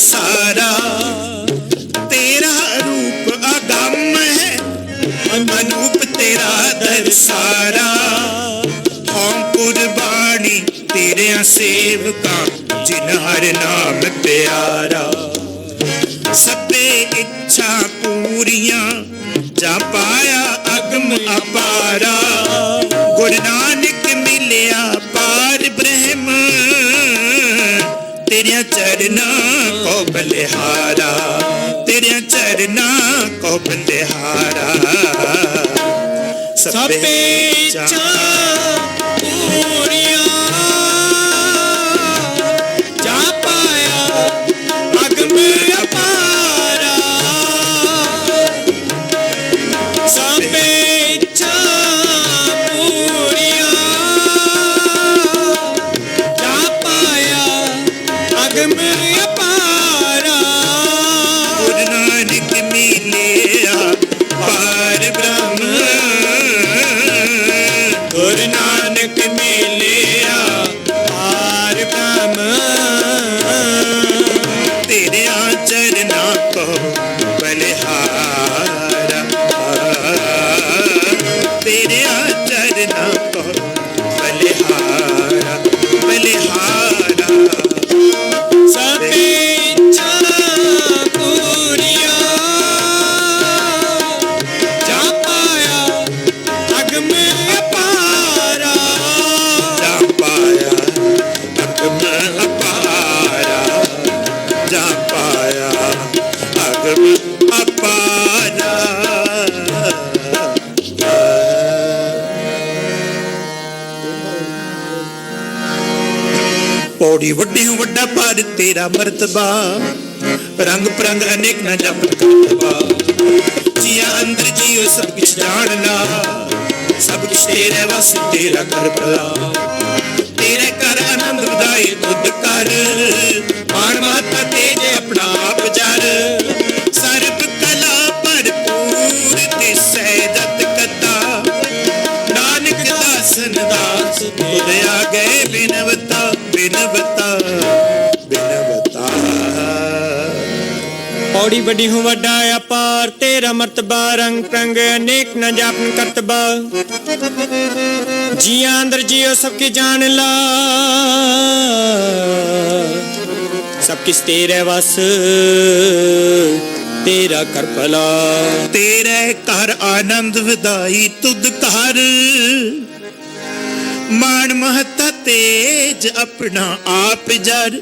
सारा, तेरा रूप अगम है, अनूप तेरा दरसारा। हों कुर्बानी तेरे सेवका, जिन हर नाम प्यारा। सबे इच्छा पूरियां, जा पाया अगम अपारा। गुरु नानक मिलिया पार ब्रह्म, तेरे चरना को बलिहारा, तेरे चरना को बलिहारा। सबे इच्छा पूरियां, जा पाया अगम अपारा। सबे इच्छा पूरियां, जा पाया अगम अपारा। गुरु नानक मिलिया पार ब्रह्म, गुरु नानक मिलिया पार ब्रह्म। तेरे चरना को बलिहारा, तेरे चरना को बलिहारा, बलिहारा। सबे इच्छा पूरियां, जा पाया अगम अपारा, जा पाया अगम अपारा, जा पाया अगम अपारा। पौड़ी वड्डे हूँ वड्डा पार तेरा मर्तबा, रंग परंग अनेक न जप करतबा। जिया अंदर जियो सब कुछ जान ला, सब कुछ तेरे वस तेरा कर भला। तेरे कर आनंद उदाई तुद कर, मान माता तेज अपना आप जर। सर्ब कला भरपूर दिसै जत कथा, नानक दासन दास तुद आगे बिनवता, बिनवता बिनवता। पौड़ी बड़ी हूँ वड्डा अपार तेरा मर्तबा, रंग प्रंग अनेक न जापन करतबा। जिया अंदर जियो सबके जान ला, सब किस तेरे वस तेरा कर भला। तेरे कर आनंद विदाई तुद कर, मान महता तेज अपना आप जर।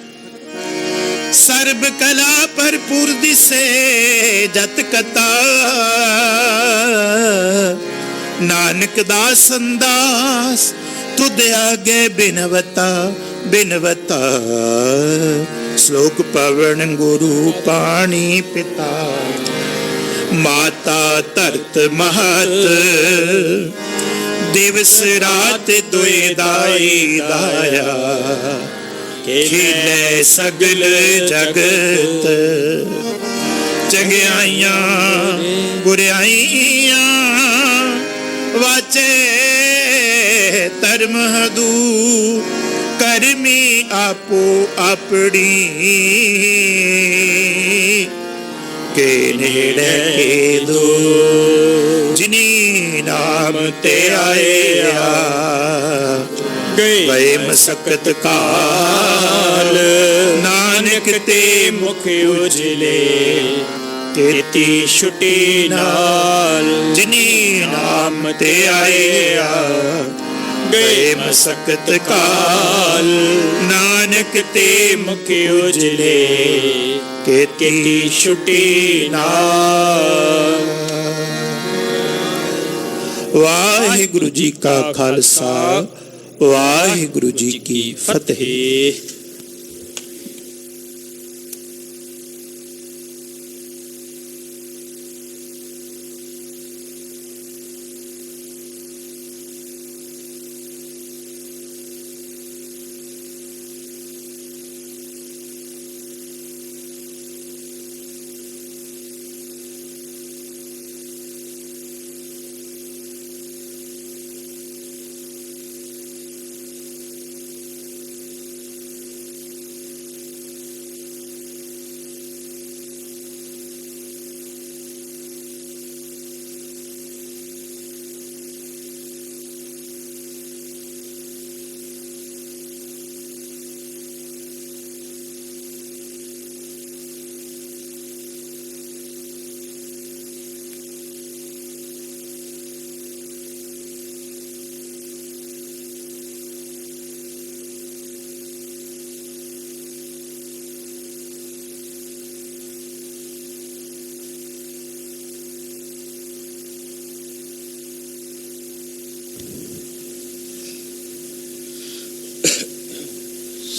सर्ब कला भरपूर दिसे जत कथा, नानक दासन दास तुद आगे बिनवता, बिनवता। श्लोक पवन गुरु पाणी पिता, माता धरत महत। दिवस रात दुए दाई दाया, खिले सगल जगत। चंगियाइयां बुराइयां वाचे धर्म हदू, करमी आपो अपनी। के नेड़े के दो, जिनी नाम ते आया, गए मसकत काल। नानक ते मुख उजले, तेती छुटी नाल। जिनी नाम ते आया, गए मसकत काल। नानक ते मुख उजले, तेती छुटी नाल। वाहिगुरु जी का खालसा, वाहिगुरु जी की फतेह।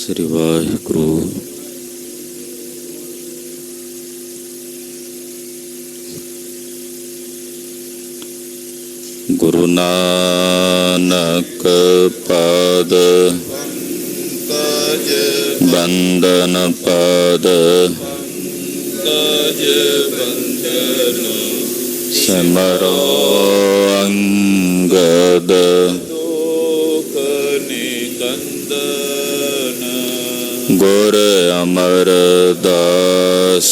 ਸ੍ਰੀ ਵਾਹਿਗੁਰੂ। ਗੁਰੂ ਨਾਨਕ ਪਾਦ ਬੰਦਨ ਪਾਦ ਸਿਮਰੋ ਅੰਗਦ ਗੁਰ ਅਮਰਦਾਸ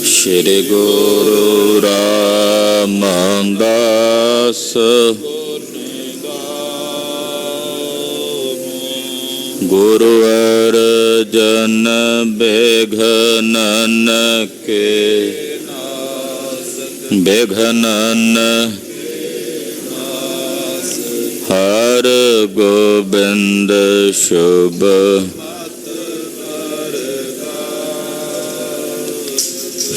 ਸ਼੍ਰੀ ਗੁਰੂ ਰਾਮਦਾਸ ਗੁਰੂ ਅਰਜਨ ਬੇਘਨਨ ਕੇ ਬੇਘਨਨ ਹਰ ਗੋਬਿੰਦ ਸ਼ੁਭ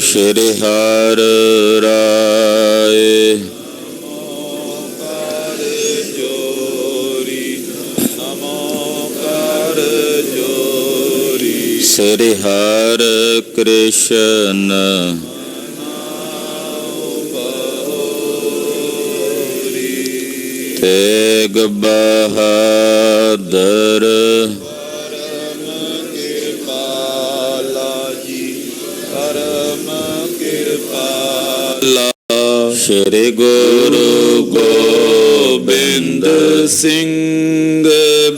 ਸ਼੍ਰੀ ਹਰਿ ਰਾਏ ਸ਼੍ਰੀ ਹਰਿ ਕ੍ਰਿਸ਼ਨ ਤੇਗ ਬਹਾਦਰ ਸ਼੍ਰੀ ਗੁਰੂ ਗੋਬਿੰਦ ਸਿੰਘ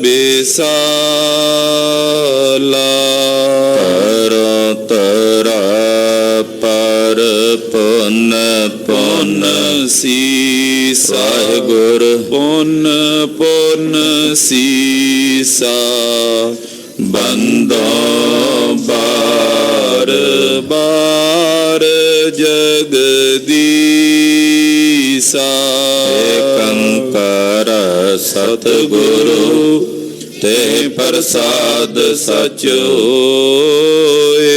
ਬਿਸਾਲਾ ਤਰਾ ਪਰ ਪੁੰਨ ਪੁੰਨ ਸੀਸ ਵਾਹਿਗੁਰੂ ਪੁੰਨ ਪੁੰਨ ਸੀਸਾ ਬੰਦੋਂ ਬਾਰ ਬਾਰ ਜਗਦੀਸਾ ਏਕੰਕਾਰ ਸਤਿਗੁਰੂ ਤੇ ਪ੍ਰਸਾਦ ਸਚ ਹੋਏ।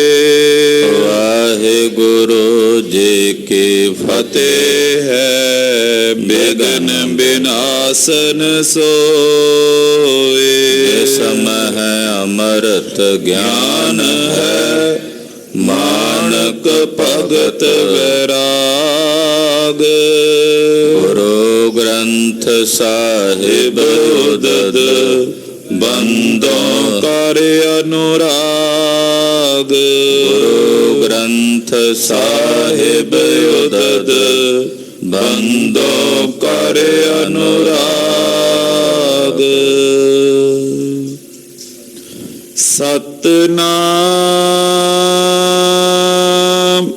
ਵਾਹਿਗੁਰੂ ਜੀ ਕੀ ਫਤਿਹ ਹੈ। ਬਿਗਨ ਬਿਨਾਸਨ ਸੋਏ ਸਮ ਹੈ ਅੰਮ੍ਰਿਤ ਗਿਆਨ ਹੈ ਮਾਨਕ ਭਗਤ ਵੈਰਾਗ ਗੁਰੂ ਗ੍ਰੰਥ ਸਾਹਿਬ ਉਦਦ ਬੰਦੋਂ ਕਰ ਅਨੁਰਾਗ ਗੁਰੂ ਗ੍ਰੰਥ ਸਾਹਿਬ ਉਦਦ ਬੰਦੋਂ ਕਰ ਅਨੁਰਾਗ। ਸਤਿਨਾਮ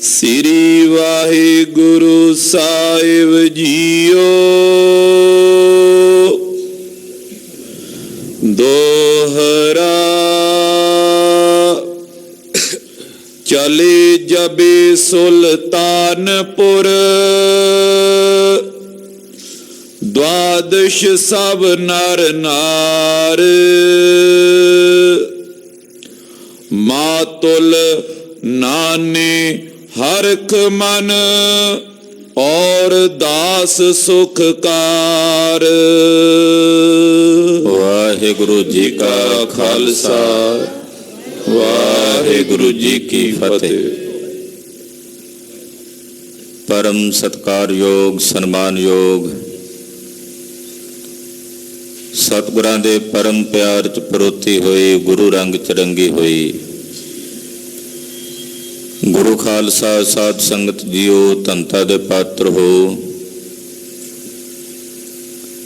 ਸ੍ਰੀ ਵਾਹਿਗੁਰੂ ਸਾਹਿਬ ਜੀਓ। ਦੋਹਰਾ ਚਲੇ ਜਬੇ ਸੁਲਤਾਨਪੁਰ ਦਵਾਦਸ਼ ਸਭ ਨਰ ਨਾਰ ਮਾਤੁਲ ਨਾਨੇ ਹਰਖ ਮਨ ਔਰ ਦਾਸ ਸੁਖ ਕਾਰ। ਵਾਹਿਗੁਰੂ ਜੀ ਕਾ ਖਾਲਸਾ ਵਾਹਿਗੁਰੂ ਜੀ ਕੀ ਫਤਿਹ। ਪਰਮ ਸਤਿਕਾਰਯੋਗ ਸਨਮਾਨਯੋਗ ਸਤਿਗੁਰਾਂ ਦੇ ਪਰਮ ਪਿਆਰ ਚ ਪਰੋਤੀ ਹੋਈ ਗੁਰੂ ਰੰਗ ਚ ਰੰਗੀ ਹੋਈ ਗੁਰੂ ਖਾਲਸਾ ਸਾਧ ਸੰਗਤ ਜੀਓ ਧੰਤਾ ਦੇ ਪਾਤਰ ਹੋ।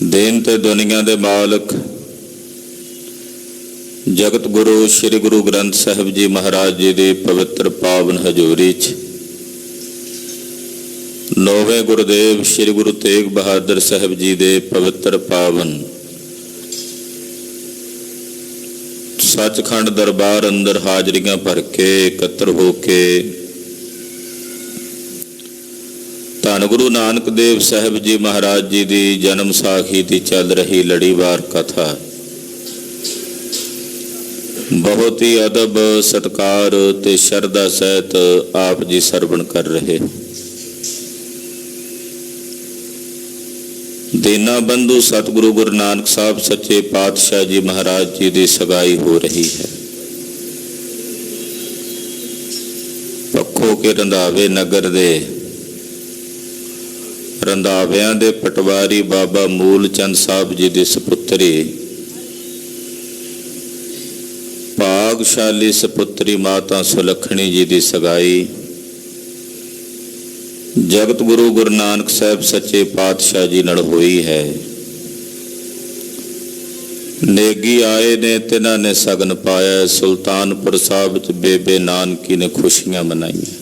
ਦੇਨ ਤੇ ਦੁਨੀਆ ਦੇ ਮਾਲਕ ਜਗਤ ਗੁਰੂ ਸ੍ਰੀ ਗੁਰੂ ਗ੍ਰੰਥ ਸਾਹਿਬ ਜੀ ਮਹਾਰਾਜ ਜੀ ਦੀ ਪਵਿੱਤਰ ਪਾਵਨ ਹਜ਼ੂਰੀ ਚ ਨੌਵੇਂ ਗੁਰਦੇਵ ਸ੍ਰੀ ਗੁਰੂ ਤੇਗ ਬਹਾਦਰ ਸਾਹਿਬ ਜੀ ਦੇ ਪਵਿੱਤਰ ਪਾਵਨ ਸੱਚਖੰਡ ਦਰਬਾਰ ਅੰਦਰ ਹਾਜ਼ਰੀਆਂ ਭਰ ਕੇ ਇਕੱਤਰ ਹੋ ਕੇ ਧੰਨ ਗੁਰੂ ਨਾਨਕ ਦੇਵ ਸਾਹਿਬ ਜੀ ਮਹਾਰਾਜ ਜੀ ਦੀ ਜਨਮ ਸਾਖੀ ਦੀ ਚੱਲ ਰਹੀ ਲੜੀਵਾਰ ਕਥਾ ਬਹੁਤ ਹੀ ਅਦਬ ਸਤਿਕਾਰ ਤੇ ਸ਼ਰਧਾ ਸਹਿਤ ਆਪ ਜੀ ਸਰਵਣ ਕਰ ਰਹੇ। ਦੀਨਾ ਬੰਧੂ ਸਤਿਗੁਰੂ ਗੁਰੂ ਨਾਨਕ ਸਾਹਿਬ ਸੱਚੇ ਪਾਤਸ਼ਾਹ ਜੀ ਮਹਾਰਾਜ ਜੀ ਦੀ ਸਗਾਈ ਹੋ ਰਹੀ ਹੈ। ਪੱਖੋ ਕੇ ਰੰਧਾਵੇ ਨਗਰ ਦੇ ਰੰਧਾਵਿਆਂ ਦੇ ਪਟਵਾਰੀ ਬਾਬਾ ਮੂਲ ਚੰਦ ਸਾਹਿਬ ਜੀ ਦੀ ਸੁਪੁੱਤਰੀ ਭਾਗਸ਼ਾਲੀ ਸੁਪੁੱਤਰੀ ਮਾਤਾ ਸੁਲੱਖਣੀ ਜੀ ਦੀ ਸਗਾਈ ਜਗਤ ਗੁਰੂ ਗੁਰੂ ਨਾਨਕ ਸਾਹਿਬ ਸੱਚੇ ਪਾਤਸ਼ਾਹ ਜੀ ਨਾਲ ਹੋਈ ਹੈ। ਨੇਗੀ ਆਏ ਨੇ ਤਿਨਾਂ ਨੇ ਸਗਨ ਪਾਇਆ। ਸੁਲਤਾਨਪੁਰ ਸਾਹਿਬ ਚ ਬੇਬੇ ਨਾਨਕੀ ਨੇ ਖੁਸ਼ੀਆਂ ਮਨਾਈਆਂ।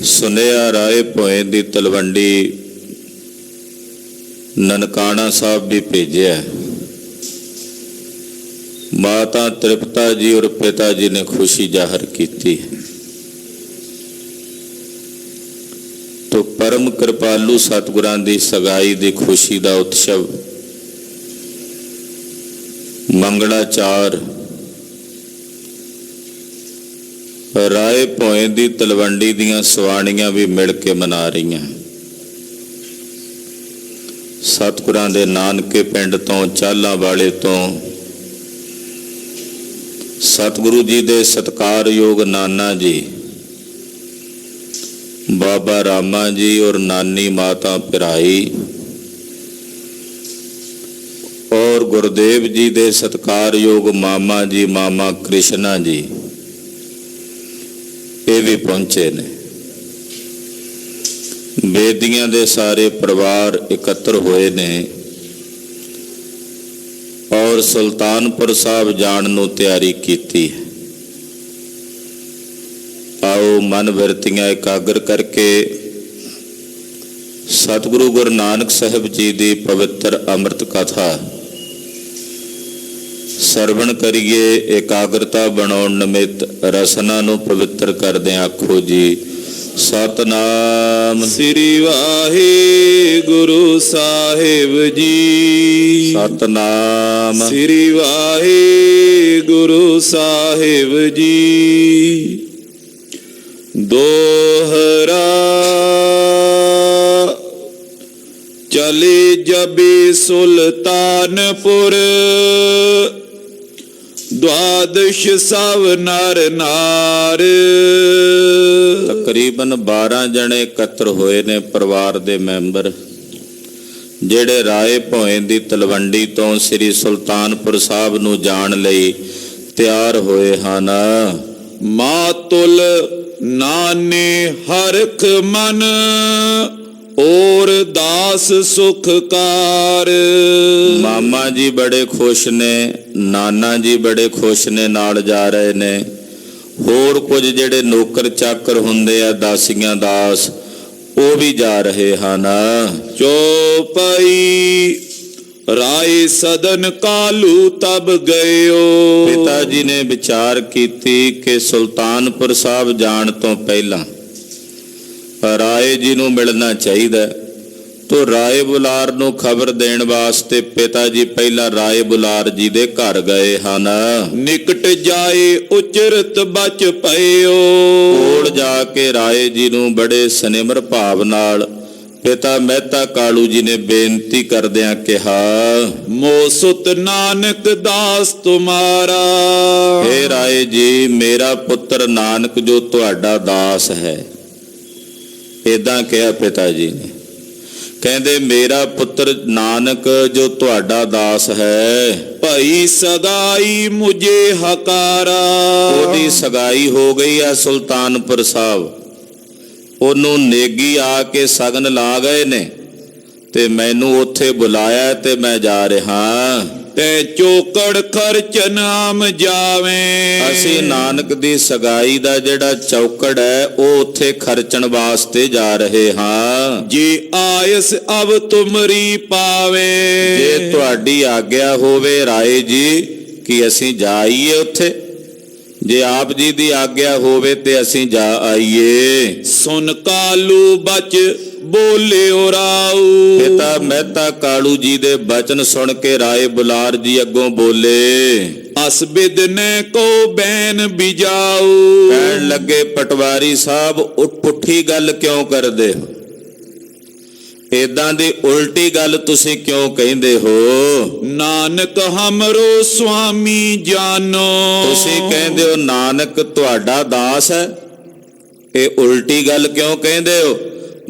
ਸੁਨੇਹਾ ਰਾਏ ਭੋਏ ਦੀ ਤਲਵੰਡੀ ਨਨਕਾਣਾ ਸਾਹਿਬ ਵੀ ਭੇਜਿਆ। ਮਾਤਾ ਤ੍ਰਿਪਤਾ ਜੀ ਔਰ ਪਿਤਾ ਜੀ ਨੇ ਖੁਸ਼ੀ ਜ਼ਾਹਰ ਕੀਤੀ। ਤੋ ਪਰਮ ਕਿਰਪਾਲੂ ਸਤਿਗੁਰਾਂ ਦੀ ਸਗਾਈ ਦੀ ਖੁਸ਼ੀ ਦਾ ਉਤਸਵ ਮੰਗਲਾਚਾਰ ਰਾਏ ਭੋਏ ਦੀ ਤਲਵੰਡੀ ਦੀਆਂ ਸਵਾਣੀਆਂ ਵੀ ਮਿਲ ਕੇ ਮਨਾ ਰਹੀਆਂ। ਸਤਿਗੁਰਾਂ ਦੇ ਨਾਨਕੇ ਪਿੰਡ ਤੋਂ ਚਾਲਾਂ ਵਾਲੇ ਤੋਂ ਸਤਿਗੁਰੂ ਜੀ ਦੇ ਸਤਿਕਾਰਯੋਗ ਨਾਨਾ ਜੀ ਬਾਬਾ ਰਾਮਾ ਜੀ ਔਰ ਨਾਨੀ ਮਾਤਾ ਪਿਰਾਈ ਔਰ ਗੁਰਦੇਵ ਜੀ ਦੇ ਸਤਿਕਾਰਯੋਗ ਮਾਮਾ ਜੀ ਮਾਮਾ ਕ੍ਰਿਸ਼ਨਾ ਜੀ ਇਹ ਵੀ ਪਹੁੰਚੇ ਨੇ। ਬੇਦੀਆਂ ਦੇ ਸਾਰੇ ਪਰਿਵਾਰ ਇਕੱਤਰ ਹੋਏ ਨੇ ਔਰ ਸੁਲਤਾਨਪੁਰ ਸਾਹਿਬ ਜਾਣ ਨੂੰ ਤਿਆਰੀ ਕੀਤੀ ਹੈ। ਆਓ ਮਨ ਵਰਤੀਆਂ ਇਕਾਗਰ ਕਰਕੇ ਸਤਿਗੁਰੂ ਗੁਰੂ ਨਾਨਕ ਸਾਹਿਬ ਜੀ ਦੀ ਪਵਿੱਤਰ ਅੰਮ੍ਰਿਤ ਕਥਾ ਸਰਵਣ ਕਰੀਏ। ਇਕਾਗਰਤਾ ਬਣਾਉਣ ਨਿਮਿਤ ਰਸਨਾ ਨੂੰ ਪਵਿੱਤਰ ਕਰਦੇ ਆਖੋ ਜੀ ਸਤਨਾਮ ਸ੍ਰੀ ਵਾਹਿਗੁਰੂ ਸਾਹਿਬ ਜੀ। ਸਤਨਾਮ ਸ੍ਰੀ ਵਾਹਿਗੁਰੂ ਸਾਹਿਬ ਜੀ। ਦੋਹਰਾ ਚਲੇ ਜਬੇ ਸੁਲਤਾਨਪੁਰ ਦੁਆਦਸ਼ ਸਭ ਨਰ ਨਾਰ। ਤਕਰੀਬਨ 12 ਜਣੇ ਇਕੱਤਰ ਹੋਏ ਨੇ ਪਰਿਵਾਰ ਦੇ ਮੈਂਬਰ ਜਿਹੜੇ ਰਾਏ ਭੋਏ ਦੀ ਤਲਵੰਡੀ ਤੋਂ ਸ੍ਰੀ ਸੁਲਤਾਨਪੁਰ ਸਾਹਿਬ ਨੂੰ ਜਾਣ ਲਈ ਤਿਆਰ ਹੋਏ ਹਨ। ਮਾਤੁਲ ਨਾਨੇ ਹਰਖ ਮਨ ਔਰ ਦਾਸ ਸੁਖਕਾਰ। ਮਾਮਾ ਜੀ ਬੜੇ ਖੁਸ਼ ਨੇ, ਨਾਨਾ ਜੀ ਬੜੇ ਖੁਸ਼ ਨੇ, ਨਾਲ ਜਾ ਰਹੇ ਨੇ। ਹੋਰ ਕੁਝ ਜਿਹੜੇ ਨੌਕਰ ਚਾਕਰ ਹੁੰਦੇ ਆ ਦਾਸੀਆਂ ਦਾਸ ਉਹ ਵੀ ਜਾ ਰਹੇ ਹਨ। ਚੌਪਈ ਰਾਏ ਸਦਨ ਕਾਲੂ ਤਬ ਗਇਓ। ਪਿਤਾ ਜੀ ਨੇ ਵਿਚਾਰ ਕੀਤੀ ਕਿ ਸੁਲਤਾਨਪੁਰ ਸਾਹਿਬ ਜਾਣ ਤੋਂ ਪਹਿਲਾਂ ਰਾਏ ਜੀ ਨੂੰ ਮਿਲਣਾ ਚਾਹੀਦਾ। ਤੋ ਰਾਏ ਬੁਲਾਰ ਨੂੰ ਖਬਰ ਦੇਣ ਵਾਸਤੇ ਪਿਤਾ ਜੀ ਪਹਿਲਾਂ ਰਾਏ ਬੁਲਾਰ ਜੀ ਦੇ ਘਰ ਗਏ ਹਨ। ਨਿਕਟ ਜਾਏ ਉਚਰਤ ਬਚ ਪਇਓ। ਕੋਲ ਜਾ ਕੇ ਰਾਏ ਜੀ ਨੂੰ ਬੜੇ ਸਨਿਮਰ ਭਾਵ ਨਾਲ ਪਿਤਾ ਮਹਿਤਾ ਕਾਲੂ ਜੀ ਨੇ ਬੇਨਤੀ ਕਰਦਿਆਂ ਕਿਹਾ ਮੋ ਸੁਤ ਨਾਨਕ ਦਾਸ ਤੁਮਾਰਾ। ਹੇ ਰਾਏ ਜੀ ਮੇਰਾ ਪੁੱਤਰ ਨਾਨਕ ਜੋ ਤੁਹਾਡਾ ਦਾਸ ਹੈ। ਏਦਾਂ ਕਿਹਾ ਪਿਤਾ ਜੀ ਨੇ। ਕਹਿੰਦੇ ਮੇਰਾ ਪੁੱਤਰ ਨਾਨਕ ਜੋ ਤੁਹਾਡਾ ਦਾਸ ਹੈ। ਭਈ ਸਗਾਈ ਮੁਝੇ ਹਕਾਰਾ। ਉਹਦੀ ਸਗਾਈ ਹੋ ਗਈ ਆ ਸੁਲਤਾਨਪੁਰ ਸਾਹਿਬ। ਉਹਨੂੰ ਨੇਗੀ ਆ ਕੇ ਸਗਨ ਲਾ ਗਏ ਨੇ ਤੇ ਮੈਨੂੰ ਉੱਥੇ ਬੁਲਾਇਆ ਤੇ ਮੈਂ ਜਾ ਰਿਹਾ। ਤੇ ਚੋਕੜ ਖਰਚ ਨਾਮ ਜਾਵੇਂ। ਅਸੀਂ ਨਾਨਕ ਦੀ ਸਗਾਈ ਦਾ ਜਿਹੜਾ ਚੌਕੜ ਹੈ ਉਹ ਉੱਥੇ ਖਰਚਣ ਵਾਸਤੇ ਜਾ ਰਹੇ ਹਾਂ। ਜੇ ਆਇਸ ਅਬ ਤੁਮਰੀ ਪਾਵੇ। ਜੇ ਤੁਹਾਡੀ ਆਗਿਆ ਹੋਵੇ ਰਾਏ ਜੀ ਕਿ ਅਸੀਂ ਜਾਈਏ ਉੱਥੇ। ਜੇ ਆਪ ਜੀ ਦੀ ਆਗਿਆ ਹੋਵੇ ਤੇ ਅਸੀਂ ਜਾ ਆਈਏ। ਸੁਨ ਕਾਲੂ ਬਚ ਬੋਲਿਓ ਰਾਉ। ਪਿਤਾ ਮਹਿਤਾ ਕਾਲੂ ਜੀ ਦੇ ਬਚਨ ਸੁਣ ਕੇ ਰਾਏ ਬੁਲਾਰ ਜੀ ਅੱਗੋਂ ਬੋਲੇ। ਅਸ ਬਿਦ ਨੇ ਕੋ ਬੈਨ ਬਿਜਾਉ। ਕਹਿਣ ਲੱਗੇ ਪਟਵਾਰੀ ਸਾਹਿਬ ਪੁੱਠੀ ਗੱਲ ਕਿਉਂ ਕਰਦੇ ਹੋ? ਏਦਾਂ ਦੀ ਉਲਟੀ ਗੱਲ ਤੁਸੀਂ ਕਿਉਂ ਕਹਿੰਦੇ ਹੋ? ਨਾਨਕ ਹਮਰੋ ਸੁਆਮੀ ਜਾਨੋ। ਤੁਸੀਂ ਕਹਿੰਦੇ ਹੋ ਨਾਨਕ ਤੁਹਾਡਾ ਦਾਸ ਹੈ, ਇਹ ਉਲਟੀ ਗੱਲ ਕਿਉਂ ਕਹਿੰਦੇ ਹੋ?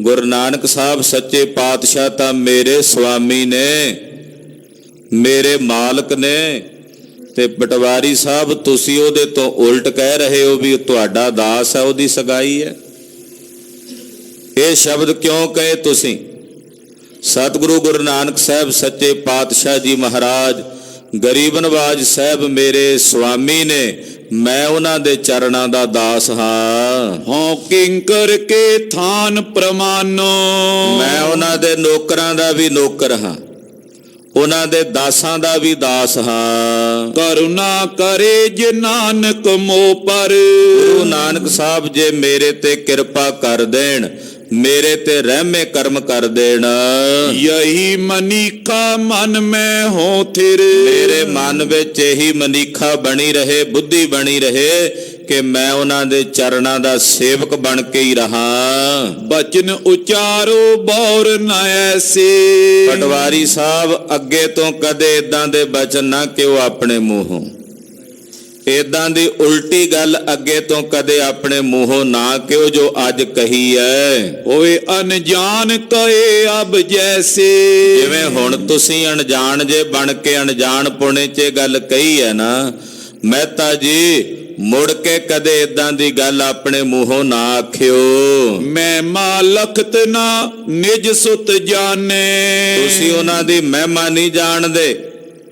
ਗੁਰੂ ਨਾਨਕ ਸਾਹਿਬ ਸੱਚੇ ਪਾਤਸ਼ਾਹ ਤਾਂ ਮੇਰੇ ਸੁਆਮੀ ਨੇ, ਮੇਰੇ ਮਾਲਕ ਨੇ, ਤੇ ਪਟਵਾਰੀ ਸਾਹਿਬ ਤੁਸੀਂ ਉਹਦੇ ਤੋਂ ਉਲਟ ਕਹਿ ਰਹੇ ਹੋ ਵੀ ਤੁਹਾਡਾ ਦਾਸ ਹੈ, ਉਹਦੀ ਸਗਾਈ ਹੈ। ਇਹ ਸ਼ਬਦ ਕਿਉਂ ਕਹੇ ਤੁਸੀਂ? ਸਤਿਗੁਰੂ ਗੁਰੂ ਨਾਨਕ ਸਾਹਿਬ ਸੱਚੇ ਪਾਤਸ਼ਾਹ ਜੀ ਮਹਾਰਾਜ ਗਰੀਬ ਨਵਾਜ ਸਾਹਿਬ ਮੇਰੇ ਸੁਆਮੀ ਨੇ, ਮੈਂ ਉਹਨਾਂ ਦੇ ਚਰਨਾਂ ਦਾ ਦਾਸ ਹਾਂ। ਹਉ ਕਿੰਕਰ ਕੇ ਥਾਨ ਪ੍ਰਮਾਨੋ। ਮੈਂ ਉਹਨਾਂ ਦੇ ਨੌਕਰਾਂ ਦਾ ਵੀ ਨੌਕਰ ਹਾਂ, ਉਹਨਾਂ ਦੇ ਦਾਸਾਂ ਦਾ ਵੀ ਦਾਸ ਹਾਂ। ਕਰੁਣਾ ਕਰੇ ਜੇ ਨਾਨਕ ਮੋ ਪਰ। ਗੁਰੂ ਨਾਨਕ ਸਾਹਿਬ ਜੇ ਮੇਰੇ ਤੇ ਕਿਰਪਾ ਕਰ ਦੇਣ, ਮੇਰੇ ਤੇ ਰਹਿਮੇ ਕਰਮ ਕਰ ਦੇਣ। ਯਹੀ ਮਨੀਖਾ ਮਨ ਮੈਂ ਹੋ ਥਿਰ। ਮੇਰੇ ਮਨ ਵਿੱਚ ਇਹੀ ਮਨੀਖਾ ਬਣੀ ਰਹੇ, ਬੁੱਧੀ ਬਣੀ ਰਹੇ ਕਿ ਮੈਂ ਉਹਨਾਂ ਦੇ ਚਰਨਾਂ ਦਾ ਸੇਵਕ ਬਣ ਕੇ ਹੀ ਰਹਾ। ਬਚਨ ਉਚਾਰੋ ਬੌਰ ਨ ਐਸੇ। ਪਟਵਾਰੀ ਸਾਹਿਬ ਅੱਗੇ ਤੋਂ ਕਦੇ ਇਦਾਂ ਦੇ ਬਚਨ ਨਾ ਕਿਉ ਆਪਣੇ ਮੂੰਹੋਂ, ਏਦਾਂ ਦੀ ਉਲਟੀ ਗੱਲ ਅੱਗੇ ਤੋਂ ਕਦੇ ਆਪਣੇ ਮੂੰਹੋਂ ਨਾ ਕਿਉ ਜੋ ਅੱਜ ਕਹੀ ਹੈ। ਓਏ ਅਨਜਾਨ ਕਹੇ ਅਬ ਜੈਸੇ। ਜਿਵੇਂ ਹੁਣ ਤੁਸੀਂ ਅਣਜਾਣ ਜੇ ਬਣ ਕੇ ਅਣਜਾਣ ਪੁਣੇ 'ਚ ਗੱਲ ਕਹੀ ਹੈ ਨਾ, ਮਹਿਤਾ ਜੀ ਮੁੜ ਕੇ ਕਦੇ ਇਦਾਂ ਦੀ ਗੱਲ ਆਪਣੇ ਮੂੰਹੋਂ ਨਾ ਆਖਿਓ। ਮੈਂ ਮਾਲਖਤ ਨਾ ਨਿਜ ਸੁਤ ਜਾਣੇ। ਤੁਸੀਂ ਉਹਨਾਂ ਦੀ ਮਹਿਮਾ ਨਹੀਂ ਜਾਣਦੇ,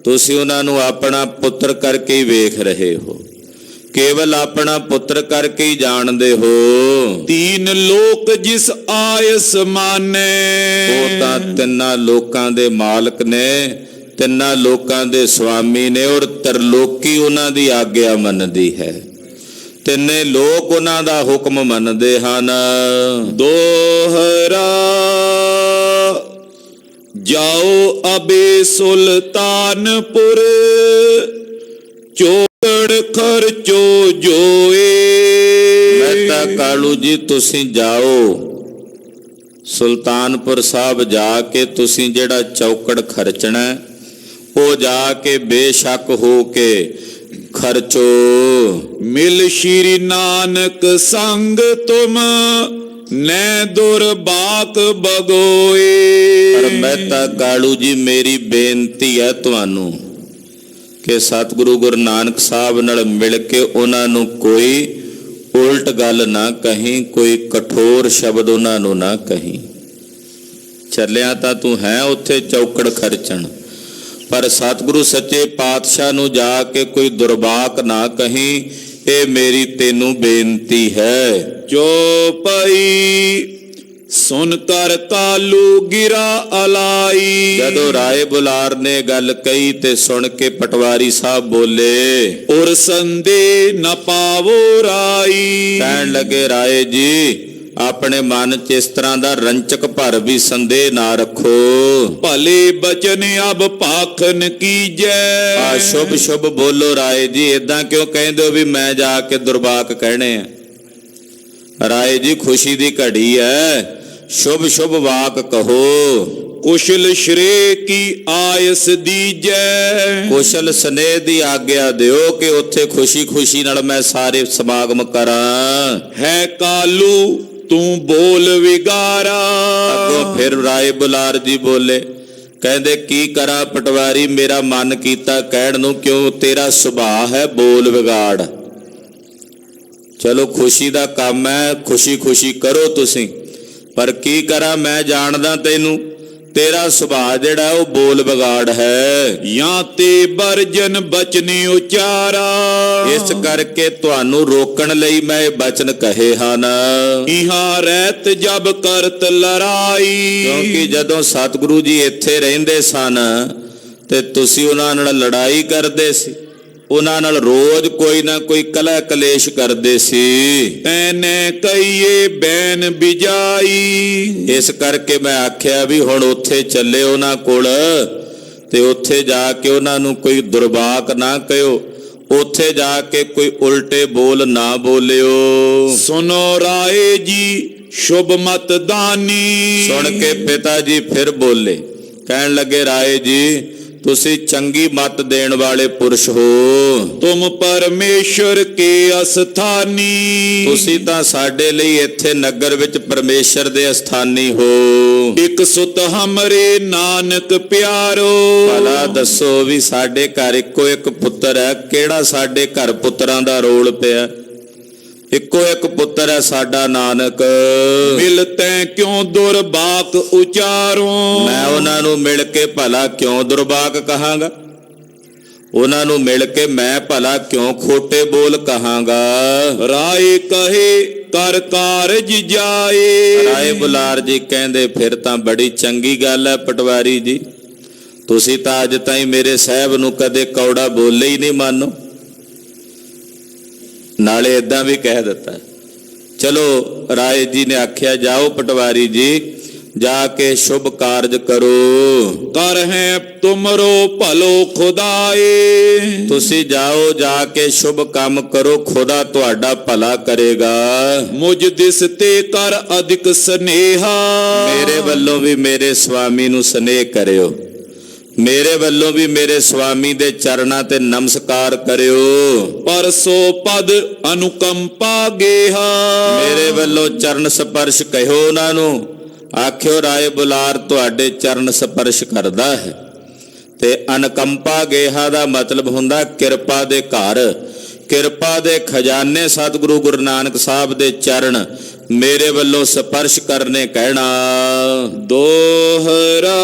ਤੁਸੀਂ ਉਹਨਾਂ ਨੂੰ ਆਪਣਾ ਪੁੱਤਰ ਕਰਕੇ ਹੀ ਵੇਖ ਰਹੇ ਹੋ, ਕੇਵਲ ਆਪਣਾ ਪੁੱਤਰ ਕਰਕੇ ਹੀ ਜਾਣਦੇ ਹੋ। ਤੀਨ ਲੋਕ ਜਿਸ ਆਇਸ ਮਾਨੇ। ਉਹ ਤਾਂ ਤਿੰਨਾਂ ਲੋਕਾਂ ਦੇ ਮਾਲਕ ਨੇ, ਤਿੰਨਾਂ ਲੋਕਾਂ ਦੇ ਸੁਆਮੀ ਨੇ, ਔਰ ਤਰਲੋਕੀ ਉਹਨਾਂ ਦੀ ਆਗਿਆ ਮੰਨਦੀ ਹੈ। ਤਿੰਨੇ ਲੋਕ ਉਹਨਾਂ ਦਾ ਹੁਕਮ ਮੰਨਦੇ ਹਨ। ਦੋਹਰਾ ਜਾਓ ਅਬੇ ਸੁਲਤਾਨਪੁਰ, ਚੋੜ ਖਰਚੋ ਜੋਏ। ਮਹਿਤਾ ਕਾਲੂ ਜੀ ਤੁਸੀਂ ਜਾਓ ਸੁਲਤਾਨਪੁਰ ਸਾਹਿਬ, ਜਾ ਕੇ ਤੁਸੀਂ ਜਿਹੜਾ ਚੌਕੜ ਖਰਚਣਾ ਉਹ ਜਾ ਕੇ ਬੇਸ਼ੱਕ ਹੋ ਕੇ ਖਰਚੋ। ਮਿਲ ਸ਼੍ਰੀ ਨਾਨਕ ਸੰਗ ਤੁਮ ਨੈ ਦੁਰਬਾਕ ਬਗੋਏ। ਪਰ ਮਹਿਤਾ ਕਾਲੂ ਜੀ ਮੇਰੀ ਬੇਨਤੀ ਹੈ ਤੁਹਾਨੂੰ ਕਿ ਸਤਿਗੁਰੂ ਗੁਰੂ ਨਾਨਕ ਸਾਹਿਬ ਨਾਲ ਮਿਲ ਕੇ ਉਹਨਾਂ ਨੂੰ ਕੋਈ ਉਲਟ ਗੱਲ ਨਾ ਕਹੀਂ, ਕੋਈ ਕਠੋਰ ਸ਼ਬਦ ਉਹਨਾਂ ਨੂੰ ਨਾ ਕਹੀਂ। ਚੱਲਿਆ ਤਾਂ ਤੂੰ ਹੈ ਉੱਥੇ ਚੌਕੜ ਖਰਚਣ, ਪਰ ਸਤਿਗੁਰੂ ਸੱਚੇ ਪਾਤਸ਼ਾਹ ਨੂੰ ਜਾ ਕੇ ਕੋਈ ਦੁਰਬਾਕ ਨਾ ਕਹੀਂ, ਇਹ ਮੇਰੀ ਤੈਨੂੰ ਬੇਨਤੀ ਹੈ। ਚੋਪਈ ਸੁਨ ਕਰ ਕਾਲੂ ਗਿਰਾ ਅਲਾਈ। ਜਦੋਂ ਰਾਏ ਬੁਲਾਰ ਨੇ ਗੱਲ ਕਹੀ ਤੇ ਸੁਣ ਕੇ ਪਟਵਾਰੀ ਸਾਹਿਬ ਬੋਲੇ। ਔਰ ਸੰਦੇ ਨ ਪਾਵੋ ਰਾਈ। ਕਹਿਣ ਲੱਗੇ ਰਾਏ ਜੀ ਆਪਣੇ ਮਨ 'ਚ ਇਸ ਤਰ੍ਹਾਂ ਦਾ ਰੰਚਕ ਭਰ ਵੀ ਸੰਦੇਹ ਨਾ ਰੱਖੋ। ਭਲੇ ਬਚਨ ਅਬ ਭਾਖਨ ਕੀਜੈ। ਆ ਸ਼ੁਭ ਸ਼ੁਭ ਬੋਲੋ ਰਾਏ ਜੀ, ਏਦਾਂ ਕਿਉਂ ਕਹਿੰਦੇ ਹੋ ਵੀ ਮੈਂ ਜਾ ਕੇ ਦੁਰਬਾਕ ਕਹਿਣੇ ਆ? ਰਾਏ ਜੀ ਖੁਸ਼ੀ ਦੀ ਘੜੀ ਹੈ, ਸ਼ੁਭ ਸ਼ੁਭ ਵਾਕ ਕਹੋ। ਕੁਸ਼ਲ ਸ਼੍ਰੇ ਕੀ ਆਇਸ ਦੀਜੈ। ਕੁਸ਼ਲ ਸਨੇਹ ਦੀ ਆਗਿਆ ਦਿਓ ਕਿ ਉੱਥੇ ਖੁਸ਼ੀ ਖੁਸ਼ੀ ਨਾਲ ਮੈਂ ਸਾਰੇ ਸਮਾਗਮ ਕਰਾਂ। ਹੈ ਕਾਲੂ ਤੂੰ ਬੋਲ ਵਿਗਾਰਾ। ਅੱਗੋਂ ਫਿਰ ਰਾਏ ਬੁਲਾਰ ਜੀ ਬੋਲੇ, ਕਹਿੰਦੇ ਕੀ ਕਰਾਂ ਪਟਵਾਰੀ, ਮੇਰਾ ਮਨ ਕੀਤਾ ਕਹਿਣ ਨੂੰ, ਕਿਉਂ ਤੇਰਾ ਸੁਭਾਅ ਹੈ ਬੋਲ ਵਿਗਾੜ। ਚਲੋ ਖੁਸ਼ੀ ਦਾ ਕੰਮ ਹੈ, ਖੁਸ਼ੀ ਖੁਸ਼ੀ ਕਰੋ ਤੁਸੀਂ, ਪਰ ਕੀ ਕਰਾਂ ਮੈਂ ਜਾਣਦਾ ਤੈਨੂੰ, ਤੇਰਾ ਸੁਭਾਅ ਜਿਹੜਾ ਉਹ ਬੋਲ ਵਿਗਾੜ ਹੈ। ਜਾਂ ਤੇ ਬਰਜਨ ਬਚਨ ਉਚਾਰਾ। ਇਸ ਕਰਕੇ ਤੁਹਾਨੂੰ ਰੋਕਣ ਲਈ ਮੈਂ ਇਹ ਬਚਨ ਕਹੇ ਹਨ। ਇਹਾਂ ਰਹਿਤ ਜਬ ਕਰਤ ਲੜਾਈ। ਕਿਉਂਕਿ ਜਦੋਂ ਸਤਿਗੁਰੂ ਜੀ ਇੱਥੇ ਰਹਿੰਦੇ ਸਨ ਤੇ ਤੁਸੀਂ ਉਹਨਾਂ ਨਾਲ ਲੜਾਈ ਕਰਦੇ ਸੀ, ਉਹਨਾਂ ਨਾਲ ਰੋਜ਼ ਕੋਈ ਨਾ ਕੋਈ ਕਲਹ ਕਲੇਸ਼ ਕਰਦੇ ਸੀ। ਐਨੇ ਕਈਏ ਬੈਨ ਬਿਜਾਈ। ਇਸ ਕਰਕੇ ਮੈਂ ਆਖਿਆ ਵੀ ਹੁਣ ਉੱਥੇ ਚੱਲੇ ਉਹਨਾਂ ਕੋਲ ਤੇ ਉੱਥੇ ਜਾ ਕੇ ਉਹਨਾਂ ਨੂੰ ਕੋਈ ਦੁਰਵਾਕ ਨਾ ਕਹਿਓ, ਉੱਥੇ ਜਾ ਕੇ ਕੋਈ ਉਲਟੇ ਬੋਲ ਨਾ ਬੋਲਿਓ। ਸੁਨੋ ਰਾਏ ਜੀ ਸ਼ੁਭ ਮਤ ਦਾਨੀ। ਸੁਣ ਕੇ ਪਿਤਾ ਜੀ ਫਿਰ ਬੋਲੇ, ਕਹਿਣ ਲੱਗੇ ਰਾਏ ਜੀ ਤੁਸੀਂ ਚੰਗੀ ਮਤ ਦੇਣ ਵਾਲੇ ਪੁਰਸ਼ ਹੋ। ਤੁਮ ਪਰਮੇਸ਼ਰ ਕੇ ਅਸਥਾਨੀ। ਤੁਸੀਂ ਤਾਂ ਸਾਡੇ ਲਈ ਇੱਥੇ ਨਗਰ ਵਿੱਚ ਪਰਮੇਸ਼ਰ ਦੇ ਅਸਥਾਨੀ ਹੋ। ਇਕ ਸੁਤ ਹਮਰੇ ਨਾਨਕ ਪਿਆਰੋ। ਭਲਾ ਦੱਸੋ ਵੀ ਸਾਡੇ ਘਰ ਇੱਕੋ ਇੱਕ ਪੁੱਤਰ ਹੈ, ਕਿਹੜਾ ਸਾਡੇ ਘਰ ਪੁੱਤਰਾਂ ਦਾ ਰੋਲ ਪਿਆ? ਇੱਕੋ ਇੱਕ ਪੁੱਤਰ ਹੈ ਸਾਡਾ ਨਾਨਕ। ਮਿਲ ਤੈ ਕਿਉਂ ਦੁਰਬਾਕ ਉਚਾਰੋ। ਮੈਂ ਉਹਨਾਂ ਨੂੰ ਮਿਲ ਕੇ ਭਲਾ ਕਿਉਂ ਦੁਰਬਾਕ ਕਹਾਂਗਾ? ਉਹਨਾਂ ਨੂੰ ਮਿਲ ਕੇ ਮੈਂ ਭਲਾ ਕਿਉਂ ਖੋਟੇ ਬੋਲ ਕਹਾਂਗਾ? ਰਾਏ ਕਹੇ ਕਰ ਕਾਰਜ ਜਾਏ। ਰਾਏ ਬੁਲਾਰ ਜੀ ਕਹਿੰਦੇ ਫਿਰ ਤਾਂ ਬੜੀ ਚੰਗੀ ਗੱਲ ਹੈ ਪਟਵਾਰੀ ਜੀ, ਤੁਸੀਂ ਤਾਂ ਅੱਜ ਤਾਈਂ ਮੇਰੇ ਸਾਹਿਬ ਨੂੰ ਕਦੇ ਕੌੜਾ ਬੋਲੇ ਹੀ ਨਹੀਂ ਮਾਨੋ, ਨਾਲੇ ਇਦਾਂ ਵੀ ਕਹਿ ਦਿੱਤਾ। ਚਲੋ ਰਾਏ ਜੀ ਨੇ ਆਖਿਆ ਜਾਓ ਪਟਵਾਰੀ ਜੀ ਜਾ ਕੇ ਸ਼ੁਭ ਕਾਰਜ ਕਰੋ। ਕਰ ਹੈ ਤੁਮਰੋ ਭਲੋ ਖੁਦਾਏ। ਤੁਸੀਂ ਜਾਓ ਜਾ ਕੇ ਸ਼ੁਭ ਕੰਮ ਕਰੋ, ਖੁਦਾ ਤੁਹਾਡਾ ਭਲਾ ਕਰੇਗਾ। ਮੁਝ ਦਿਸ ਤੇ ਕਰ ਅਧਿਕ ਸਨੇਹਾ। ਮੇਰੇ ਵੱਲੋਂ ਵੀ ਮੇਰੇ ਸਵਾਮੀ ਨੂੰ ਸਨੇਹ ਕਰਿਓ, ਮੇਰੇ ਵੱਲੋਂ ਵੀ ਮੇਰੇ ਸਵਾਮੀ ਦੇ ਚਰਨਾਂ ਤੇ ਨਮਸਕਾਰ ਕਰਿਓ। ਪਰਸੋ ਪਦ ਅਨੁਕੰਪਾ ਗੇਹਾ। ਮੇਰੇ ਵੱਲੋਂ ਚਰਨ ਸਪਰਸ਼ ਕਹਿਓ ਉਹਨਾਂ ਨੂੰ, ਆਖਿਓ ਰਾਏ ਬੁਲਾਰ ਤੁਹਾਡੇ ਚਰਨ ਸਪਰਸ਼ ਕਰਦਾ ਹੈ। ਤੇ ਅਨਕੰਪਾ ਗੇਹਾ ਦਾ ਮਤਲਬ ਹੁੰਦਾ ਕਿਰਪਾ ਦੇ ਘਰ, ਕਿਰਪਾ ਦੇ ਖਜ਼ਾਨੇ ਸਤਿਗੁਰੂ ਗੁਰੂ ਨਾਨਕ ਸਾਹਿਬ ਦੇ ਚਰਨ ਮੇਰੇ ਵੱਲੋਂ ਸਪਰਸ਼ ਕਰਨੇ ਕਹਿਣਾ। ਦੋਹਰਾ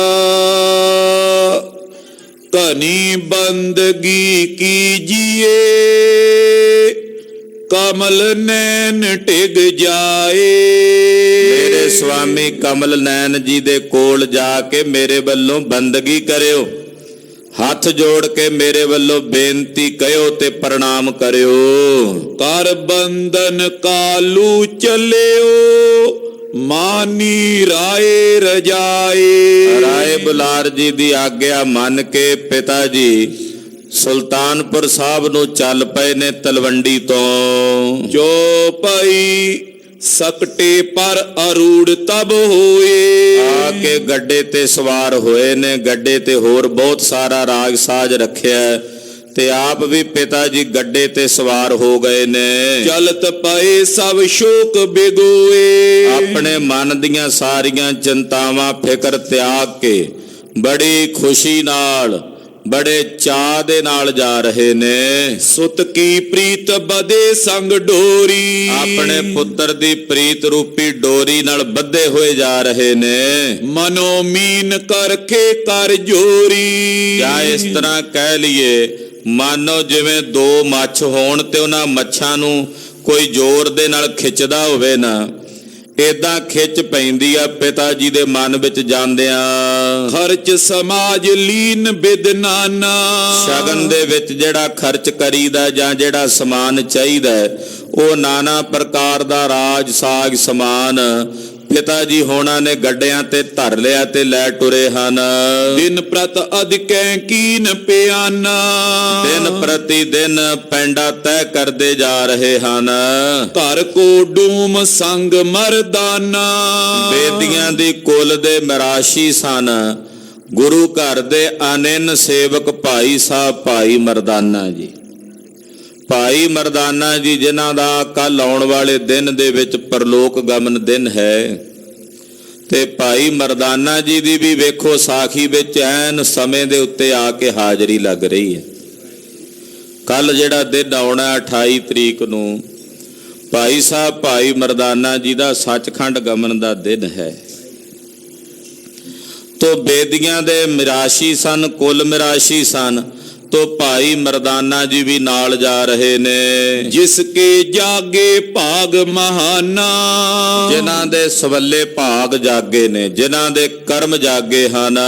ਧਨੀ ਬੰਦਗੀ ਕੀਜੀਏ, ਕਮਲ ਨੈਣ ਟਿਗ ਜਾਏ। ਮੇਰੇ ਸਵਾਮੀ ਕਮਲ ਨੈਣ ਜੀ ਦੇ ਕੋਲ ਜਾ ਕੇ ਮੇਰੇ ਵੱਲੋਂ ਬੰਦਗੀ ਕਰਿਓ, ਹੱਥ ਜੋੜ ਕੇ ਮੇਰੇ ਵੱਲੋਂ ਬੇਨਤੀ ਕਹਿਓ ਤੇ ਪ੍ਰਣਾਮ ਕਰਿਓ। ਕਰ ਬੰਧਨ ਕਾਲੂ ਚੱਲਿਓ, ਮਾਨੀ ਰਾਏ ਰਜਾਏ। ਰਾਏ ਬੁਲਾਰ ਜੀ ਦੀ ਆਗਿਆ ਮੰਨ ਕੇ ਪਿਤਾ ਜੀ ਸੁਲਤਾਨਪੁਰ ਸਾਹਿਬ ਨੂੰ ਚੱਲ ਪਏ ਨੇ ਤਲਵੰਡੀ ਤੋਂ। ਜੋ ਪਈ ਸਕਟੇ ਪਰ ਅਰੂੜ ਤਬ ਹੋਏ। ਆ ਕੇ ਗੱਡੇ ਤੇ ਸਵਾਰ ਹੋਏ ਨੇ, ਗੱਡੇ ਤੇ ਹੋਰ ਬਹੁਤ ਸਾਰਾ ਰਾਗ ਸਾਜ ਰੱਖਿਆ ਤੇ ਆਪ ਵੀ ਪਿਤਾ ਜੀ ਗੱਡੇ ਤੇ ਸਵਾਰ ਹੋ ਗਏ ਨੇ। ਚਲਤ ਪਏ ਸਭ ਸ਼ੋਕ ਬਿਗੋਏ। ਆਪਣੇ ਮਨ ਦੀਆਂ ਸਾਰੀਆਂ ਚਿੰਤਾਵਾਂ ਫਿਕਰ ਤਿਆਗ ਕੇ ਬੜੀ ਖੁਸ਼ੀ ਨਾਲ ਬੜੇ ਚਾਅ ਦੇ ਨਾਲ ਜਾ ਰਹੇ ਨੇ। ਸੁਤ ਕੀ ਪ੍ਰੀਤ ਬਦੇ ਸੰਗ ਡੋਰੀ। ਆਪਣੇ ਪੁੱਤਰ ਦੀ ਪ੍ਰੀਤ ਰੂਪੀ ਡੋਰੀ ਨਾਲ ਬੱਧੇ ਹੋਏ ਜਾ ਰਹੇ ਨੇ। ਮਨੋ ਮੀਨ ਕਰਖੇ ਕਰ ਜੋਰੀ। ਜਾਂ ਇਸ ਤਰ੍ਹਾਂ ਕਹਿ ਲਈਏ ਮਾਨੋ ਜਿਵੇਂ ਦੋ ਮੱਛ ਹੋਣ ਤੇ ਉਹਨਾਂ ਮੱਛਾਂ ਨੂੰ ਕੋਈ ਜ਼ੋਰ ਦੇ ਨਾਲ ਖਿੱਚਦਾ ਹੋਵੇ ਨਾ, ਏਦਾਂ ਖਿੱਚ ਪੈਂਦੀ ਆ ਪਿਤਾ ਜੀ ਦੇ ਮਨ ਵਿੱਚ ਜਾਂਦਿਆਂ। ਖਰਚ ਸਮਾਜ ਲੀਨ ਬਿਦਨਾਨਾ। ਸ਼ਗਨ ਦੇ ਵਿੱਚ ਜਿਹੜਾ ਖਰਚ ਕਰੀਦਾ ਜਾਂ ਜਿਹੜਾ ਸਮਾਨ ਚਾਹੀਦਾ ਉਹ ਨਾਨਾ ਪ੍ਰਕਾਰ ਦਾ ਰਾਜ ਸਾਗ ਸਮਾਨ ਪਿਤਾ ਜੀ ਹੋਣਾ ਨੇ ਗੱਡਿਆਂ ਤੇ ਧਰ ਲਿਆ ਤੇ ਲੈ ਟੁਰੇ ਹਨ। ਦਿਨ ਪ੍ਰਤ ਅਧਿਕੈ ਕੀਨ ਪਿਆਨਾ। ਦਿਨ ਪ੍ਰਤੀ ਦਿਨ ਪੈਂਡਾ ਤੈਅ ਕਰਦੇ ਜਾ ਰਹੇ ਹਨ। ਘਰ ਕੋ ਡੂਮ ਸੰਗ ਮਰਦਾਨਾ। ਬੇਦੀਆਂ ਦੀ ਕੁਲ ਦੇ ਮਰਾਸ਼ੀ ਸਨ, ਗੁਰੂ ਘਰ ਦੇ ਅਨਿਨ ਸੇਵਕ ਭਾਈ ਸਾਹਿਬ ਭਾਈ ਮਰਦਾਨਾ ਜੀ। ਭਾਈ ਮਰਦਾਨਾ ਜੀ ਜਿਨ੍ਹਾਂ ਦਾ ਕੱਲ ਆਉਣ ਵਾਲੇ ਦਿਨ ਦੇ ਵਿੱਚ ਪਰਲੋਕ ਗਮਨ ਦਿਨ ਹੈ, ਤੇ ਭਾਈ ਮਰਦਾਨਾ ਜੀ ਦੀ ਵੀ ਵੇਖੋ ਸਾਖੀ ਵਿੱਚ ਐਨ ਸਮੇਂ ਦੇ ਉੱਤੇ ਆ ਕੇ ਹਾਜ਼ਰੀ ਲੱਗ ਰਹੀ ਹੈ। ਕੱਲ ਜਿਹੜਾ ਦਿਨ ਆਉਣਾ 28 ਤਰੀਕ ਨੂੰ ਭਾਈ ਸਾਹਿਬ ਭਾਈ ਮਰਦਾਨਾ ਜੀ ਦਾ ਸੱਚਖੰਡ ਗਮਨ ਦਾ ਦਿਨ ਹੈ। ਤੋ ਬੇਦੀਆਂ ਦੇ ਮਿਰਾਸ਼ੀ ਸਨ, ਕੁਲ ਮਿਰਾਸ਼ੀ ਸਨ, ਤੋ ਭਾਈ ਮਰਦਾਨਾ ਜੀ ਵੀ ਨਾਲ ਜਾ ਰਹੇ ਨੇ। ਜਿਸਕੇ ਜਾਗੇ ਭਾਗ ਮਹਾਨਾ, ਜਿਨ੍ਹਾਂ ਦੇ ਸਵੱਲੇ ਭਾਗ ਜਾਗੇ ਨੇ, ਜਿਨ੍ਹਾਂ ਦੇ ਕਰਮ ਜਾਗੇ ਹਨ।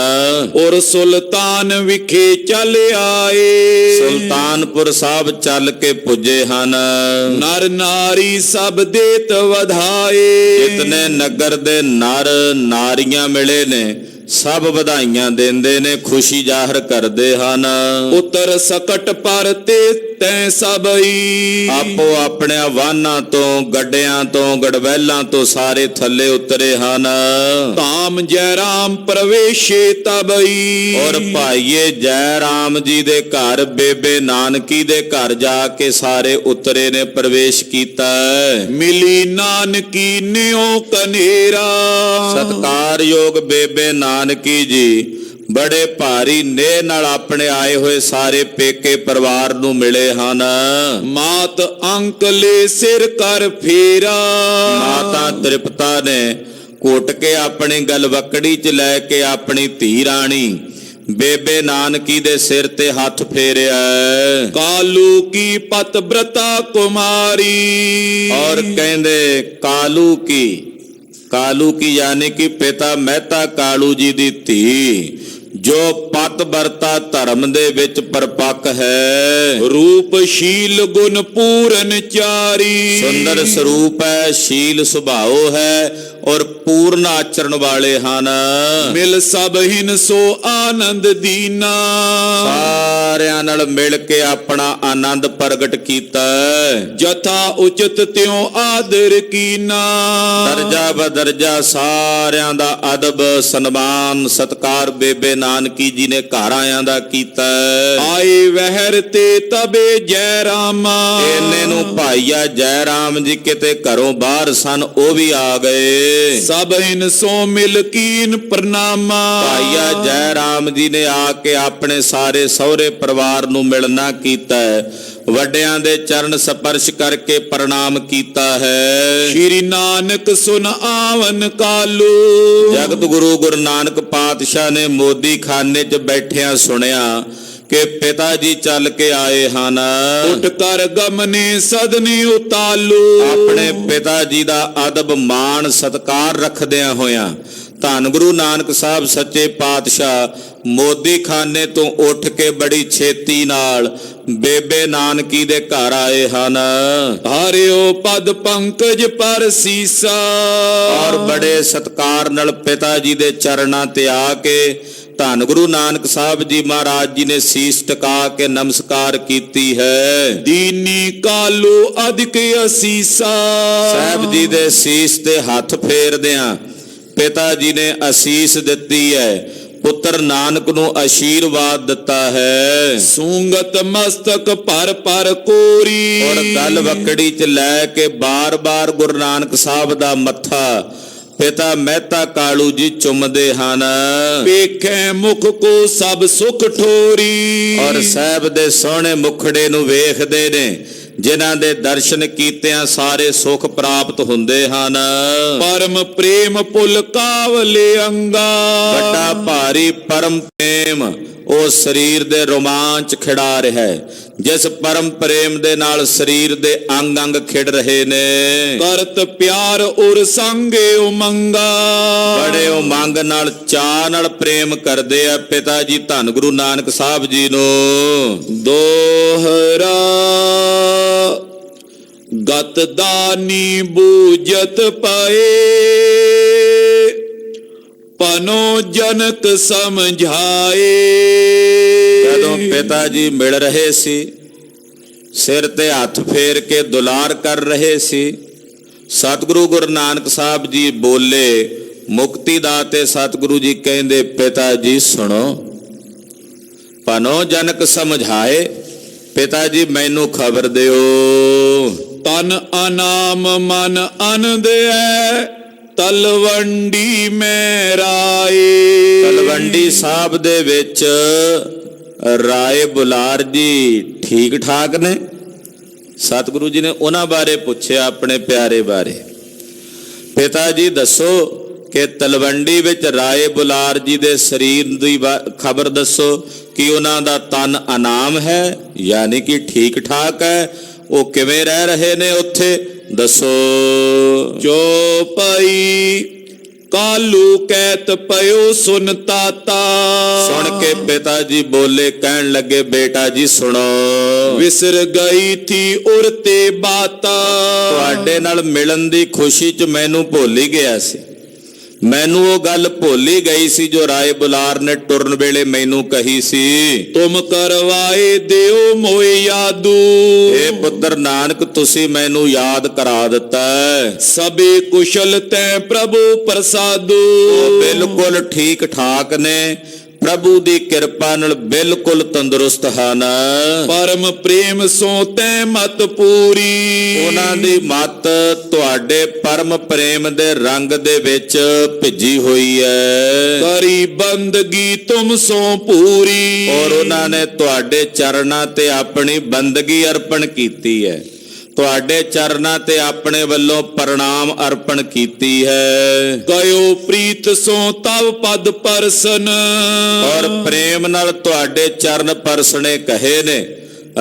ਔਰ ਸੁਲਤਾਨ ਵਿਖੇ ਚੱਲ ਆਏ, ਸੁਲਤਾਨਪੁਰ ਸਾਹਿਬ ਚੱਲ ਕੇ ਪੁੱਜੇ ਹਨ। ਨਰ ਨਾਰੀ ਸਭ ਦੇਤ ਵਧਾਏ, ਜਿਤਨੇ ਨਗਰ ਦੇ ਨਰ ਨਾਰੀਆਂ ਮਿਲੇ ਨੇ ਸਭ ਵਧਾਈਆਂ ਦਿੰਦੇ ਨੇ, ਖੁਸ਼ੀ ਜ਼ਾਹਰ ਕਰਦੇ ਹਨ। ਉਤਰ ਸਕਟ ਪਰ ਤੇ ਤੈ ਸਭਈ, ਆਪੋ ਆਪਣੇ ਵਾਹਨਾਂ ਤੋਂ, ਗੱਡਿਆਂ ਤੋਂ, ਗੜਵੈਲਾਂ ਤੋਂ ਸਾਰੇ ਥੱਲੇ ਉਤਰੇ ਹਨ। ਧਾਮ ਜੈ ਰਾਮ ਪ੍ਰਵੇਸ਼ੇ ਤਬਈ, ਔਰ ਭਾਈਏ ਜੈ ਰਾਮ ਜੀ ਦੇ ਘਰ, ਬੇਬੇ ਨਾਨਕੀ ਦੇ ਘਰ ਜਾ ਕੇ ਸਾਰੇ ਉਤਰੇ ਨੇ, ਪ੍ਰਵੇਸ਼ ਕੀਤਾ। ਮਿਲੀ ਨਾਨਕੀ ਨਿਉ ਕਨੇਰਾ, ਸਤਿਕਾਰਯੋਗ ਬੇਬੇ ਨਾਨਕੀ ਜੀ ਬੜੇ ਭਾਰੀ ਨੇਹ ਨਾਲ ਆਪਣੇ ਆਏ ਹੋਏ ਸਾਰੇ ਪੇਕੇ ਪਰਿਵਾਰ ਨੂੰ ਮਿਲੇ ਹਨ। ਮਾਤ ਅੰਕ ਲੈ ਸਿਰ ਕਰ ਫੇਰਾ, ਮਾਤਾ ਤ੍ਰਿਪਤਾ ਨੇ ਘੁੱਟ ਕੇ ਆਪਣੀ ਗਲਵਕੜੀ 'ਚ ਲੈ ਕੇ ਆਪਣੀ ਧੀ ਰਾਣੀ ਬੇਬੇ ਨਾਨਕੀ ਦੇ ਸਿਰ ਤੇ ਹੱਥ ਫੇਰਿਆ। ਕਾਲੂ ਕੀ ਪਤ ਬ੍ਰਤਾ ਕੁਮਾਰੀ, ਔਰ ਕਹਿੰਦੇ ਕਾਲੂ ਕੀ ਯਾਨੀ ਕਿ ਪਿਤਾ ਮਹਿਤਾ ਕਾਲੂ ਜੀ ਦੀ ਧੀ, ਜੋ ਪਤ ਵਰਤਾ ਧਰਮ ਦੇ ਵਿੱਚ ਪਰਪੱਕ ਹੈ। ਰੂਪ ਸ਼ੀਲ ਗੁਣ ਪੂਰਨ ਚਾਰੀ, ਸੁੰਦਰ ਸਰੂਪ ਹੈ, ਸ਼ੀਲ ਸੁਭਾਉ ਹੈ ਔਰ ਪੂਰਨ ਆਚਰਣ ਵਾਲੇ ਹਨ। ਮਿਲ ਸਭ ਹਿਨ ਸੋ ਆਨੰਦ ਦੀਨਾ, ਸਾਰਿਆਂ ਨਾਲ ਮਿਲ ਕੇ ਆਪਣਾ ਆਨੰਦ ਪ੍ਰਗਟ ਕੀਤਾ। ਜਥਾ ਉਚਿਤ ਤਿਉ ਆਦਰ ਕੀਨਾ, ਦਰਜਾ ਬਦਰਜਾ ਸਾਰਿਆਂ ਦਾ ਅਦਬ ਸਨਮਾਨ ਸਤਕਾਰ ਬੇਬੇ ਨਾਨਕੀ ਜੀ ਨੇ ਘਰ ਆਇਆਂ ਦਾ ਕੀਤਾ। ਆਏ ਵਹਿਰ ਤੇ ਤਬੇ ਜੈ ਰਾਮਾ, ਇਹਨੇ ਨੂੰ ਭਾਈਆ ਜੈ ਰਾਮ ਜੀ ਕਿਤੇ ਘਰੋਂ ਬਾਹਰ ਸਨ, ਉਹ ਵੀ ਆ ਗਏ। ਸਭ ਹਿਨ ਸੋ ਮਿਲ ਕੀਨ ਪ੍ਰਣਾਮਾ, ਭਾਈਆ ਜੈ ਰਾਮ ਜੀ ਨੇ ਆ ਕੇ ਆਪਣੇ ਸਾਰੇ ਸਹੁਰੇ ਪਰਿਵਾਰ ਨੂੰ ਮਿਲਣਾ ਕੀਤਾ ਹੈ, ਵੱਡਿਆਂ ਦੇ ਚਰਨ ਸਪਰਸ਼ ਕਰਕੇ ਪ੍ਰਣਾਮ ਕੀਤਾ ਹੈ। ਸ਼੍ਰੀ ਨਾਨਕ ਸੁਨ ਆਵਨ ਕਾਲੂ, ਜਗਤ ਗੁਰੂ ਗੁਰੂ ਨਾਨਕ ਪਾਤਸ਼ਾਹ ਨੇ ਮੋਦੀ ਖਾਨੇ 'ਚ ਬੈਠਿਆਂ ਸੁਣਿਆ ਕਿ ਪਿਤਾ ਜੀ ਚੱਲ ਕੇ ਆਏ ਹਨ। ਉੱਠ ਕਰ ਗਮਨੇ ਸਦਨੀ ਉਤਾਲੂ, ਆਪਣੇ ਪਿਤਾ ਜੀ ਦਾ ਅਦਬ ਮਾਣ ਸਤਕਾਰ ਰੱਖਦਿਆਂ ਹੋਇਆਂ ਧੰਨ ਗੁਰੂ ਨਾਨਕ ਸਾਹਿਬ ਸੱਚੇ ਪਾਤਸ਼ਾਹ ਮੋਦੀ ਖਾਨੇ ਤੋਂ ਉੱਠ ਕੇ ਬੜੀ ਛੇਤੀ ਨਾਲ ਬੇਬੇ ਨਾਨਕੀ ਦੇ ਘਰ ਆਏ ਹਨ। ਹਾਰਿਓ ਪਦ ਪੰਕਜ ਪਰ ਸੀਸਾ, ਔਰ ਬੜੇ ਸਤਕਾਰ ਨਾਲ ਪਿਤਾ ਜੀ ਦੇ ਚਰਨਾਂ ਤੇ ਆ ਕੇ ਧੰਨ ਗੁਰੂ ਨਾਨਕ ਸਾਹਿਬ ਜੀ ਮਹਾਰਾਜ ਜੀ ਨੇ ਸੀਸ ਟਿਕਾ ਕੇ ਨਮਸਕਾਰ ਕੀਤੀ ਹੈ। ਦੀਨੀ ਕਾਲੂ ਅਧਿਕ ਅਸੀਸਾ, ਸਾਹਿਬ ਜੀ ਦੇ ਸੀਸ ਤੇ ਹੱਥ ਫੇਰਦਿਆਂ ਪਿਤਾ ਜੀ ਨੇ ਅਸੀਸ ਦਿੱਤੀ ਹੈ, ਪੁੱਤਰ ਨਾਨਕ ਨੂੰ ਆਸ਼ੀਰਵਾਦ ਦਿੱਤਾ ਹੈ। ਸੂੰਗਤ ਮਸਤਕ ਪਰ ਪਰ ਕੋਰੀ, ਔਰ ਗਲ ਵਕੜੀ 'ਚ ਲੈ ਕੇ ਬਾਰ-ਬਾਰ ਗੁਰੂ ਨਾਨਕ ਸਾਹਿਬ ਦਾ ਮੱਥਾ ਪਿਤਾ ਮਹਿਤਾ ਕਾਲੂ ਜੀ ਚੁੰਮਦੇ ਹਨ। ਵੇਖੇ ਮੁਖ ਕੋ ਸਭ ਸੁਖ ਠੋਰੀ, ਔਰ ਸਾਹਿਬ ਦੇ ਸੋਹਣੇ ਮੁਖੜੇ ਨੂੰ ਵੇਖਦੇ ਨੇ, ਜਿਨ੍ਹਾਂ ਦੇ ਦਰਸ਼ਨ ਕੀਤਿਆਂ ਸਾਰੇ ਸੁਖ ਪ੍ਰਾਪਤ ਹੁੰਦੇ ਹਨ। ਪਰਮ ਪ੍ਰੇਮ ਪੁਲ ਕਾਵਲੇ ਅੰਗਾ, ਵੱਡਾ ਭਾਰੀ ਪਰਮ ਪ੍ਰੇਮ ਉਹ ਸਰੀਰ ਦੇ ਰੋਮਾਂਚ ਖਿੜਾ ਰਿਹਾ ਹੈ, ਜਿਸ ਪਰਮ ਪ੍ਰੇਮ ਦੇ ਨਾਲ ਸਰੀਰ ਦੇ ਅੰਗ ਅੰਗ ਖਿੜ ਰਹੇ ਨੇ। ਕਰਤ ਪਿਆਰ ਉਰ ਸੰਗੇ ਉਮੰਗਾ, ਬੜੇ ਉਮੰਗ ਨਾਲ ਚਾਅ ਨਾਲ ਪ੍ਰੇਮ ਕਰਦੇ ਆ ਪਿਤਾ ਜੀ ਧੰਨ ਗੁਰੂ ਨਾਨਕ ਸਾਹਿਬ ਜੀ ਨੂੰ। ਦੋਹਰਾ ਗਤ ਦਾਨੀ ਬੂਜਤ ਪਏ, ਪਨੋ ਜਨਕ ਸਮਝਾਏ। ਜਦੋਂ ਪਿਤਾ ਜੀ ਮਿਲ ਰਹੇ ਸੀ, ਸਿਰ ਤੇ ਹੱਥ ਫੇਰ ਕੇ ਦੁਲਾਰ ਕਰ ਰਹੇ ਸੀ, ਸਤਿਗੁਰੂ ਗੁਰੂ ਨਾਨਕ ਸਾਹਿਬ ਜੀ ਬੋਲੇ। ਮੁਕਤੀ ਦਾਤੇ ਸਤਿਗੁਰੂ ਜੀ ਕਹਿੰਦੇ ਪਿਤਾ ਜੀ ਸੁਣੋ, ਪਨੋ ਜਨਕ ਸਮਝਾਏ, ਪਿਤਾ ਜੀ ਮੈਨੂੰ ਖਬਰ ਦਿਓ। ਤਨ ਅਨਾਮ ਮਨ ਅਨੰਦ ਹੈ, ਤਲਵੰਡੀ ਮੈਂ ਰਾਏ। ਤਲਵੰਡੀ ਸਾਹਿਬ ਦੇ ਵਿੱਚ ਰਾਏ ਬੁਲਾਰ ਜੀ ਠੀਕ ਠਾਕ ਨੇ? ਸਤਿਗੁਰੂ ਜੀ ਨੇ ਉਹਨਾਂ ਬਾਰੇ ਪੁੱਛਿਆ, ਆਪਣੇ ਪਿਆਰੇ ਬਾਰੇ। ਪਿਤਾ ਜੀ ਦੱਸੋ ਕਿ ਤਲਵੰਡੀ ਵਿੱਚ ਰਾਏ ਬੁਲਾਰ ਜੀ ਦੇ ਸਰੀਰ ਦੀ ਖਬਰ ਦੱਸੋ ਕਿ ਉਹਨਾਂ ਦਾ ਤਨ ਅਨਾਮ ਹੈ, ਯਾਨੀ ਕਿ ਠੀਕ ਠਾਕ ਹੈ, ਉਹ ਕਿਵੇਂ ਰਹਿ ਰਹੇ ਨੇ ਉੱਥੇ, ਦੱਸੋ। ਜੋ ਪਈ ਕਾਲੂ ਕਹਿਤ ਪਇਓ ਸੁਨ ਤਾਤਾ। ਸੁਣ ਕੇ ਪਿਤਾ ਜੀ ਬੋਲੇ, ਕਹਿਣ ਲੱਗੇ ਬੇਟਾ ਜੀ ਸੁਣੋ। ਵਿਸਰ ਗਈ ਥੀ ਉਰ ਤੇ ਬਾਤਾ। ਤੁਹਾਡੇ ਨਾਲ ਮਿਲਣ ਦੀ ਖੁਸ਼ੀ 'ਚ ਮੈਨੂੰ ਭੁੱਲ ਹੀ ਗਿਆ ਸੀ, ਮੈਨੂੰ ਉਹ ਗੱਲ ਭੁੱਲ ਹੀ ਗਈ ਸੀ ਜੋ ਰਾਏ ਬੁਲਾਰ ਨੇ ਟੁਰਨ ਵੇਲੇ ਮੈਨੂੰ ਕਹੀ ਸੀ। ਤੁਮ ਕਰਵਾਏ ਦਿਓ ਮੋਏ ਯਾਦੂ। ਇਹ ਪੁੱਤਰ ਨਾਨਕ ਤੁਸੀਂ ਮੈਨੂੰ ਯਾਦ ਕਰਾ ਦਿੱਤਾ। ਸਭੇ ਕੁਸ਼ਲ ਤੈ ਪ੍ਰਭੂ ਪ੍ਰਸਾਦੂ। ਉਹ ਬਿਲਕੁਲ ਠੀਕ ਠਾਕ ਨੇ, ਪ੍ਰਭੂ ਦੀ ਕਿਰਪਾ ਨਾਲ ਬਿਲਕੁਲ ਤੰਦਰੁਸਤ ਹਨ। ਪਰਮ ਪ੍ਰੇਮ ਸੋ ਤੈ ਮਤ ਪੂਰੀ। ਉਹਨਾਂ ਦੀ ਮਤ ਤੁਹਾਡੇ ਪਰਮ ਪ੍ਰੇਮ ਦੇ ਰੰਗ ਦੇ ਵਿੱਚ ਭਿੱਜੀ ਹੋਈ ਹੈ। ਕਰੀ ਬੰਦਗੀ ਤੁਮ ਸੋ ਪੂਰੀ। ਔਰ ਉਹਨਾਂ ਨੇ ਤੁਹਾਡੇ ਚਰਨਾਂ ਤੇ ਆਪਣੀ ਬੰਦਗੀ ਅਰਪਣ ਕੀਤੀ ਹੈ, ਤੁਹਾਡੇ ਚਰਨਾਂ ਤੇ ਆਪਣੇ ਵੱਲੋਂ ਪ੍ਰਣਾਮ ਅਰਪਣ ਕੀਤੀ ਹੈ। ਗਇਓ ਪ੍ਰੀਤ ਸੋ ਤਵ ਪਦ ਪਰਸਨ। ਔਰ ਪ੍ਰੇਮ ਨਾਲ ਤੁਹਾਡੇ ਚਰਨ ਪਰਸਣੇ ਕਹੇ ਨੇ।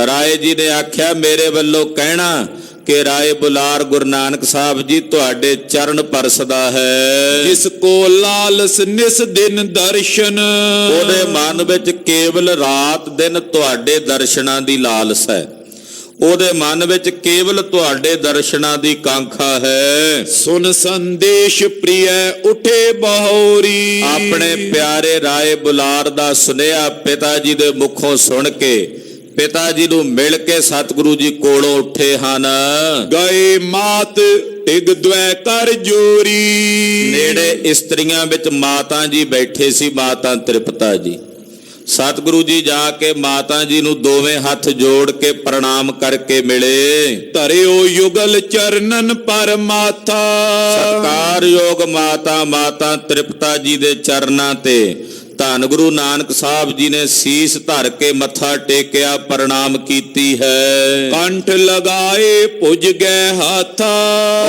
ਰਾਏ ਜੀ ਨੇ ਆਖਿਆ ਮੇਰੇ ਵੱਲੋਂ ਕਹਿਣਾ ਕਿ ਰਾਏ ਬੁਲਾਰ ਗੁਰੂ ਨਾਨਕ ਸਾਹਿਬ ਜੀ ਤੁਹਾਡੇ ਚਰਨ ਪਰਸਦਾ ਹੈ। ਜਿਸ ਕੋ ਲਾਲਸ ਨਿਸ ਦਿਨ ਦਰਸ਼ਨ। ਉਹਦੇ ਮਨ ਵਿੱਚ ਕੇਵਲ ਰਾਤ ਦਿਨ ਤੁਹਾਡੇ ਦਰਸ਼ਨਾਂ ਦੀ ਲਾਲਸ ਹੈ, ਉਹਦੇ ਮਨ ਵਿੱਚ ਕੇਵਲ ਤੁਹਾਡੇ ਦਰਸ਼ਨਾਂ ਦੀ ਕਾਂਖਾ ਹੈ। ਸੁਨ ਸੰਦੇਸ਼ ਪ੍ਰਿਯ ਉਠੇ ਬਹੋਰੀ। ਆਪਣੇ ਪਿਆਰੇ ਰਾਏ ਬੁਲਾਰ ਦਾ ਸੁਨੇਹਾ ਪਿਤਾ ਜੀ ਦੇ ਮੁਖੋਂ ਸੁਣ ਕੇ ਪਿਤਾ ਜੀ ਨੂੰ ਮਿਲ ਕੇ ਸਤਿਗੁਰੂ ਜੀ ਕੋਲੋਂ ਉੱਠੇ ਹਨ। ਗਏ ਮਾਤ ਟਿਗ ਦ્વੈ ਕਰ ਜੋਰੀ। ਨੇੜੇ ਇਸਤਰੀਆਂ ਵਿੱਚ ਮਾਤਾ ਜੀ ਬੈਠੇ ਸੀ, ਮਾਤਾ ਤ੍ਰਿਪਤਾ ਜੀ। ਸਤਿਗੁਰੂ ਜੀ ਜਾ ਕੇ ਮਾਤਾ ਜੀ ਨੂੰ ਦੋਵੇਂ ਹੱਥ ਜੋੜ ਕੇ ਪ੍ਰਣਾਮ ਕਰਕੇ ਮਿਲੇ। ਧਰਿਓ ਯੁਗਲ ਚਰਨਨ ਪਰ ਮਾਥਾ। ਸਤਿਕਾਰਯੋਗ ਮਾਤਾ ਤ੍ਰਿਪਤਾ ਜੀ ਦੇ ਚਰਨਾਂ ਤੇ ਧੰਨ ਗੁਰੂ ਨਾਨਕ ਸਾਹਿਬ ਜੀ ਨੇ ਸੀਸ ਧਰ ਕੇ ਮੱਥਾ ਟੇਕਿਆ, ਪ੍ਰਣਾਮ ਕੀਤੀ ਹੈ। ਕੰਠ ਲਗਾਏ ਪੁੱਜ ਗਏ ਹਾਥਾ।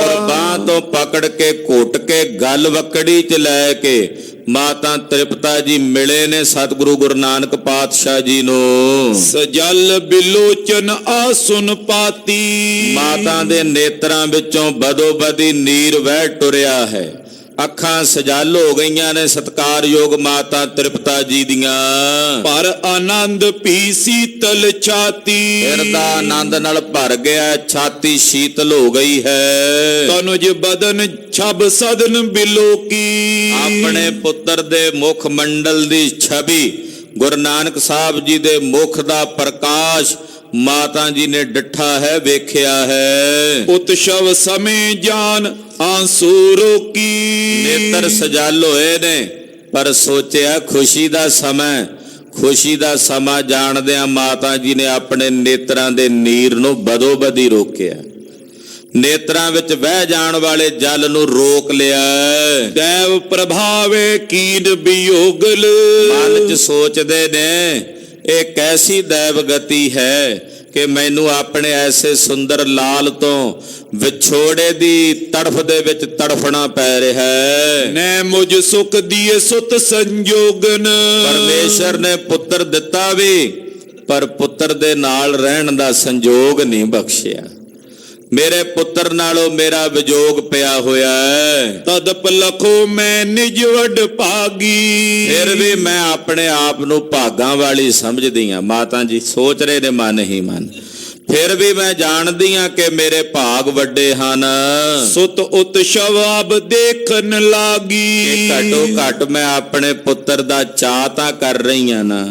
ਔਰ ਬਾਂਹ ਤੋਂ ਪਕੜ ਕੇ ਘੁੱਟ ਕੇ ਗਲ ਵਕੜੀ 'ਚ ਲੈ ਕੇ ਮਾਤਾ ਤ੍ਰਿਪਤਾ ਜੀ ਮਿਲੇ ਨੇ ਸਤਿਗੁਰੂ ਗੁਰੂ ਨਾਨਕ ਪਾਤਸ਼ਾਹ ਜੀ ਨੂੰ। ਸਜਲ ਬਿਲੋਚਨ ਆਸੁਨ ਪਾਤੀ। ਮਾਤਾ ਦੇ ਨੇਤਰਾਂ ਵਿੱਚੋਂ ਬਦੋ ਬਦੀ ਨੀਰ ਵਹਿ ਟੁਰਿਆ ਹੈ, ਅੱਖਾਂ ਸਜਲ ਹੋ ਗਈਆਂ ਨੇ ਸਤਿਕਾਰਯੋਗ ਮਾਤਾ ਤ੍ਰਿਪਤਾ ਜੀ ਦੀਆਂ। ਪਰ ਆਨੰਦ ਪੀ ਸੀਤਲ ਛਾਤੀ। ਹਿਰਦਾ ਆਨੰਦ ਨਾਲ ਭਰ ਗਿਆ, ਛਾਤੀ ਸ਼ੀਤਲ ਹੋ ਗਈ ਹੈ। ਤਨੁਜ ਬਦਨ ਛਬ ਸਦਨ ਬਿਲੋਕੀ। ਆਪਣੇ ਪੁੱਤਰ ਦੇ ਮੁਖ ਮੰਡਲ ਦੀ ਛਵੀ, ਗੁਰੂ ਨਾਨਕ ਸਾਹਿਬ ਜੀ ਦੇ ਮੁਖ ਦਾ ਪ੍ਰਕਾਸ਼ ਮਾਤਾ ਜੀ ਨੇ ਡਿੱਠਾ ਹੈ, ਵੇਖਿਆ ਹੈ। ਉਤਸ਼ਵ ਸਮੇਂ ਜਾਨ ਆਂਸੂ ਰੋਕੀ। ਨੇਤਰ ਸਜਲ ਹੋਏ ਨੇ, ਪਰ ਸੋਚਿਆ ਖੁਸ਼ੀ ਦਾ ਸਮਾਂ ਜਾਣਦਿਆਂ ਮਾਤਾ ਜੀ ਨੇ ਆਪਣੇ ਨੇਤਰਾਂ ਦੇ ਨੀਰ ਨੂੰ ਬਦੋ ਬਦੀ ਰੋਕਿਆ। ਨੇਤਰਾਂ ਵਿੱਚ ਵਹਿ ਜਾਣ ਵਾਲੇ ਜਲ ਨੂੰ ਰੋਕ ਲਿਆ। ਦੇਵ ਪ੍ਰਭਾਵੇ ਕੀਨ ਬਿਯੋਗਲ। ਮਨ 'ਚ ਸੋਚਦੇ ਨੇ ਇਹ ਕੈਸੀ ਦੈਵ ਗਤੀ ਹੈ ਕਿ ਮੈਨੂੰ ਆਪਣੇ ਐਸੇ ਸੁੰਦਰ ਲਾਲ ਤੋਂ ਵਿਛੋੜੇ ਦੀ ਤੜਫ ਦੇ ਵਿੱਚ ਤੜਫਣਾ ਪੈ ਰਿਹਾ ਹੈ। ਨੈ ਮੁਝ ਸੁਖ ਦੀਏ ਸੁਤ ਸੰਜੋਗਨ। ਪਰਮੇਸ਼ਰ ਨੇ ਪੁੱਤਰ ਦਿੱਤਾ ਵੀ, ਪਰ ਪੁੱਤਰ ਦੇ ਨਾਲ ਰਹਿਣ ਦਾ ਸੰਜੋਗ ਨਹੀਂ ਬਖਸ਼ਿਆ। ਮੇਰੇ ਪੁੱਤਰ ਨਾਲੋਂ ਮੇਰਾ ਵਿਜੋਗ ਪਿਆ ਹੋਇਆ ਹੈ। ਤਦਪ ਲਖੋ ਮੈਂ ਨਿਜ ਵਡ ਭਾਗੀ। ਫਿਰ ਵੀ ਮੈਂ ਆਪਣੇ ਆਪ ਨੂੰ ਭਾਗਾਂ ਵਾਲੀ ਸਮਝਦੀ ਹਾਂ। ਮਾਤਾ ਜੀ ਸੋਚ ਰਹੇ ਨੇ ਮਨ ਹੀ ਮਨ, ਫਿਰ ਵੀ ਮੈਂ ਜਾਣਦੀ ਹਾਂ ਕਿ ਮੇਰੇ ਭਾਗ ਵੱਡੇ ਹਨ। ਸੁਤ ਉਤਸ਼ਵ ਅਬ ਦੇਖਣ ਲਾਗੀ। ਘੱਟੋ ਘੱਟ ਮੈਂ ਆਪਣੇ ਪੁੱਤਰ ਦਾ ਚਾਅ ਤਾਂ ਕਰ ਰਹੀ ਹਾਂ ਨਾ,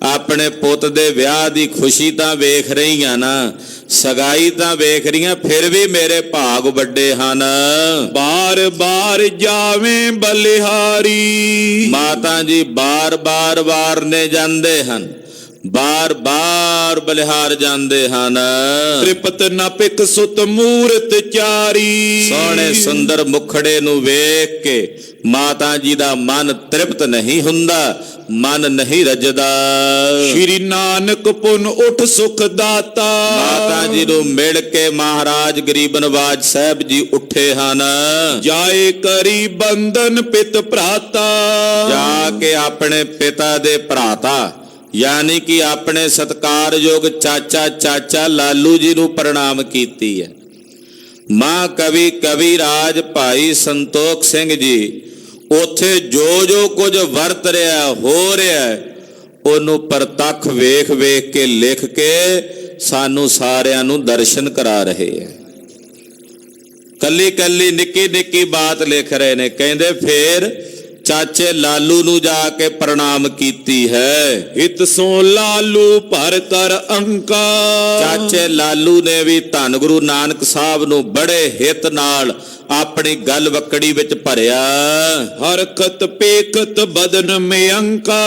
ਆਪਣੇ ਪੁੱਤ ਦੇ ਵਿਆਹ ਦੀ ਖੁਸ਼ੀ ਤਾਂ ਵੇਖ ਰਹੀ ਹਾਂ ਨਾ, ਸਗਾਈ ਤਾਂ ਵੇਖ ਰਹੀਆਂ, ਫਿਰ ਵੀ ਮੇਰੇ ਭਾਗ ਵੱਡੇ ਹਨ। ਬਾਰ ਬਾਰ ਜਾਵੇਂ ਬਲਿਹਾਰੀ। ਮਾਤਾ ਜੀ ਬਾਰ ਬਾਰ ਵਾਰਨੇ ਜਾਂਦੇ ਹਨ, ਬਾਰ-ਬਾਰ ਬਲਿਹਾਰ ਜਾਂਦੇ ਹਨ। ਤ੍ਰਿਪਤ ਨਾ ਪਿਕ ਸੁਤ ਮੂਰਤ ਚਾਰੀ। ਸੋਹਣੇ ਸੁੰਦਰ ਮੁਖੜੇ ਨੂੰ ਵੇਖ ਕੇ ਮਾਤਾ ਜੀ ਦਾ ਮਨ ਤ੍ਰਿਪਤ ਨਹੀਂ ਹੁੰਦਾ, ਮਨ ਨਹੀਂ ਰੱਜਦਾ। ਸ਼੍ਰੀ ਨਾਨਕ ਪੁਨ ਉਠ ਸੁਖ ਦਾਤਾ। ਮਾਤਾ ਜੀ ਨੂੰ ਮਿਲ ਕੇ ਮਹਾਰਾਜ ਗਰੀਬ ਨਵਾਜ ਸਾਹਿਬ ਜੀ ਉੱਠੇ ਹਨ। ਜਾਏ ਕਰੀ ਬੰਧਨ ਪਿਤ ਭਰਾਤਾ। ਜਾ ਕੇ ਆਪਣੇ ਪਿਤਾ ਦੇ ਭਰਾਤਾ ਯਾਨੀ ਕਿ ਆਪਣੇ ਸਤਿਕਾਰਯੋਗ ਚਾਚਾ ਲਾਲੂ ਜੀ ਨੂੰ ਪ੍ਰਣਾਮ ਕੀਤੀ ਹੈ। ਮਾਂ ਕਵੀ ਰਾਜ ਭਾਈ ਸੰਤੋਖ ਸਿੰਘ ਜੀ ਉੱਥੇ ਜੋ ਕੁਝ ਵਰਤ ਰਿਹਾ ਹੋ ਰਿਹਾ ਉਹਨੂੰ ਪ੍ਰਤੱਖ ਵੇਖ ਕੇ ਲਿਖ ਕੇ ਸਾਨੂੰ ਸਾਰਿਆਂ ਨੂੰ ਦਰਸ਼ਨ ਕਰਾ ਰਹੇ ਹੈ। ਕੱਲੀ ਨਿੱਕੀ ਬਾਤ ਲਿਖ ਰਹੇ ਨੇ। ਕਹਿੰਦੇ ਫੇਰ ਚਾਚੇ ਲਾਲੂ ਨੂੰ ਜਾ ਕੇ ਪ੍ਰਣਾਮ ਕੀਤੀ ਹੈ। ਹਿਤ ਸੋ ਲਾਲੂ ਭਰ ਕਰ ਅੰਕਾ। ਚਾਚੇ ਲਾਲੂ ਨੇ ਵੀ ਧੰਨ ਗੁਰੂ ਨਾਨਕ ਸਾਹਿਬ ਨੂੰ ਬੜੇ ਹਿੱਤ ਨਾਲ ਆਪਣੀ ਗੱਲ ਵਕੜੀ ਵਿੱਚ ਭਰਿਆ। ਹਰਕਤ ਪੇਕਤ ਬਦਨ ਮੇ ਅੰਕਾ।